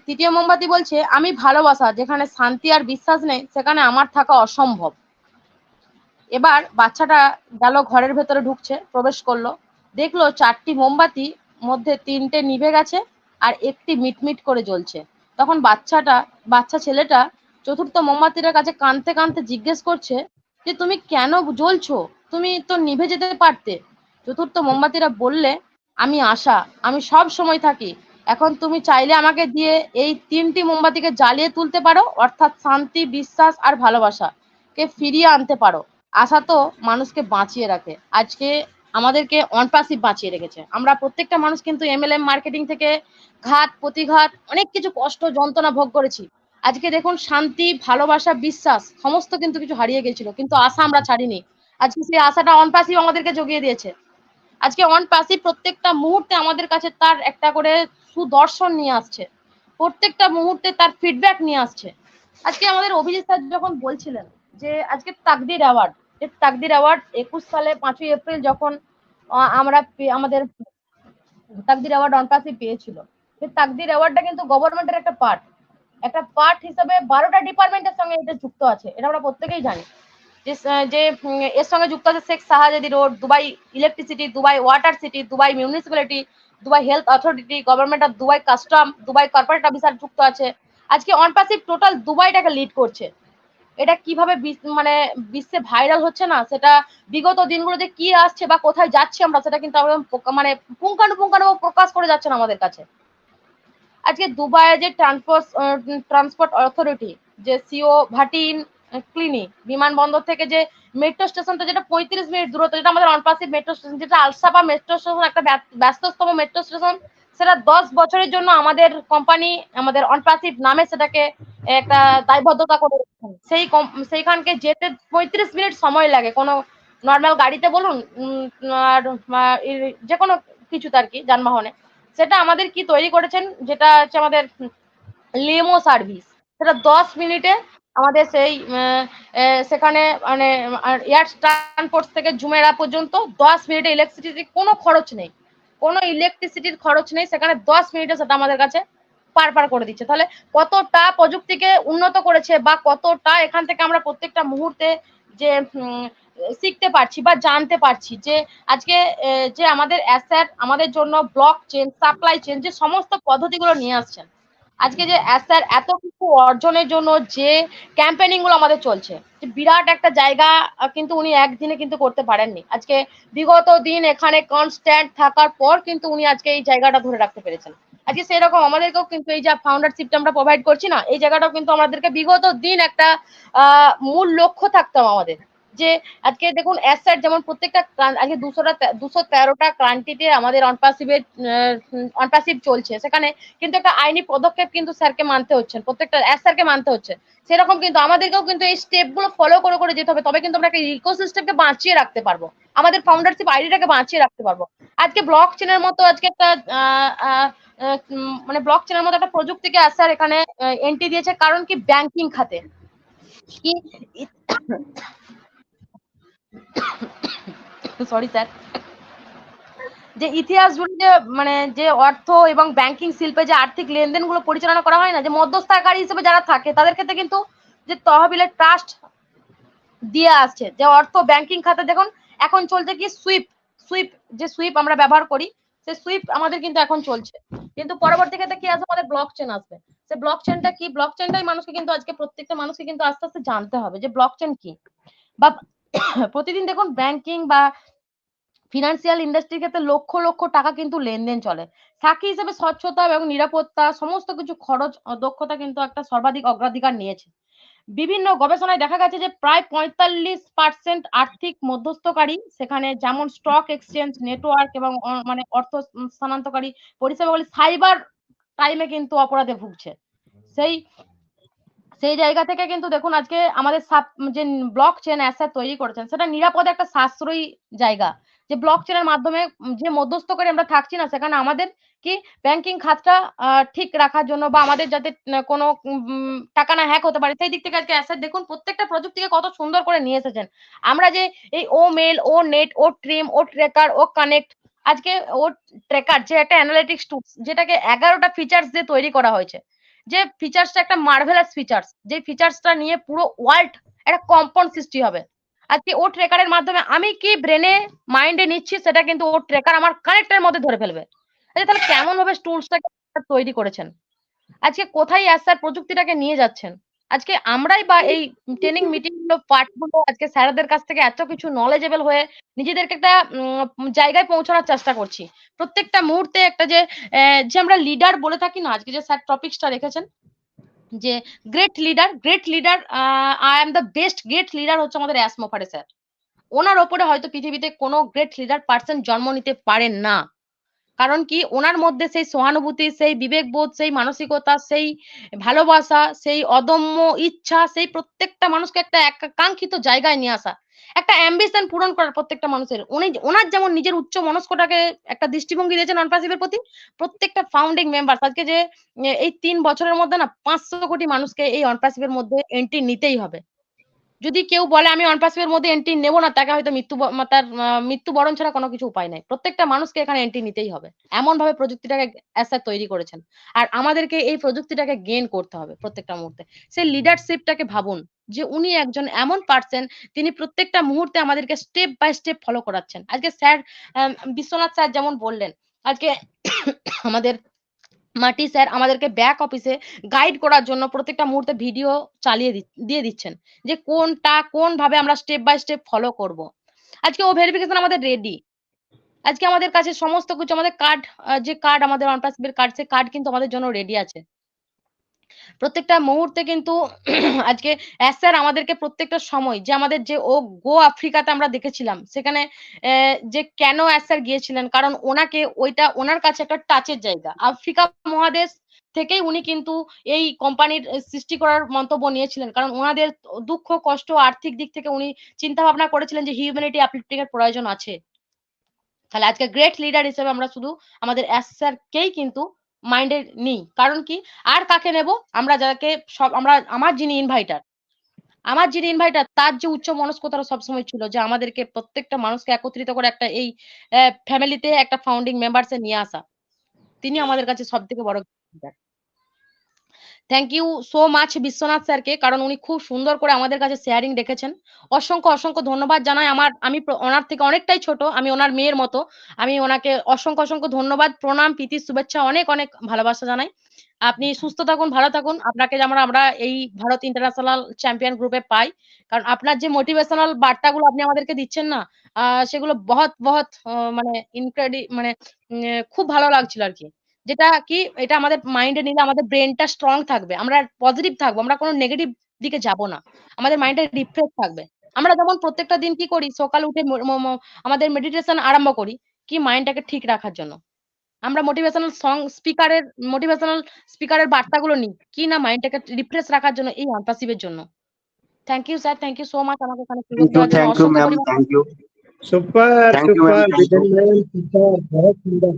তৃতীয় মোমবাতি বলছে আমি ভালোবাসা, যেখানে শান্তি আর বিশ্বাস নেই সেখানে আমার থাকা অসম্ভব। এবার বাচ্চাটা গেল ঘরের ভেতরে, ঢুকছে, প্রবেশ করলো, দেখলো 4টি মোমবাতি মধ্যে 3টে নিভে গেছে আর একটি মিটমিট করে জ্বলছে। তখন বাচ্চা ছেলেটা চতুর্থ মোমবাতিটার কাছে কাঁদতে কাঁদতে জিজ্ঞেস করছে যে তুমি কেন জ্বলছো, তুমি তো নিভে যেতে পারতে। চতুর্থ মোমবাতিটা বললে আমি আশা, আমি সব সময় থাকি, এখন তুমি চাইলে আমাকে দিয়ে এই 3টি মোমবাতিকে জ্বালিয়ে তুলতে পারো, অর্থাৎ শান্তি, বিশ্বাস আর ভালোবাসা কে ফিরিয়ে আনতে পারো। আশা তো মানুষকে বাঁচিয়ে রাখে, আজকে আমাদেরকে অনপাসিভ বাঁচিয়ে রেখেছে। আমরা প্রত্যেকটা মানুষ কিন্তু এমএলএম মার্কেটিং থেকে ঘাত প্রতিঘাত অনেক কিছু কষ্ট যন্ত্রণা ভোগ করেছি। আজকে দেখুন শান্তি, ভালোবাসা, বিশ্বাস সমস্ত কিন্তু কিছু হারিয়ে গেছিল, কিন্তু আশা আমরা ছাড়িনি। আজকে সেই আশাটা অনপাসিভ আমাদেরকে জগিয়ে দিয়েছে। আজকে অনপাসিভ প্রত্যেকটা মুহূর্তে আমাদের কাছে তার একটা করে সুদর্শন নিয়ে আসছে, প্রত্যেকটা মুহূর্তে তার ফিডব্যাক নিয়ে আসছে। আজকে আমাদের অভিজিৎ স্যার যখন বলছিলেন যে আজকে তাকদির অ্যাওয়ার্ড, যে তাকদির অ্যাওয়ার্ড 21 সালে 5ই এপ্রিল যখন আমরা আমাদের তাকদির অ্যাওয়ার্ড অনপাসিভ পেয়েছিল, সেই তাকদির অ্যাওয়ার্ডটা কিন্তু গভর্নমেন্টের একটা পার্ট হিসেবে 12টা ডিপার্টমেন্টের সঙ্গে এটা যুক্ত আছে, এটা আমরা প্রত্যেকেই জানি। যে এর সঙ্গে যুক্ত আছে Sheikh Shahzadi road, Dubai electricity, Dubai water city, Dubai municipality, Dubai health authority, government of Dubai custom, Dubai corporate officer যুক্ত আছে। আজকে অনপাসিভ টোটাল দুবাইটাকে লিড করছে। এটা কিভাবে মানে বিশ্বে ভাইরাল হচ্ছে না, সেটা বিগত দিনগুলোতে কি আসছে বা কোথায় যাচ্ছে আমরা, সেটা কিন্তু আমরা মানে পুঙ্খানুপুঙ্খানু প্রকাশ করে যাচ্ছে না আমাদের কাছে। আজকে দুবাইয়ের যে ট্রান্সপোর্ট অথরিটি, যে সিও ভাটিন ক্লিনি বিমানবন্দর থেকে যে মেট্রো স্টেশনটা, যেটা 35 মিনিট দূরত্ব, যেটা আমাদের অনপাসিভ মেট্রো স্টেশন, যেটা আলসাপা মেট্রো স্টেশন, একটা ব্যস্ততম মেট্রো স্টেশন, সেটা 10 বছরের জন্য আমাদের কোম্পানি, আমাদের অনপাসিভ নামে সেটাকে একটা দায়বদ্ধতা করে রেখেছেন। সেইখানকে যেতে 35 মিনিট সময় লাগে, কোনো নর্মাল গাড়িতে বলুন আর যে কোনো কিছুতে আর কি, যানবাহনে। সেটা আমাদের কি তৈরি করেছেন, যেটা হচ্ছে আমাদের লিমো সার্ভিস, সেটা 10 মিনিটে আমাদের সেই সেখানে মানে এয়ার ট্রান্সপোর্ট থেকে জুমেরা পর্যন্ত 10 মিনিটে ইলেকট্রিসিটির কোনো খরচ নেই, কোনো ইলেকট্রিসিটির খরচ নেই, সেখানে 10 মিনিটে সেটা আমাদের কাছে পার করে দিচ্ছে। তাহলে কতটা প্রযুক্তিকে উন্নত করেছে, বা কতটা এখান থেকে আমরা প্রত্যেকটা মুহূর্তে যে শিখতে পারছি বা জানতে পারছি, যে আজকে যে আমাদের অ্যাসেট, আমাদের জন্য ব্লক চেন, সাপ্লাই চেন, যে সমস্ত পদ্ধতিগুলো নিয়ে আসছেন, আজকে যে অ্যাসেট এত কিছু অর্জনের জন্য যে ক্যাম্পেনিং গুলো আমাদের চলছে, যে বিরাট একটা জায়গা কিন্তু উনি একদিনে কিন্তু করতে পারেননি। আজকে বিগত দিন এখানে কনস্ট্যান্ট থাকার পর কিন্তু উনি আজকে এই জায়গাটা ধরে রাখতে পেরেছেন। আজকে সেরকম আমাদেরকেও কিন্তু এই যে ফাউন্ডারশিপটা আমরা প্রোভাইড করছি না, এই জায়গাটাও কিন্তু আমাদেরকে বিগত দিন একটা মূল লক্ষ্য থাকতাম আমাদের, যে আজকে দেখুন অ্যাসেট যেমন প্রত্যেকটা আজকে 213টা ক্রান্তিতে আমাদের অনপাসিভ চলছে, সেখানে কিন্তু একটা আইনি পদক্ষেপ কিন্তু স্যারকে মানতে হচ্ছে, প্রত্যেকটা স্যারকে মানতে হচ্ছে। সেরকম কিন্তু আমাদেরকেও কিন্তু এই স্টেপগুলো ফলো করে করে যেতে হবে, তবে কিন্তু আমরা একটা ইকোসিস্টেমকে বাঁচিয়ে রাখতে পারবো, আমাদের ফাউন্ডারশিপ আইডিটাকে বাঁচিয়ে রাখতে পারবো। আজকে ব্লক চেনের মতো আজকে একটা মানে ব্লক চেনের মতো একটা প্রযুক্তিকে স্যার এখানে এন্ট্রি দিয়েছে, কারণ কি ব্যাংকিং খাতে কি সরি স্যার, যে ইতিহাস জুড়ে যে মানে যে অর্থ এবং ব্যাংকিং শিল্পে যে আর্থিক লেনদেনগুলো পরিচালনা করা হয় না, যে মধ্যস্থতাকারী হিসেবে যারা থাকে তাদের ক্ষেত্রে কিন্তু যে তহবিলের ট্রাস্ট দিয়ে আসছে, যে অর্থ ব্যাংকিং খাতে দেখুন এখন চলছে কি সুইপ আমরা ব্যবহার করি, সেই সুইপ আমাদের কিন্তু এখন চলছে, কিন্তু পরবর্তী ক্ষেত্রে কি আসবে, আমাদের ব্লক চেন আসবে। সে ব্লক চেনটা কি, ব্লক চেনটাই মানুষকে কিন্তু আজকে প্রত্যেকটা মানুষকে কিন্তু আস্তে আস্তে জানতে হবে যে ব্লক চেন কি। বা প্রতিদিন দেখুন ব্যাংকিং বা ফিনান্সিয়াল ইন্ডাস্ট্রির ক্ষেত্রে লক্ষ লক্ষ টাকা কিন্তু লেনদেন চলে। সাক্ষী হিসেবে স্বচ্ছতা এবং নিরাপত্তা সমস্ত কিছু খরচ দক্ষতা কিন্তু একটা সর্বাধিক অগ্রাধিকার নিয়েছে। বিভিন্ন গবেষণায় দেখা গেছে যে প্রায় 45% আর্থিক মধ্যস্থকারী, সেখানে যেমন স্টক এক্সচেঞ্জ নেটওয়ার্ক এবং মানে অর্থ স্থানান্তরকারী পরিষেবাগুলি সাইবার টাইমে কিন্তু অপরাধে ভুগছে। সেই জায়গা থেকে কিন্তু দেখুন আজকে আমাদের যে ব্লক চেন অ্যাসেট তৈরি করেছেন সেটা নিরাপদ একটা সাশ্রয়ী জায়গা, যে ব্লক চেনের মাধ্যমে যে মধ্যস্থকারী আমরা থাকছি না, সেখানে আমাদের কি ব্যাংকিং খাতটা ঠিক রাখার জন্য বা আমাদের যাতে কোনো টাকা না হ্যাক হতে পারে, সেই দিক থেকে আজকে অ্যাসেট দেখুন প্রত্যেকটা প্রযুক্তিকে কত সুন্দর করে নিয়ে এসেছেন। আমরা যে এই ও মেল, ও নেট, ও ট্রিম, ও ট্রেকার, ও কানেক্ট, আজকে ও ট্রেকার যে একটা অ্যানালিটিক্স টুলস, যেটাকে 11টা ফিচার্স দিয়ে তৈরি করা হয়েছে, যে ফিচার্সটা একটা মার্ভেলাস ফিচার্স, যে ফিচার্সটা নিয়ে পুরো ওয়ার্ল্ড একটা কম্পাউন্ড সৃষ্টি হবে। আজকে ও ট্রেকারের মাধ্যমে আমি কি ব্রেনে মাইন্ডে নিচ্ছি সেটা কিন্তু ও ট্রেকার আমার কানেক্টের মধ্যে ধরে ফেলবে। আচ্ছা তাহলে কেমন ভাবে টুলসটাকে তৈরি করেছেন, আজকে কোথায় স্যার প্রযুক্তিটাকে নিয়ে যাচ্ছেন। আজকে আমরাই বা এই ট্রেনিং মিটিং গুলো পার্ট গুলো আজকে স্যারদের কাছ থেকে এত কিছু নলেজেবল হয়ে নিজেদেরকে একটা জায়গায় পৌঁছানোর চেষ্টা করছি। প্রত্যেকটা মুহূর্তে একটা যে আমরা লিডার বলে থাকি না, আজকে যে স্যার টপিকসটা রেখেছেন যে great leader I am the best great leader হচ্ছে আমাদের অ্যাসমোফারে স্যার। ওনার ওপরে হয়তো পৃথিবীতে কোনো গ্রেট লিডার পার্সন জন্ম নিতে পারেন না, কারণ কি ওনার মধ্যে সেই সহানুভূতি, সেই বিবেকবোধ, সেই মানসিকতা, সেই ভালোবাসা, সেই অদম্য ইচ্ছা, সেই প্রত্যেকটা মানুষকে একটা কাঙ্ক্ষিত জায়গায় নিয়ে আসা, একটা অ্যাম্বিশন পূরণ করার প্রত্যেকটা মানুষের। ওনার যেমন নিজের উচ্চ মনস্কটাকে একটা দৃষ্টিভঙ্গি দিয়েছেন অনপাসিভের প্রতি, প্রত্যেকটা ফাউন্ডিং মেম্বার আজকে যে এই 3 বছরের মধ্যে না 500 কোটি মানুষকে এই অনপাসিভের মধ্যে এন্ট্রি নিতেই হবে। যদি কেউ বলে আমি অনপাসিভের মধ্যে এন্ট্রি নেব না, তাকে হয়তো তার মৃত্যুবরণ ছাড়া কোনো কিছু উপায় নাই। প্রত্যেকটা মানুষকে এখানে এন্ট্রি নিতেই হবে। এমন ভাবে প্রযুক্তিটাকে স্যার তৈরি করেছেন। আর আমাদেরকে এই প্রযুক্তিটাকে গেইন করতে হবে প্রত্যেকটা মুহূর্তে। সেই লিডারশিপটাকে ভাবুন যে উনি একজন এমন পারসন, তিনি প্রত্যেকটা মুহূর্তে আমাদেরকে স্টেপ বাই স্টেপ ফলো করাচ্ছেন। আজকে স্যার বিশ্বনাথ স্যার যেমন বললেন, আজকে আমাদের মাটি স্যার আমাদেরকে ব্যাক অফিসে গাইড করার জন্য প্রত্যেকটা মুহূর্তে ভিডিও চালিয়ে দিয়ে দিচ্ছেন, যে কোন ভাবে আমরা স্টেপ বাই স্টেপ ফলো করব। আজকে ও ভেরিফিকেশন আমাদের রেডি। আজকে আমাদের কাছে সমস্ত কিছু আমাদের কার্ড, যে কার্ড আমাদের অনপাসিভের কার্ড, সেই কার্ড কিন্তু আমাদের জন্য রেডি আছে। প্রত্যেকটা মুহূর্তে কিন্তু আজকে স্যার আমাদেরকে প্রত্যেকটা সময় যে আমাদের যে গো আফ্রিকাতে আমরা দেখেছিলাম, সেখানে যে কেন স্যার গিয়েছিলেন, কারণ ওনাকে ওইটা ওনার কাছে একটা টাচের জায়গা। আফ্রিকা মহাদেশ থেকেই উনি কিন্তু এই কোম্পানির সৃষ্টি করার মন্তব্য নিয়েছিলেন, কারণ ওনাদের দুঃখ কষ্ট আর্থিক দিক থেকে উনি চিন্তা ভাবনা করেছিলেন যে হিউম্যানিটি আপলিফটিং এর প্রয়োজন আছে। তাহলে আজকে গ্রেট লিডার হিসেবে আমরা শুধু আমাদের স্যারকেই কিন্তু মাইন্ডে নিই, কারণ কি আর কাকে নেব, আমরা যাকে আমার যিনি ইনভাইটার তার যে উচ্চ মনস্কতা সবসময় ছিল, যে আমাদেরকে প্রত্যেকটা মানুষকে একত্রিত করে একটা এই ফ্যামিলিতে একটা ফাউন্ডিং মেম্বারস এ নিয়ে আসা, তিনি আমাদের কাছে সব থেকে বড়। Thank you so much Vishwanath স্যারকে, কারণ উনি খুব সুন্দর করে আমাদের কাছে শেয়ারিং রেখেছেন। অসংখ্য ধন্যবাদ জানাই। আমি ওনার থেকে অনেকটাই ছোট, আমি ওনার মেয়ের মতো। আমি ওনাকে অসংখ্য ধন্যবাদ, প্রণাম, প্রীতি, শুভেচ্ছা, অনেক ভালোবাসা জানাই। আপনি সুস্থ থাকুন, ভালো থাকুন। আপনাকে আমরা এই ভারত ইন্টারন্যাশনাল চ্যাম্পিয়ন গ্রুপে পাই, কারণ আপনার যে মোটিভেশনাল বার্তাগুলো আপনি আমাদেরকে দিচ্ছেন না, সেগুলো বহুত মানে মানে খুব ভালো লাগছিল আরকি। যেটা কি এটা আমাদের মাইন্ডে নিলে আমাদের ব্রেইনটা স্ট্রং থাকবে। আমরা পজিটিভ থাকবো। আমরা কোনো নেগেটিভ দিকে যাব না। আমাদের মাইন্ডটা রিফ্রেশ থাকবে। আমরা যেমন প্রত্যেকটা দিন কি করি সকালে উঠে আমাদের মেডিটেশন আরম্ভ করি কি মাইন্ডটাকে ঠিক রাখার জন্য। আমরা মোটিভেশনাল স্পিকারের বার্তাগুলো নিই কি না মাইন্ডটাকে রিফ্রেশ রাখার জন্য এই অনপ্যাসিভের জন্য। Thank you sir, thank you so much আমাকে এখানে সুযোগ দেওয়ার জন্য थैंक यू অসংখ্য मैम, পরিমাণে। Thank you super thank you ma'am, super thank you. Vision ma'am, super, बहुत सुंदर,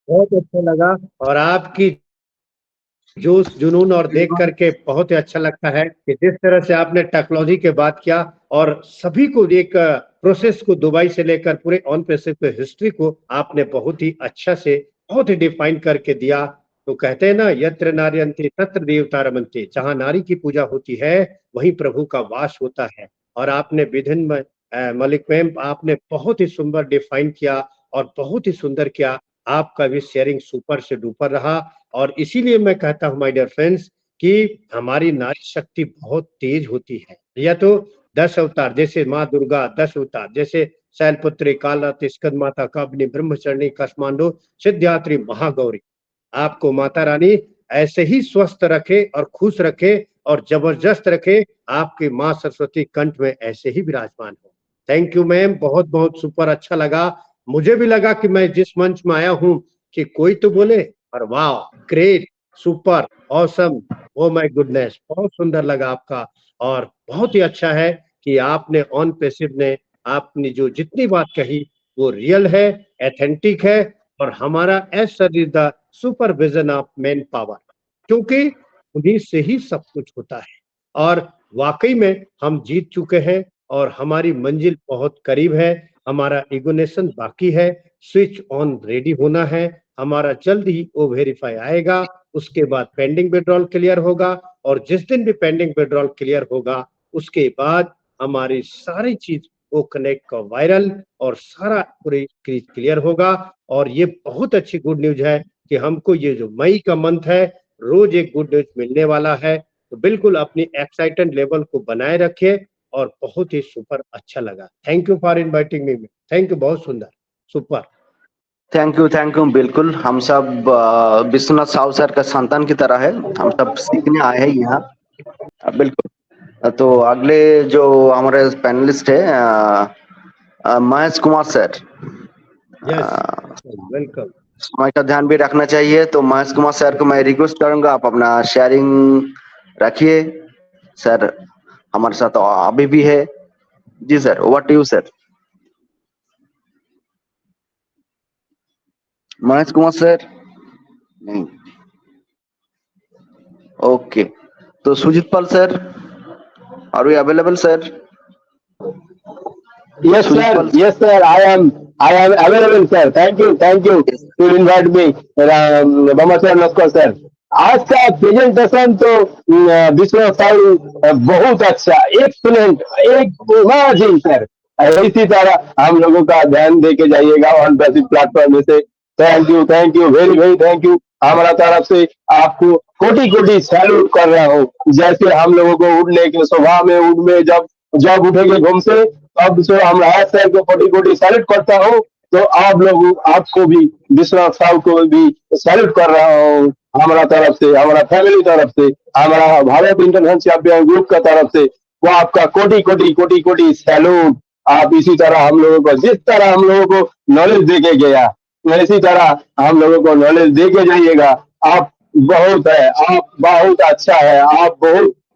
बहुत अच्छा लगा। और आपकी जोश जुनून और देख करके बहुत ही अच्छा लगता है कि जिस तरह से आपने टेक्नोलॉजी के बात किया और सभी को एक प्रोसेस को दुबई से लेकर पूरे ऑन पैसिव हिस्ट्री को आपने बहुत ही अच्छा से बहुत ही डिफाइन करके दिया। तो कहते हैं ना, यत्र नार्यन्ते तत्र देवता रमन्ते, जहां नारी की पूजा होती है वहीं प्रभु का वास होता है। और आपने विभिन्न मलिक मैम आपने बहुत ही सुंदर डिफाइन किया और बहुत ही सुंदर किया। आपका भी शेयरिंग सुपर से डुपर रहा। और इसीलिए मैं कहता हूं माय डियर फ्रेंड्स कि हमारी नारी शक्ति बहुत तेज होती है। या तो 10 अवतार जैसे माँ दुर्गा 10 अवतार जैसे शैलपुत्री, कालरात्रि, स्कंद माता, काबिनी, ब्रह्मचारिणी, कष्मांडो, सिद्धिदात्री, महागौरी। आपको माता रानी ऐसे ही स्वस्थ रखे और खुश रखे और जबरदस्त रखे। आपकी माँ सरस्वती कंठ में ऐसे ही विराजमान हो। थैंक यू मैम, बहुत बहुत सुपर, अच्छा लगा। मुझे भी लगा कि मैं जिस मंच में आया हूं कि कोई तो बोले और वाह great super awesome, oh my goodness, बहुत सुंदर लगा आपका। और बहुत ही अच्छा है कि आपने ऑन पैसिव ने आपने जो जितनी बात कही वो रियल है, एथेंटिक है। और हमारा S sir is the supervision of man power, क्योंकि उन्हीं से ही सब कुछ होता है। और वाकई में हम जीत चुके हैं और हमारी मंजिल बहुत करीब है। हमारा इग्निशन बाकी है, स्विच ऑन रेडी होना है। हमारा जल्द ही वो वेरीफाई आएगा, उसके बाद पेंडिंग विड्रॉल क्लियर होगा। और जिस दिन भी पेंडिंग विड्रॉल क्लियर होगा उसके बाद हमारी सारी चीज वो कनेक्ट का वायरल और सारा पूरी क्लियर होगा। और ये बहुत अच्छी गुड न्यूज है कि हमको ये जो मई का मंथ है रोज एक गुड न्यूज मिलने वाला है। तो बिल्कुल अपनी एक्साइटेड लेवल को बनाए रखिए। और बहुत ही सुपर अच्छा लगा। Thank you for inviting me. Thank you, बहुत सुंदर, सुपर। थैंक यू बिल्कुल। हम सब विश्वनाथ साहू सर का संतान की तरह है, हम सब सीखने आए हैं यहाँ। बिल्कुल। तो अगले जो हमारे पैनलिस्ट है Mahesh Kumar sir, yes welcome. समय का ध्यान भी रखना चाहिए। तो महेश कुमार सर को मैं रिक्वेस्ट करूंगा आप अपना शेयरिंग रखिए। सर हमारे साथ अभी भी है। जी sir, over to you sir. Mahesh Kumar sir नहीं, ओके। तो Sujit Pal sir, are we available sir? Yes, sir. Yes, sir. I am available, sir. Thank you to invite me. Bama sir, नमस्कार sir. आज का प्रेजेंटेशन तो विश्वनाथ साहू बहुत अच्छा, एक्सलेंट, एक इमेजिन सर। इसी तरह हम लोगों का ध्यान दे के जाइएगा ऑन पैसिव प्लेटफॉर्म में से। Thank you very very thank you. हमारा तरफ से आपको कोटि कोटि सैल्यूट कर रहा हूँ। जैसे हम लोगों को उठने के सुबह में जब उठेंगे घूम से अब से हम राज सर को कोटि कोटि सैल्यूट करता हूँ। तो आप लोग आपको भी विश्वनाथ साहू को भी सैल्यूट कर रहा हूँ हमारा तरफ से, हमारा फैमिली तरफ से, हमारा भारत इंटरनेशनल चैंपियन ग्रुप का तरफ से। वो आपका कोटि कोटि सैल्यूट। आप इसी तरह हम लोगों को, जिस तरह हम लोगों को नॉलेज दे के गया इसी तरह हम लोगों को नॉलेज दे के जाइएगा। आप बहुत है, आप बहुत अच्छा है, आप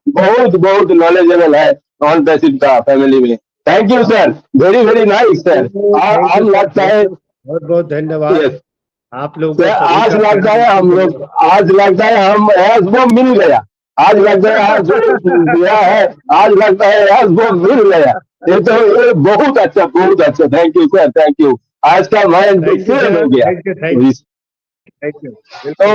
बहुत नॉलेजेबल है ऑन पैसिव का फैमिली में। Thank you sir, very very nice sir. आज लगता है बहुत बहुत धन्यवाद। Yes. आप लोग आज लगता है हम लोग, आज लगता है हम एस वो मिल गया। आज लगता है आज दिया है, आज लगता है एस वो मिल गया। ये तो ये बहुत अच्छा। Thank you sir, thank you. आज का माइंड क्लियर हो गया। Thank you. तो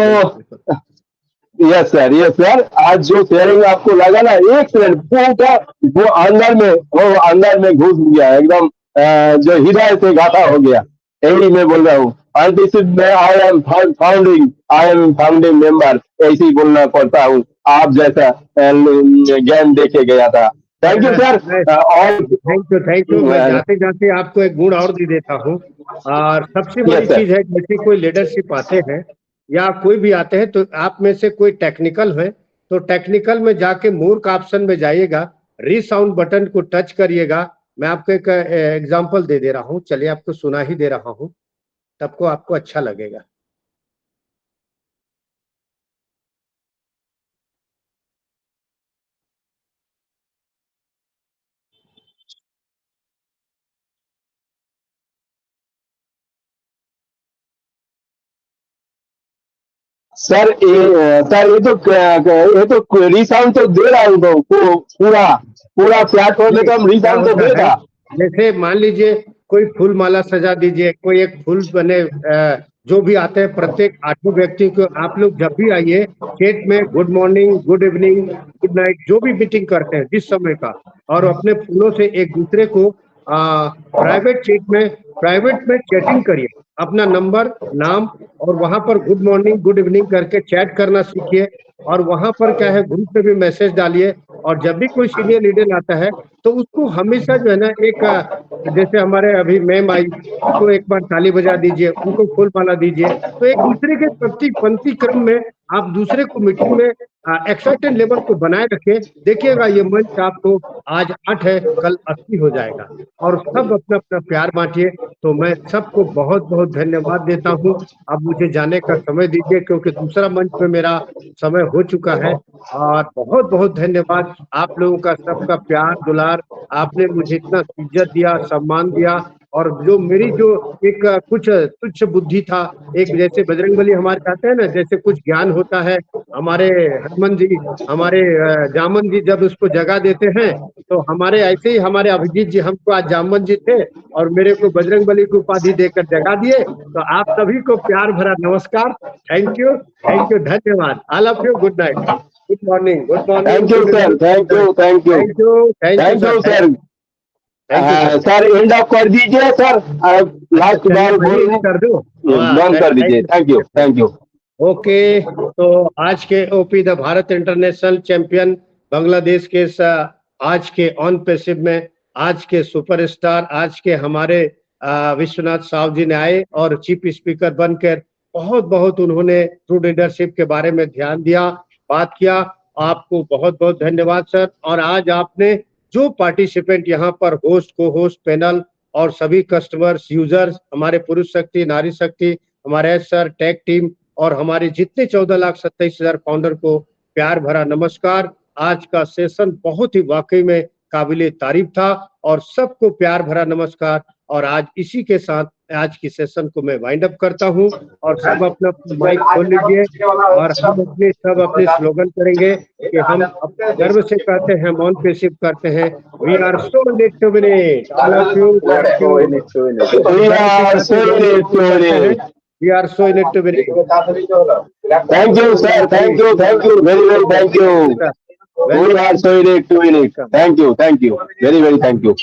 यस सर, आज जो शेयरिंग आपको लगा ना एक सेकंड पूरा वो अंदर में घुस गया एकदम, जो हृदय से गाथा हो गया। यही मैं बोल रहा हूँ। में आई एम फाउंडिंग मेंबर, ऐसे ही बोलना पड़ता हूँ। आप जैसा ज्ञान देके गया था। Thank you sir. और थैंक यू। मैं जाते जाते आपको एक गुण और दे देता हूँ। और सबसे बड़ी चीज है, जैसे कोई लीडरशिप आते हैं या कोई भी आते हैं तो आप में से कोई टेक्निकल है तो तो टेक्निकल में जाके मोर का ऑप्शन में जाइएगा, रीसाउंड बटन को टच करिएगा। मैं आपको एक एग्जांपल दे रहा हूँ, चलिए आपको सुना ही दे रहा हूँ, तब को आपको अच्छा लगेगा। सर ये तो रिसाउंड तो दे रहा हूँ तो पूरा पूरा प्लेटफॉर्म में तो हम क्या रिसाउंड तो होता है, देगा। जैसे मान लीजिए कोई फूल माला सजा दीजिए, कोई एक फूल बने, जो भी आते हैं प्रत्येक 8 व्यक्ति को आप लोग जब भी आइए चैट में good morning, good evening, good night, जो भी मीटिंग करते हैं जिस समय का, और अपने फूलों से एक दूसरे को प्राइवेट में चैटिंग करिए, अपना नंबर, नाम, और वहां पर गुड मॉर्निंग, गुड इवनिंग करके चैट करना सीखिए। और वहां पर क्या है, ग्रुप में भी मैसेज डालिए, और जब भी कोई सीनियर लीडर आता है तो उसको हमेशा जो है ना एक जैसे हमारे अभी मैम आई, उनको एक बार ताली बजा दीजिए, उनको फूल माला दीजिए। तो एक दूसरे के प्रति पंक्ति क्रम में आप दूसरे को मीटिंग में एक्साइटेड लेवल को बनाए रखें। देखिएगा ये मंच आपको आज 8 है, कल 80 हो जाएगा, और सब अपना अपना प्यार बांटिए। तो मैं सबको बहुत बहुत धन्यवाद देता हूँ। अब मुझे जाने का समय दीजिए, क्योंकि दूसरा मंच पे मेरा समय हो चुका है। और बहुत बहुत धन्यवाद आप लोगों का, सबका प्यार दुलार, आपने मुझे इतना इज्जत दिया, सम्मान दिया। और जो मेरी जो एक कुछ तुच्छ बुद्धि था, एक जैसे बजरंगबली हमारे कहते हैं ना, जैसे कुछ ज्ञान होता है, हमारे हनुमान जी, हमारे जामन जी जब उसको जगा देते हैं, तो हमारे ऐसे ही हमारे अभिजीत जी हमको आज जामन जी थे और मेरे को बजरंगबली की उपाधि देकर जगा दिए। तो आप सभी को प्यार भरा नमस्कार, थैंक यू, धन्यवाद, all of you, good night, good morning, thank you sir, thank you sir. Sir end of कर दीजिए सर, लास्ट बार कर दो, बंद कर दीजिए। Thank you. ओके, तो आज के OP the Bharat international champion Bangladesh के आज के ऑन पैसिव में आज के सुपरस्टार, आज के हमारे विश्वनाथ साव जी ने आए और चीफ स्पीकर बनकर बहुत बहुत उन्होंने ट्रू लीडरशिप के बारे में ध्यान दिया, बात किया। आपको बहुत बहुत धन्यवाद सर। और आज आपने जो पार्टिसिपेंट यहाँ पर होस्ट, को होस्ट, पैनल और सभी कस्टमर्स, यूजर्स, हमारे पुरुष शक्ति, नारी शक्ति, हमारे सर, टेक टीम और हमारे जितने 14,27,000 फाउंडर को प्यार भरा नमस्कार। आज का सेशन बहुत ही वाकई में काबिले तारीफ था और सबको प्यार भरा नमस्कार। और आज इसी के साथ आज की सेशन को मैं वाइंड अप करता हूं और सब अपना माइक खोल लीजिए और हम अपने स्लोगन करेंगे कि हम अपने गर्व से कहते हैं, मौन पे शिफ्ट करते हैं, we are so need to win it, all of you, we are so need to win it. Thank you sir, thank you, very thank you. We are so in it to win it. Thank you, very, very thank you.